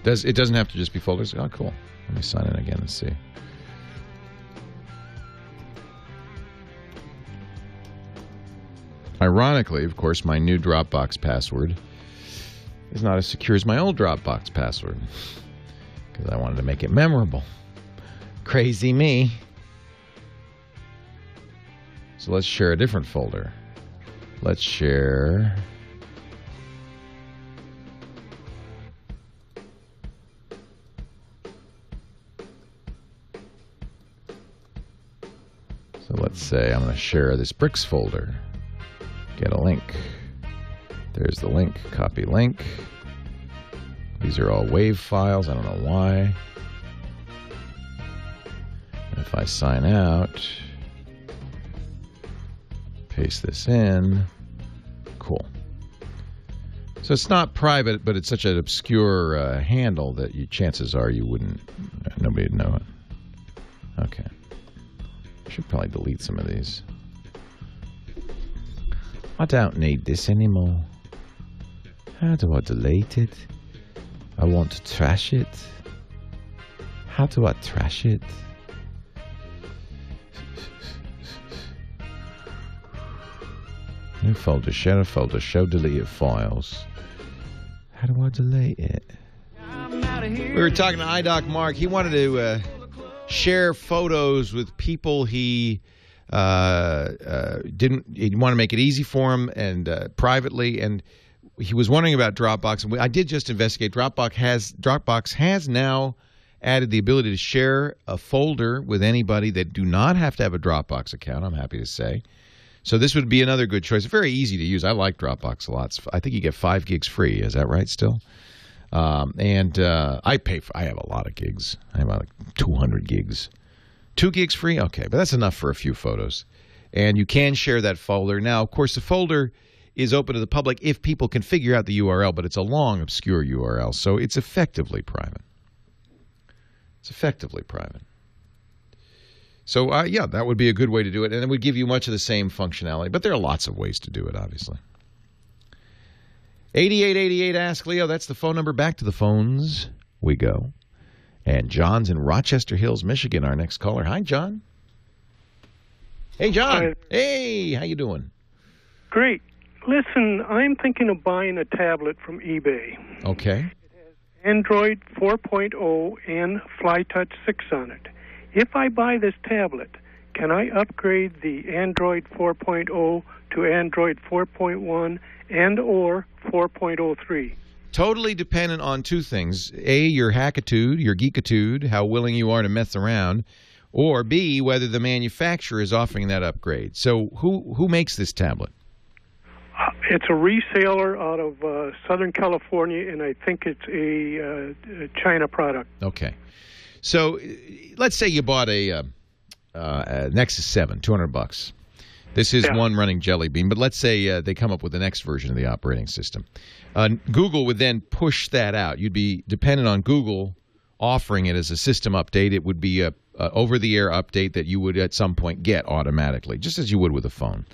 It doesn't have to just be folders? Oh, cool. Let me sign in again and see. Ironically, of course, my new Dropbox password is not as secure as my old Dropbox password because I wanted to make it memorable. Crazy me. So let's share a different folder. Let's share... So let's say I'm going to share this bricks folder. Get a link. There's the link. Copy link. These are all WAV files. I don't know why. If I sign out, paste this in. Cool. So it's not private, but it's such an obscure handle that chances are nobody would know it. Okay. I should probably delete some of these. I don't need this anymore. How do I delete it? I want to trash it. How do I trash it? New folder, share a folder, show deleted files. How do I delete it? We were talking to iDoc Mark. He wanted to share photos with people he didn't. He wanted to make it easy for him and privately, and he was wondering about Dropbox. And I did just investigate. Dropbox has now added the ability to share a folder with anybody that do not have to have a Dropbox account. I'm happy to say. So this would be another good choice. Very easy to use. I like Dropbox a lot. I think you get 5 gigs free. Is that right still? I pay for. I have a lot of gigs. I have about 200 gigs. 2 gigs free? Okay, but that's enough for a few photos. And you can share that folder. Now, of course, the folder is open to the public if people can figure out the URL, but it's a long, obscure URL, so it's effectively private. It's effectively private. So, yeah, that would be a good way to do it, and it would give you much of the same functionality, but there are lots of ways to do it, obviously. 8888 Ask Leo, that's the phone number. Back to the phones we go. And John's in Rochester Hills, Michigan, our next caller. Hi, John. Hey, John. Hi. Hey, how you doing? Great. Listen, I'm thinking of buying a tablet from eBay. Okay. Android 4.0 and FlyTouch 6 on it. If I buy this tablet, can I upgrade the Android 4.0 to Android 4.1 and or 4.03? Totally dependent on two things. A, your hackitude, your geekitude, how willing you are to mess around, or B, whether the manufacturer is offering that upgrade. So who makes this tablet? It's a reseller out of Southern California, and I think it's a China product. Okay. So let's say you bought a Nexus 7, $200. This is one running Jelly Bean, but let's say they come up with the next version of the operating system. Google would then push that out. You'd be dependent on Google offering it as a system update. It would be a over-the-air update that you would at some point get automatically, just as you would with a phone.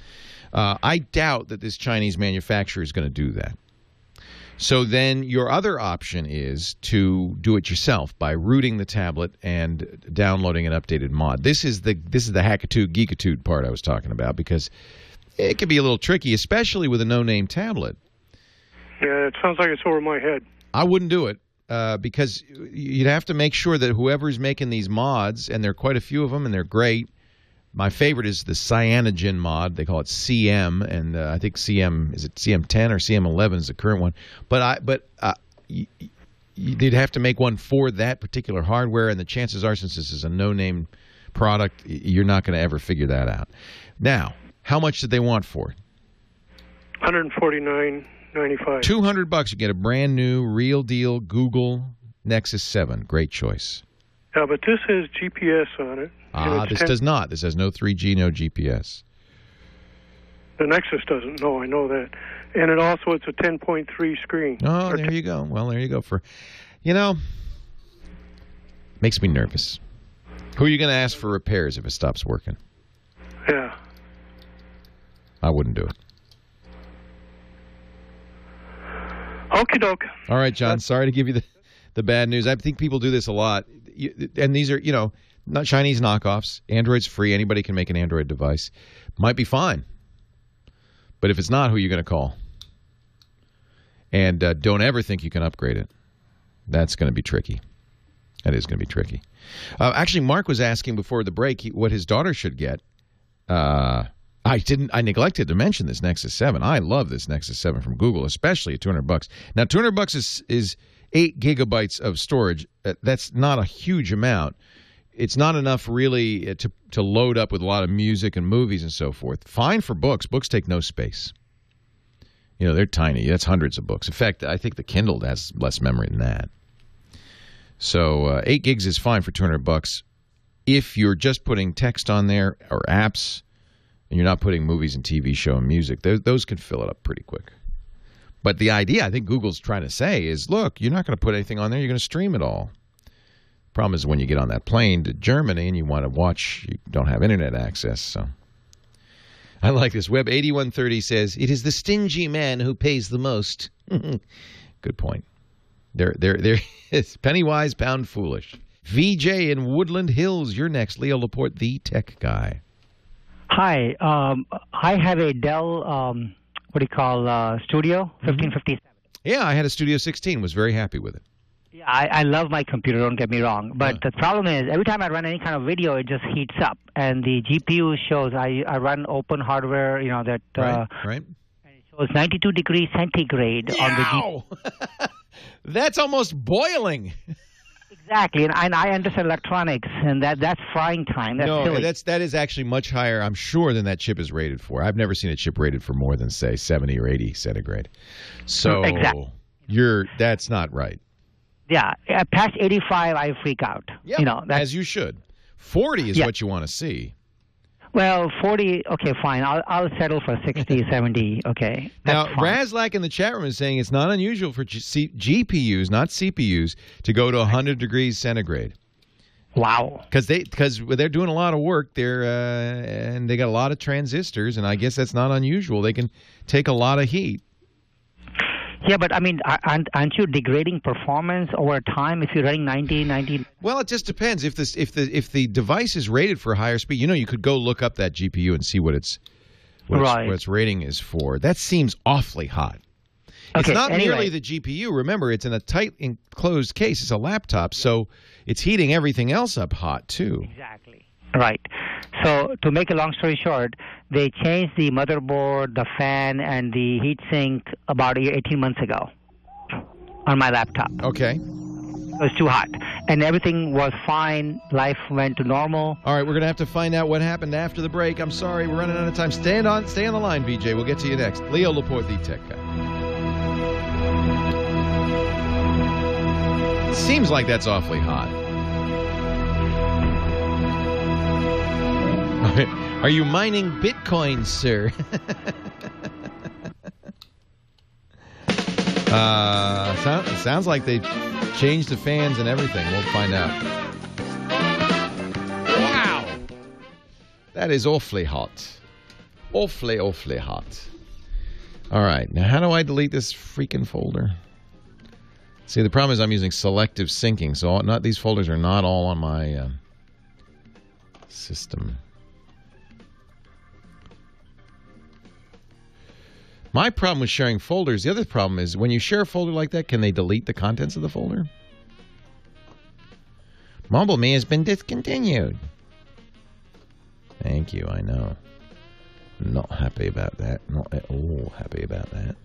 I doubt that this Chinese manufacturer is going to do that. So then your other option is to do it yourself by rooting the tablet and downloading an updated mod. This is the hackitude, geekitude part I was talking about, because it can be a little tricky, especially with a no-name tablet. Yeah, it sounds like it's over my head. I wouldn't do it. because you'd have to make sure that whoever's making these mods, and there are quite a few of them, and they're great. My favorite is the cyanogen mod. They call it CM, and I think CM, is it CM10 or CM11 is the current one. But you'd have to make one for that particular hardware, and the chances are, since this is a no-name product, you're not going to ever figure that out. Now, how much did they want for it? $149.95. $200. You get a brand new, real deal Google Nexus 7. Great choice. Yeah, but this has GPS on it. This does not. This has no 3G, no GPS. The Nexus doesn't. No, I know that. And it's a 10.3 screen. Oh, there you go. Well, there you go. Makes me nervous. Who are you going to ask for repairs if it stops working? Yeah. I wouldn't do it. Okie doke. All right, John. Sorry to give you the bad news. I think people do this a lot. And these are, not Chinese knockoffs. Android's free. Anybody can make an Android device. Might be fine. But if it's not, who are you going to call? And don't ever think you can upgrade it. That's going to be tricky. That is going to be tricky. Actually, Mark was asking before the break what his daughter should get. I neglected to mention this Nexus 7. I love this Nexus 7 from Google, especially at $200. Now, $200 is 8 gigabytes of storage. That's not a huge amount. It's not enough really to load up with a lot of music and movies and so forth. Fine for books. Books take no space. They're tiny. That's hundreds of books. In fact, I think the Kindle has less memory than that. So 8 gigs is fine for $200 if you're just putting text on there or apps, and you're not putting movies and TV show and music. Those can fill it up pretty quick. But the idea I think Google's trying to say is, look, you're not going to put anything on there. You're going to stream it all. Problem is when you get on that plane to Germany and you want to watch, you don't have internet access. So I like this. Web 8130 says, it is the stingy man who pays the most. Good point. There is penny wise, pound foolish. VJ in Woodland Hills, you're next. Leo Laporte, the tech guy. Hi. I have a Dell, Studio 1557. Yeah, I had a Studio 16. Was very happy with it. Yeah, I love my computer, don't get me wrong. But the problem is, every time I run any kind of video, it just heats up. And the GPU shows, I run open hardware, that... Right. And it shows 92 degrees centigrade on the GPU. That's almost boiling. Exactly, and I understand electronics, and that's frying time. That's silly. That is actually much higher, I'm sure, than that chip is rated for. I've never seen a chip rated for more than, say, 70 or 80 centigrade. So exactly. That's not right. Yeah, past 85, I freak out. Yep, as you should. 40 is what you want to see. Well, 40, okay, fine. I'll settle for 60, 70, okay. Now, Razlak in the chat room is saying it's not unusual for GPUs, not CPUs, to go to 100 degrees centigrade. Wow. Because they're doing a lot of work there, and they got a lot of transistors, and I guess that's not unusual. They can take a lot of heat. Yeah, but I mean, aren't you degrading performance over time if you're running 90? Well, it just depends. If the device is rated for higher speed, you could go look up that GPU and see what its rating is for. That seems awfully hot. It's not merely the GPU. Remember, it's in a tight enclosed case. It's a laptop, so it's heating everything else up hot too. Exactly. Right. So to make a long story short, they changed the motherboard, the fan, and the heatsink about 18 months ago on my laptop. Okay. It was too hot. And everything was fine. Life went to normal. All right, we're going to have to find out what happened after the break. I'm sorry, we're running out of time. Stay on the line, VJ. We'll get to you next. Leo Laporte, the tech guy. Seems like that's awfully hot. Are you mining Bitcoin, sir? Sounds like they changed the fans and everything. We'll find out. Wow. That is awfully hot. Awfully hot. All right. Now, how do I delete this freaking folder? See, the problem is I'm using selective syncing, so these folders are not all on my system. My problem with sharing folders, the other problem is when you share a folder like that, can they delete the contents of the folder? MobileMe has been discontinued. Thank you, I know. Not happy about that. Not at all happy about that.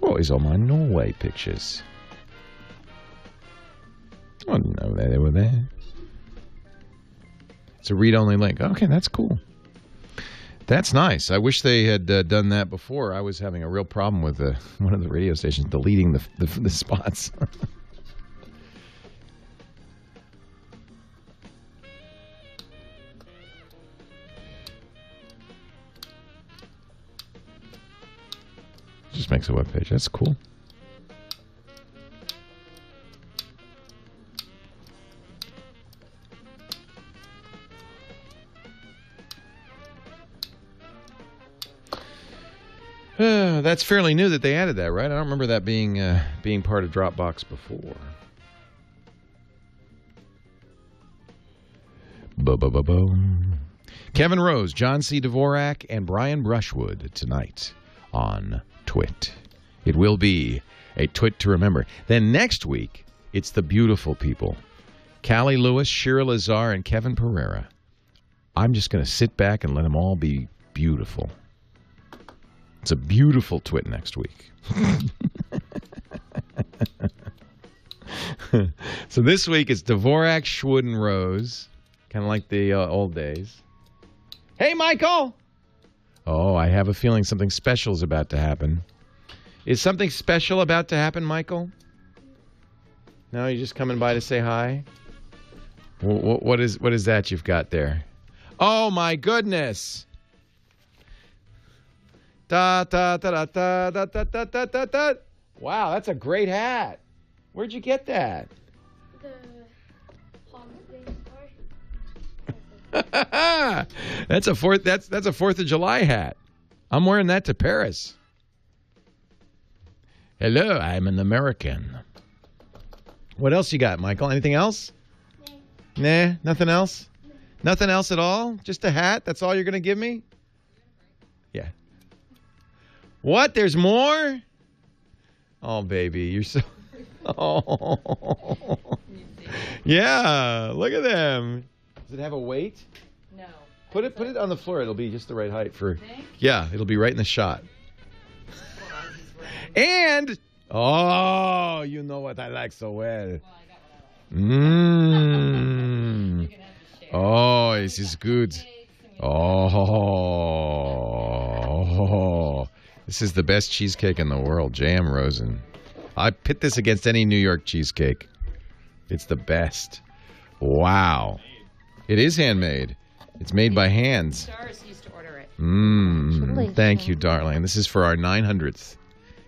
What is on my Norway pictures? I didn't know they were there. It's a read-only link. Okay, that's cool. That's nice. I wish they had done that before. I was having a real problem with one of the radio stations deleting the spots. Just makes a web page. That's cool. That's fairly new that they added that, right? I don't remember that being part of Drobox before. Bo-bo-bo-boom. Kevin Rose, John C. Dvorak, and Brian Brushwood tonight on TWiT. It will be a TWiT to remember. Then next week, it's the beautiful people. Callie Lewis, Shira Lazar, and Kevin Pereira. I'm just going to sit back and let them all be beautiful. It's a beautiful TWiT next week. So this week it's Dvorak, Schwood, and Rose. Kind of like the old days. Hey, Michael! Oh, I have a feeling something special is about to happen. Is something special about to happen, Michael? No, you're just coming by to say hi? What is that you've got there? Oh, my goodness! Da da da da da da da da da da. Wow, that's a great hat. Where'd you get that? The Palm store. That's a 4th of July hat. I'm wearing that to Paris. Hello, I'm an American. What else you got, Michael? Anything else? Nah, nothing else? Nothing else at all? Just a hat? That's all you're going to give me? Yeah. What? There's more? Oh, baby, you're so... Oh. Yeah, look at them. Does it have a weight? No. Put it on the floor. It'll be just the right height for... Yeah, it'll be right in the shot. And... Oh, you know what I like so well. Mmm. Oh, this is good. Oh. This is the best cheesecake in the world, J.M. Rosen. I pit this against any New York cheesecake. It's the best. Wow. It is handmade. It's made by hands. Stars used to order it. Thank you, darling. This is for our 900th.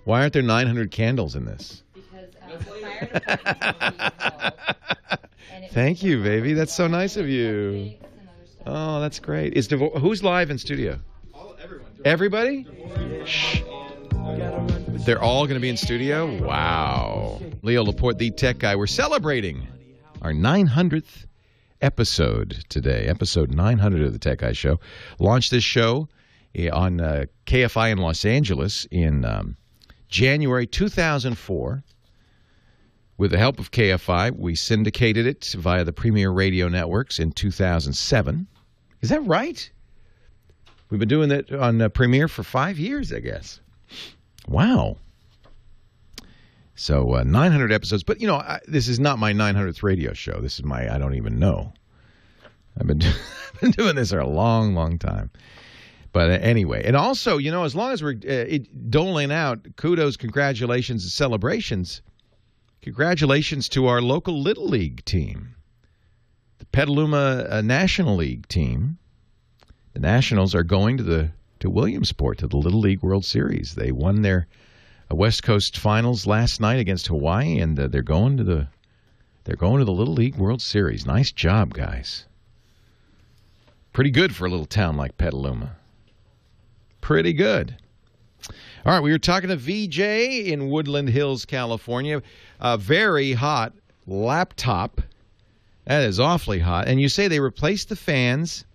Why aren't there 900 candles in this? Because the fire department Thank you, baby. That's so nice of you. Oh, that's great. Who's live in studio? Everybody? Shh. They're all going to be in studio? Wow. Leo Laporte, the tech guy. We're celebrating our 900th episode today. Episode 900 of the Tech Guy Show. Launched this show on KFI in Los Angeles in January 2004. With the help of KFI, we syndicated it via the Premier Radio Networks in 2007. Is that right? We've been doing it on Premiere for 5 years, I guess. Wow. So 900 episodes. But, you know, this is not my 900th radio show. This is my I don't even know. I've been doing this for a long, long time. But anyway, and also, you know, as long as we're doling out kudos, congratulations, and celebrations, congratulations to our local Little League team, the Petaluma National League team. The Nationals are going to Williamsport, to the Little League World Series. They won their West Coast Finals last night against Hawaii, and they're going to the Little League World Series. Nice job, guys. Pretty good for a little town like Petaluma. Pretty good. All right, we were talking to VJ in Woodland Hills, California. Very hot laptop. That is awfully hot. And you say they replaced the fans,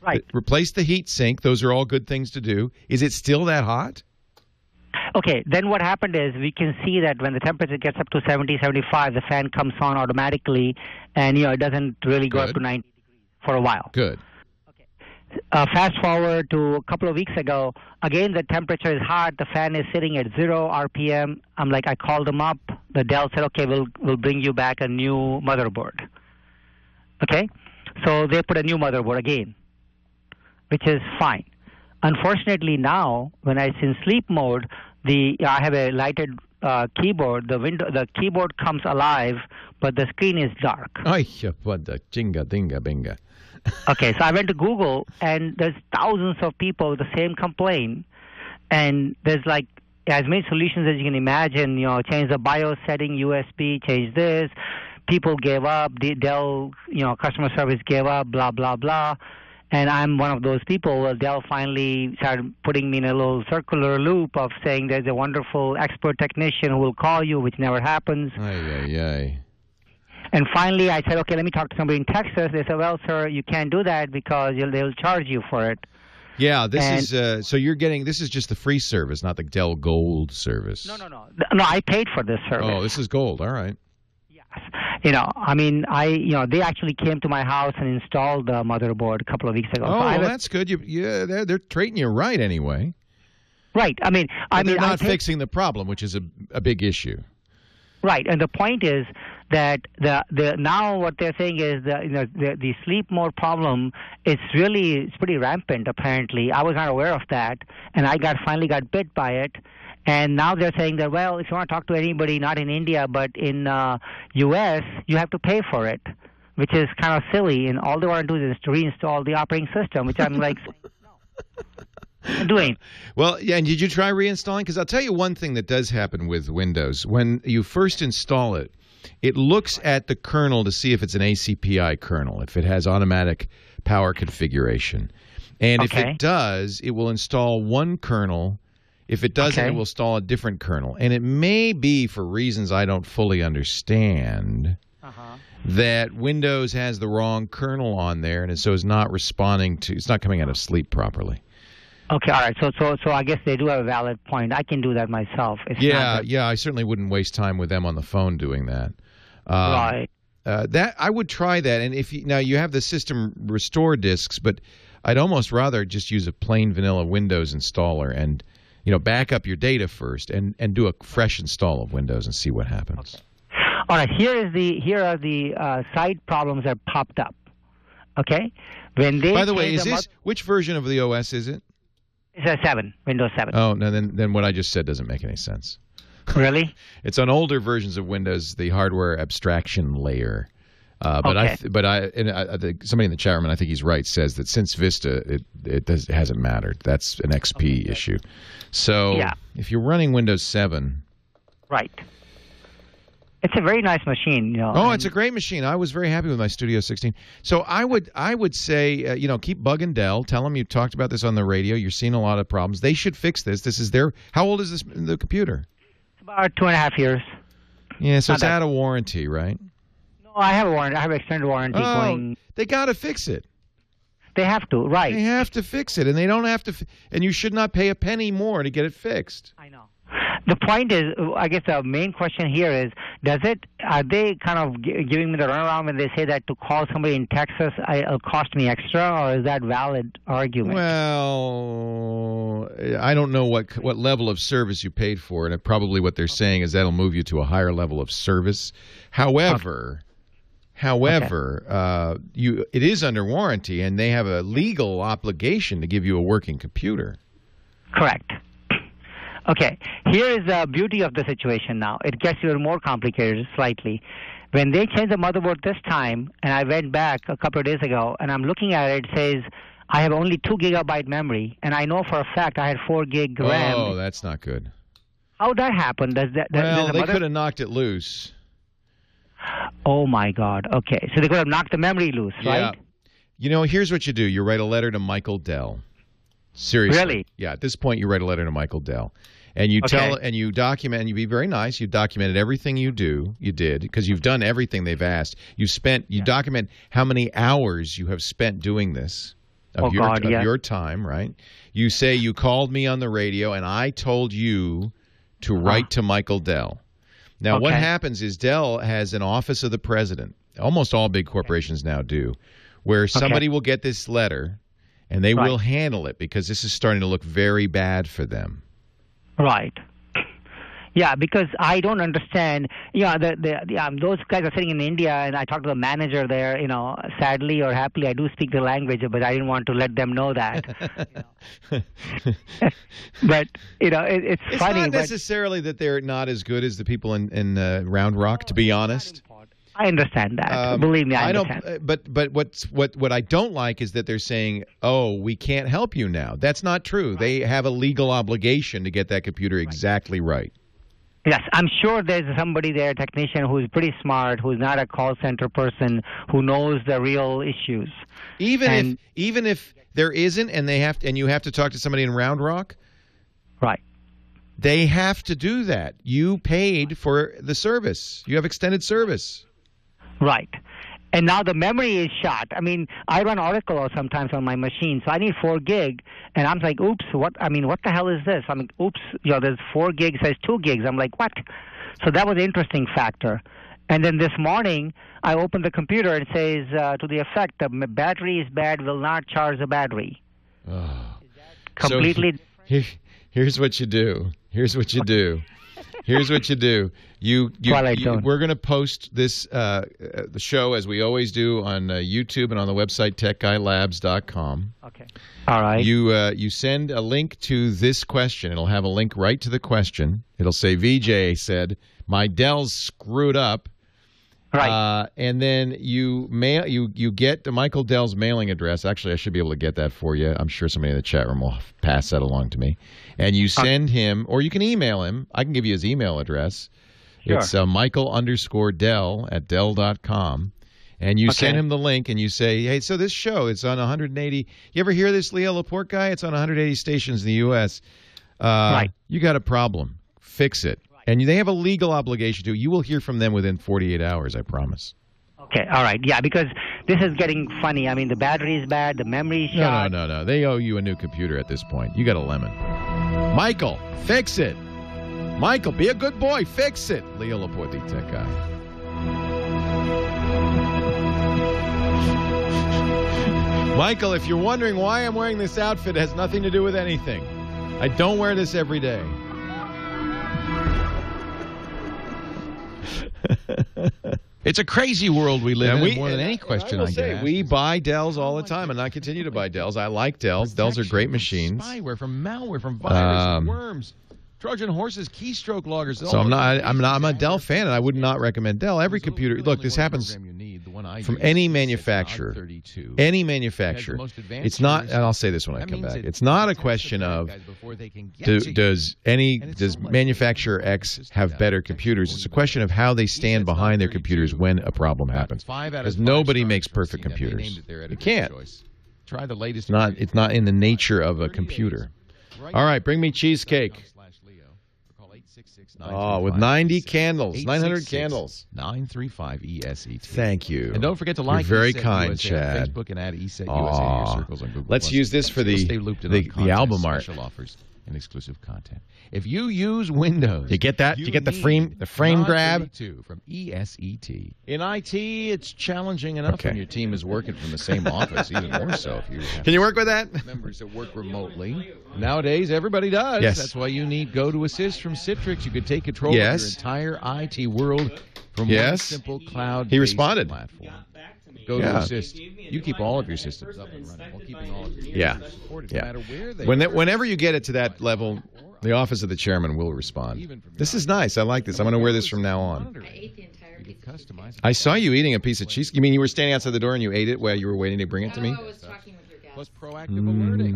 right? Replaced the heat sink. Those are all good things to do. Is it still that hot? Okay, then what happened is we can see that when the temperature gets up to 70, 75, the fan comes on automatically, and it doesn't really go up to 90 degrees for a while. Good. Fast forward to a couple of weeks ago, again the temperature is hot, the fan is sitting at 0 RPM. I called them up. The Dell said, okay, we'll bring you back a new motherboard. Okay? So they put a new motherboard again, which is fine. Unfortunately now, when it's in sleep mode, I have a lighted keyboard. The keyboard comes alive, but the screen is dark. Ay, what the chinga dinga binga. Okay, so I went to Google, and there's thousands of people with the same complaint, and there's as many solutions as you can imagine. Change the BIOS setting, USB, change this. People gave up. The Dell, customer service gave up. Blah blah blah. And I'm one of those people. Well, Dell finally started putting me in a little circular loop of saying there's a wonderful expert technician who will call you, which never happens. Ay. And finally, I said, okay, let me talk to somebody in Texas. They said, well, sir, you can't do that because they'll charge you for it. Yeah, this is so you're getting this is just the free service, not the Dell Gold service. No. No, I paid for this service. Oh, this is Gold. All right. They actually came to my house and installed the motherboard a couple of weeks ago. Oh, well, that's good. They're treating you right anyway. Right. They're not fixing the problem, which is a big issue. Right, and the point is that now what they're saying is the sleep mode problem it's pretty rampant apparently. I was not aware of that, and I finally got bit by it. And now they're saying that, well, if you want to talk to anybody, not in India, but in U.S., you have to pay for it, which is kind of silly. And all they want to do is to reinstall the operating system, which I'm like, no. Doing. Well, yeah, and did you try reinstalling? Because I'll tell you one thing that does happen with Windows. When you first install it, it looks at the kernel to see if it's an ACPI kernel, if it has automatic power configuration. And if it does, it will install one kernel. If it doesn't, it will install a different kernel. And it may be, for reasons I don't fully understand, that Windows has the wrong kernel on there, and so is not responding to, it's not coming out of sleep properly. Okay, all right. So I guess they do have a valid point. I can do that myself. Yeah. I certainly wouldn't waste time with them on the phone doing that. Right. That I would try that. And now you have the system restore disks, but I'd almost rather just use a plain vanilla Windows installer and back up your data first and do a fresh install of Windows and see what happens. Okay. All right. Here are the side problems that popped up. Okay. By the way, which version of the OS is it? It's a 7, Windows 7. Oh, no, then what I just said doesn't make any sense. Really? It's on older versions of Windows, the hardware abstraction layer. Okay. Somebody in the chat room, and I think he's right, says that since Vista, it hasn't mattered. That's an XP issue. So if you're running Windows 7... Right. It's a very nice machine, Oh, it's a great machine. I was very happy with my Studio 16. So I would say, keep bugging Dell. Tell them you talked about this on the radio. You're seeing a lot of problems. They should fix this. This is how old is the computer? It's about 2.5 years. Yeah, so it's out of warranty, right? No, I have a warranty. I have extended warranty going. They got to fix it. They have to, right? They have to fix it, and they don't have to. And you should not pay a penny more to get it fixed. I know. The point is, I guess the main question here is, are they kind of giving me the runaround when they say that to call somebody in Texas it'll cost me extra, or is that valid argument? Well, I don't know what level of service you paid for, and probably what they're saying is that'll move you to a higher level of service. However, it is under warranty, and they have a legal obligation to give you a working computer. Correct. Okay, here is the beauty of the situation now. It gets even more complicated slightly. When they changed the motherboard this time, and I went back a couple of days ago, and I'm looking at it, it says I have only 2 gigabyte memory, and I know for a fact I had 4 gig RAM. Oh, that's not good. How that happened? They could have knocked it loose. Oh, my God. Okay, so they could have knocked the memory loose, right? Here's what you do. You write a letter to Michael Dell. Seriously. Really? Yeah, at this point you write a letter to Michael Dell. And you tell and you document, and you be very nice. You documented everything you did, because you've done everything they've asked. You document how many hours you have spent doing this of your time, right? You say you called me on the radio and I told you to write to Michael Dell. Now, what happens is Dell has an office of the president. Almost all big corporations now do, where somebody will get this letter and they will handle it, because this is starting to look very bad for them. Right. Yeah, because I don't understand. Yeah, those guys are sitting in India, and I talked to the manager there. Sadly or happily, I do speak the language, but I didn't want to let them know that. But it's funny. It's not necessarily that they're not as good as the people in Round Rock, to be honest. I understand that. Believe me, I understand. But what I don't like is that they're saying, "Oh, we can't help you now." That's not true. They have a legal obligation to get that computer exactly right. Yes, I'm sure there's somebody there, a technician, who's pretty smart, who's not a call center person, who knows the real issues. Even if there isn't, and you have to talk to somebody in Round Rock, right? They have to do that. You paid for the service. You have extended service. Right. And now the memory is shot. I mean, I run Oracle sometimes on my machine, so I need 4 gig. And I'm like, oops, what the hell is this? I'm like, oops, there's 4 gigs, says 2 gigs. I'm like, what? So that was an interesting factor. And then this morning, I opened the computer and it says, to the effect, the battery is bad, will not charge the battery. Oh. Completely. So here's what you do. Here's what you do. We're going to post this the show, as we always do, on YouTube and on the website techguylabs.com. Okay. All right. You send a link to this question. It'll have a link right to the question. It'll say, VJ said, my Dell's screwed up. Right. And then you get to Michael Dell's mailing address. Actually, I should be able to get that for you. I'm sure somebody in the chat room will pass that along to me. And you send him, or you can email him. I can give you his email address. Sure. It's Michael_Dell@Dell.com. And you send him the link, and you say, hey, so this show, it's on 180. You ever hear this Leo Laporte guy? It's on 180 stations in the U.S. Right. You got a problem. Fix it. And they have a legal obligation to. You will hear from them within 48 hours, I promise. Okay, all right. Yeah, because this is getting funny. I mean, the battery is bad, the memory is shot. No. They owe you a new computer at this point. You got a lemon. Michael, fix it. Michael, be a good boy. Fix it. Leo Laporte, the tech guy. Michael, if you're wondering why I'm wearing this outfit, it has nothing to do with anything. I don't wear this every day. It's a crazy world we live in, more than any question I get. We buy Dells all the time, and I continue to buy Dells. I like Dells. Dells are great machines. Spyware, from malware, from virus, from worms, Trojan horses, keystroke loggers. So I'm a Dell fan, and I would not recommend Dell. Every computer. Look, this happens from any manufacturer. Any manufacturer. It's not, and I'll say this when I come back. It's not a question of does manufacturer X have better computers. It's a question of how they stand behind their computers when a problem happens. Because nobody makes perfect computers. You can't. Try the latest. It's not in the nature of a computer. All right, bring me cheesecake. Oh, with 90 candles, 900 candles. 935-ESET. Thank you. And don't forget to like. You're very kind, USA Chad. on Facebook and add ESET USA in your circles on Google+. Let's use this for the album art. Special offers and exclusive content. If you use Windows, you get that. You get the frame grab from ESET. In IT, it's challenging enough when your team is working from the same office. Even more so if you have Can you work with that? Members that work remotely. Nowadays, everybody does. Yes. That's why you need Go to Assist from Citrix. You could take control of your entire IT world from one simple cloud-based He responded. platform. Go to Assist. You keep all of your systems up and running while keeping all of your users supported, no matter where they are. Whenever you get it to that level, the office of the chairman will respond. This is nice. I like this. I'm going to wear this from now on. I saw you eating a piece of cheese. You mean you were standing outside the door and you ate it while you were waiting to bring it to me? I was talking with your guest. Plus proactive alerting.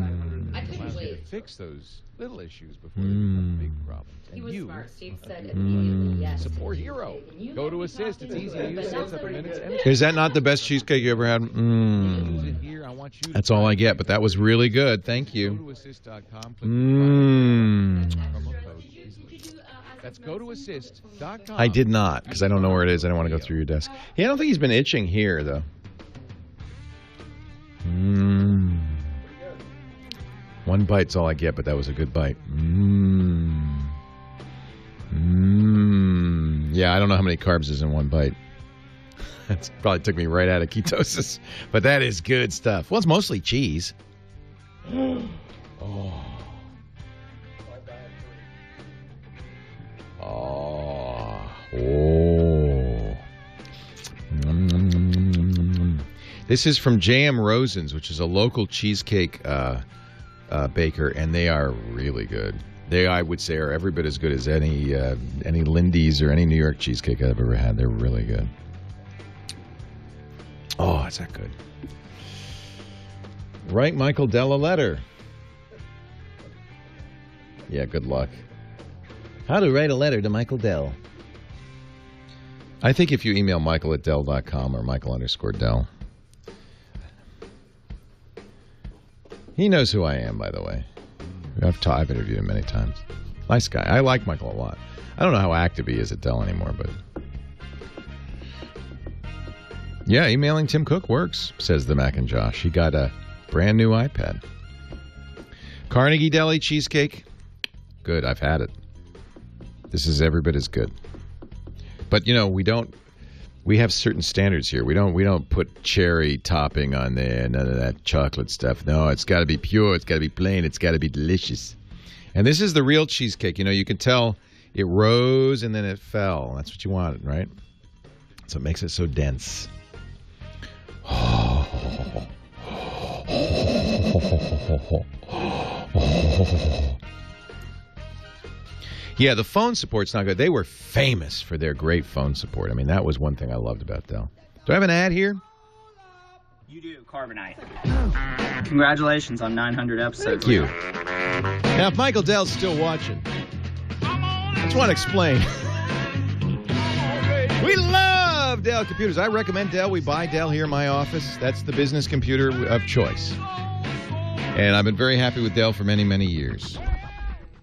I couldn't wait. To fix those little issues before they become big problems. He was smart. Steve said immediately yes. Support hero. Go to Assist. It's easy to use. Sets up in minutes. Is that not the best cheesecake you ever had? That's all I get, but that was really good. Thank you. Go to assist.com. That's GoToAssist.com. I did not, because I don't know where it is. I don't want to go through your desk. Yeah, I don't think he's been itching here, though. One bite's all I get, but that was a good bite. Yeah, I don't know how many carbs is in one bite. That probably took me right out of ketosis. But that is good stuff. Well, it's mostly cheese. Oh. This is from J.M. Rosen's, which is a local cheesecake baker, and they are really good. They, I would say, are every bit as good as any Lindy's or any New York cheesecake I've ever had. They're really good. Oh, is that good? Write Michael Dell a letter. Yeah, good luck. How to write a letter to Michael Dell. I think if you email Michael at Dell.com or Michael_Dell. He knows who I am, by the way. I've interviewed him many times. Nice guy. I like Michael a lot. I don't know how active he is at Dell anymore, but... Yeah, emailing Tim Cook works, says the Mac and Josh. He got a brand new iPad. Carnegie Deli cheesecake. Good, I've had it. This is every bit as good. But, you know, we have certain standards here. We don't put cherry topping on there, none of that chocolate stuff. No, it's got to be pure, it's got to be plain, it's got to be delicious. And this is the real cheesecake. You know, you can tell it rose and then it fell. That's what you want, right? So it makes it so dense. Yeah, the phone support's not good. They were famous for their great phone support. I mean, that was one thing I loved about Dell. Do I have an ad here? You do, Carbonite. Congratulations on 900 episodes. Thank you. Now, if Michael Dell's still watching, I just want to explain. We love Dell computers. I recommend Dell. We buy Dell here in my office. That's the business computer of choice. And I've been very happy with Dell for many, many years.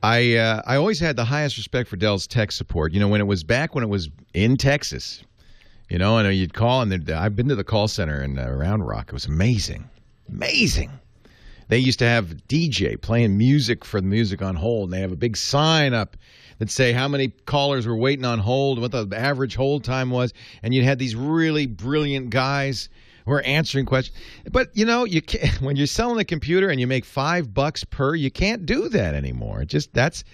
I always had the highest respect for Dell's tech support. You know, when it was in Texas, you know, and you'd call, and I've been to the call center in Round Rock. It was amazing. Amazing. They used to have DJ playing music for the music on hold, and they have a big sign up that say how many callers were waiting on hold, what the average hold time was, and you had these really brilliant guys who are answering questions. But, you know, you can't, when you're selling a computer and you make $5 per, you can't do that anymore. That's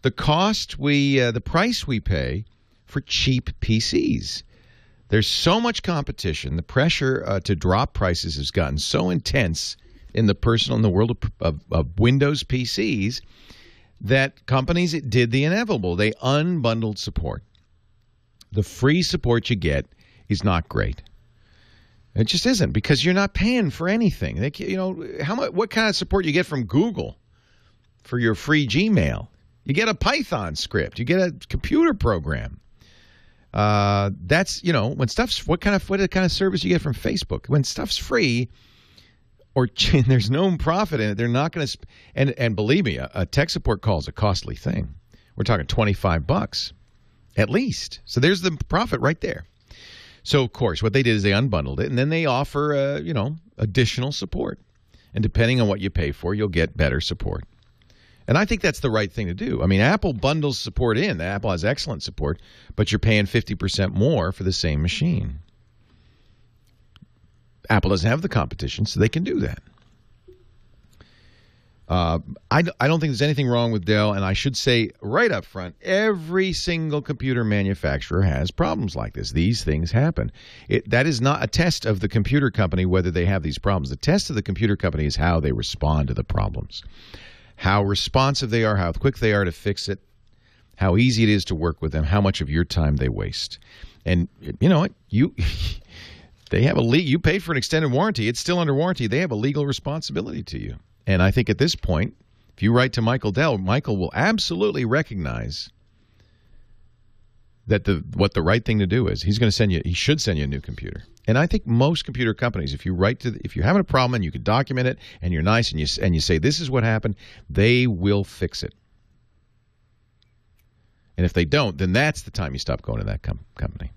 the cost the price we pay for cheap PCs. There's so much competition. The pressure to drop prices has gotten so intense in the world of Windows PCs that companies did the inevitable. They unbundled support. The free support you get is not great. It just isn't, because you're not paying for anything. You know, what kind of support you get from Google for your free Gmail? You get a Python script. You get a computer program. That's, you know, when stuff's what kind of service you get from Facebook? When stuff's free, or there's no profit in it, they're not going to. And believe me, a tech support call is a costly thing. We're talking $25 at least. So there's the profit right there. So, of course, what they did is they unbundled it, and then they offer, additional support. And depending on what you pay for, you'll get better support. And I think that's the right thing to do. I mean, Apple bundles support in. Apple has excellent support, but you're paying 50% more for the same machine. Apple doesn't have the competition, so they can do that. I don't think there's anything wrong with Dell, and I should say right up front, every single computer manufacturer has problems like this. These things happen. That is not a test of the computer company whether they have these problems. The test of the computer company is how they respond to the problems, how responsive they are, how quick they are to fix it, how easy it is to work with them, how much of your time they waste. And you know what? They have you paid for an extended warranty. It's still under warranty. They have a legal responsibility to you. And I think at this point, if you write to Michael Dell, Michael will absolutely recognize that what the right thing to do is. He should send you a new computer. And I think most computer companies, if you're having a problem and you can document it and you're nice and you say this is what happened, they will fix it. And if they don't, then that's the time you stop going to that company.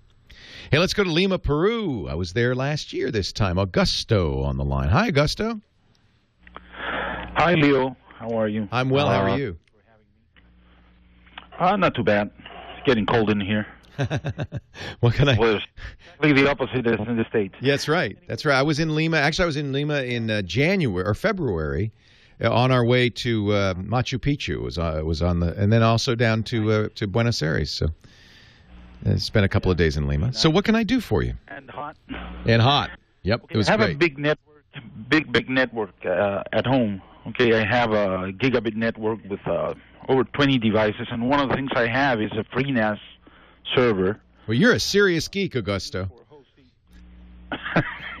Hey, let's go to Lima, Peru. I was there last year this time. Augusto on the line. Hi, Augusto. Hi, Leo. How are you? I'm well. How are you? Not too bad. It's getting cold in here. What can I... Well, exactly the opposite is in the States. Yeah, that's right. That's right. I was in Lima. Actually, I was in Lima in January or February on our way to Machu Picchu. It was on the... And then also down to Buenos Aires. So I spent a couple of days in Lima. So what can I do for you? And hot. And hot. Yep, okay, it was I have great. a big network, big network at home. Okay, I have a gigabit network with over 20 devices, and one of the things I have is a FreeNAS server. Well, you're a serious geek, Augusto.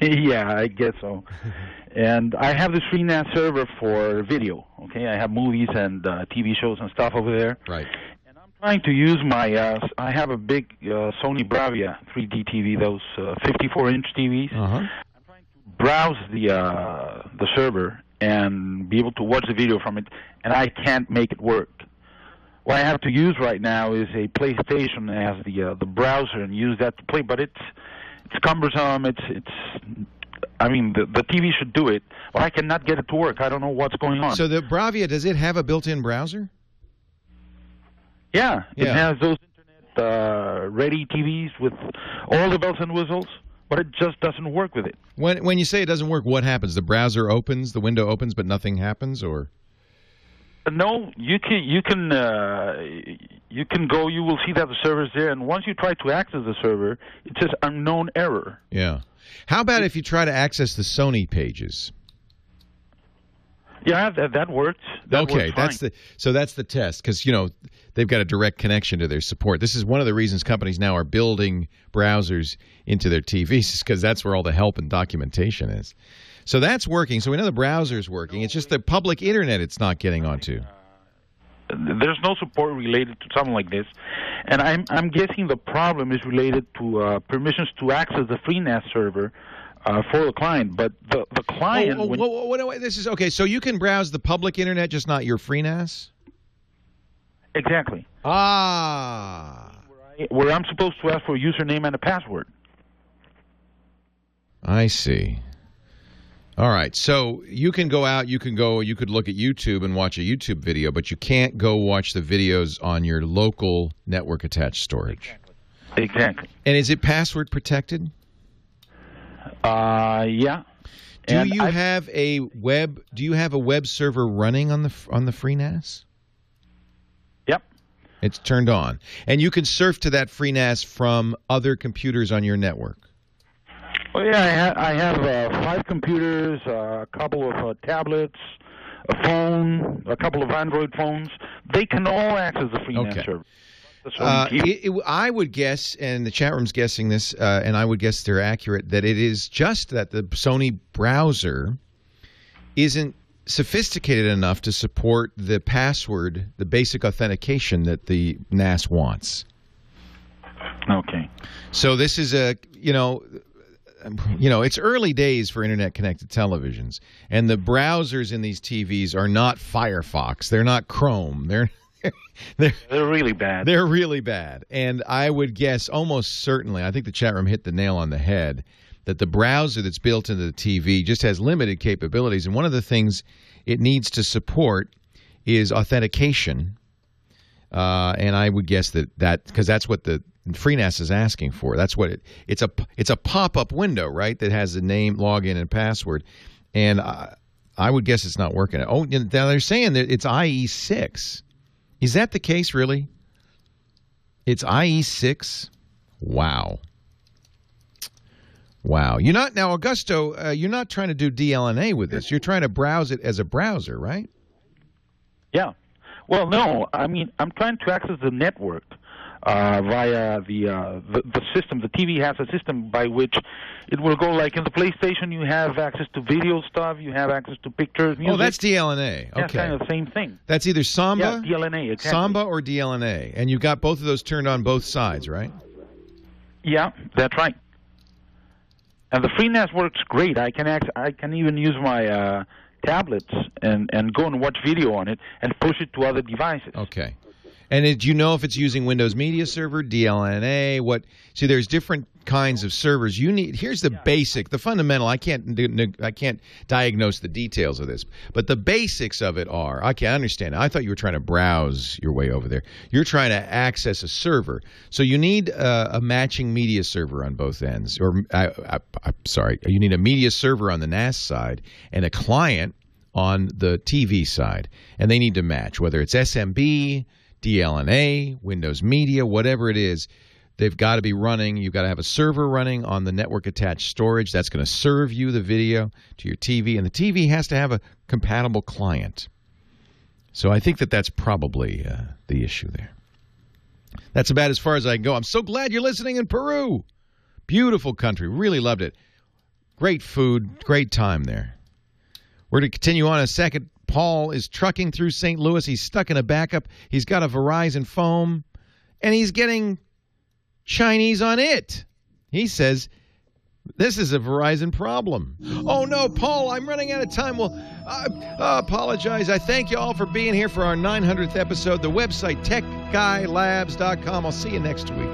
Yeah, I guess so. And I have this FreeNAS server for video. Okay, I have movies and TV shows and stuff over there. Right. And I'm trying to use my. I have a big Sony Bravia 3D TV, those 54-inch TVs. Uh-huh. I'm trying to browse the server and be able to watch the video from it, and I can't make it work. What I have to use right now is a PlayStation as the browser and use that to play, but it's cumbersome. I mean, the TV should do it, but I cannot get it to work. I don't know what's going on. So the Bravia, does it have a built-in browser? Yeah, it has those internet-ready TVs with all the bells and whistles, but it just doesn't work with it. When you say it doesn't work, what happens? The browser opens, the window opens, but nothing happens, or? No, you can go. You will see that the server's there, and once you try to access the server, it says unknown error. Yeah. How about if you try to access the Sony pages? Yeah, that works. Okay, that's the test, because they've got a direct connection to their support. This is one of the reasons companies now are building browsers into their TVs, is because that's where all the help and documentation is. So that's working. So we know the browser's working. It's just the public internet it's not getting onto. There's no support related to something like this, and I'm guessing the problem is related to permissions to access the FreeNAS server for the client. But the client. This is okay. So you can browse the public internet, just not your FreeNAS. Exactly. Where I'm supposed to ask for a username and a password. I see. All right, so you can go out, you could look at YouTube and watch a YouTube video, but you can't go watch the videos on your local network-attached storage. Exactly. And is it password protected? Yeah. Do you have a web server running on the FreeNAS? Yep. It's turned on. And you can surf to that FreeNAS from other computers on your network. Well, yeah, I have 5 computers, a couple of tablets, a phone, a couple of Android phones. They can all access the FreeNAS server. I would guess, and the chat room's guessing this, and I would guess they're accurate, that it is just that the Sony browser isn't sophisticated enough to support the password, the basic authentication that the NAS wants. Okay. So this is it's early days for internet-connected televisions, and the browsers in these TVs are not Firefox. They're not Chrome. They're really bad. They're really bad. And I would guess almost certainly, I think the chat room hit the nail on the head, that the browser that's built into the TV just has limited capabilities. And one of the things it needs to support is authentication. And I would guess that because that's what the FreeNAS is asking for. That's what it's a pop-up window, right, that has a name, login, and password. And I would guess it's not working. Oh, now they're saying that it's IE6. Is that the case, really? It's IE6? Wow. You're not now, Augusto. You're not trying to do DLNA with this. You're trying to browse it as a browser, right? Yeah. Well, no. I mean, I'm trying to access the network via the system. The TV has a system by which it will go, like in the PlayStation, you have access to video stuff, you have access to pictures, music. Oh, that's DLNA. Okay. That's kind of the same thing. That's either Samba, DLNA, exactly. Samba or DLNA, and you've got both of those turned on both sides, right? Yeah, that's right. And the FreeNAS works great. I can even use my tablets and go and watch video on it and push it to other devices. Okay. And do you know if it's using Windows Media Server, DLNA? What? See, there's different kinds of servers. You need. Here's the basic, the fundamental. I can't diagnose the details of this, but the basics of it are. I can't understand. I thought you were trying to browse your way over there. You're trying to access a server, so you need a matching media server on both ends. Or, I'm sorry, you need a media server on the NAS side and a client on the TV side, and they need to match. Whether it's SMB, DLNA, Windows Media, whatever it is, they've got to be running. You've got to have a server running on the network-attached storage. That's going to serve you the video to your TV, and the TV has to have a compatible client. So I think that's probably the issue there. That's about as far as I can go. I'm so glad you're listening in Peru. Beautiful country. Really loved it. Great food. Great time there. We're going to continue on in a second. Paul is trucking through St. Louis. He's stuck in a backup. He's got a Verizon phone, and he's getting Chinese on it. He says, this is a Verizon problem. Oh, no, Paul, I'm running out of time. Well, I apologize. I thank you all for being here for our 900th episode. The website, techguylabs.com. I'll see you next week.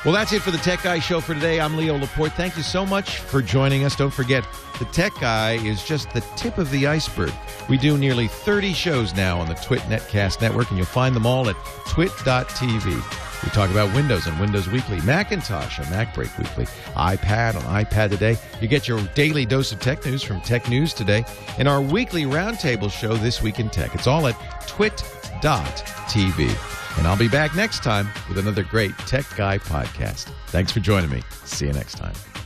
Well, that's it for the Tech Guy Show for today. I'm Leo Laporte. Thank you so much for joining us. Don't forget, the Tech Guy is just the tip of the iceberg. We do nearly 30 shows now on the TWiT Netcast Network, and you'll find them all at twit.tv. We talk about Windows on Windows Weekly, Macintosh on MacBreak Weekly, iPad on iPad Today. You get your daily dose of tech news from Tech News Today, and our weekly roundtable show, This Week in Tech. It's all at twit.tv. And I'll be back next time with another great Tech Guy podcast. Thanks for joining me. See you next time.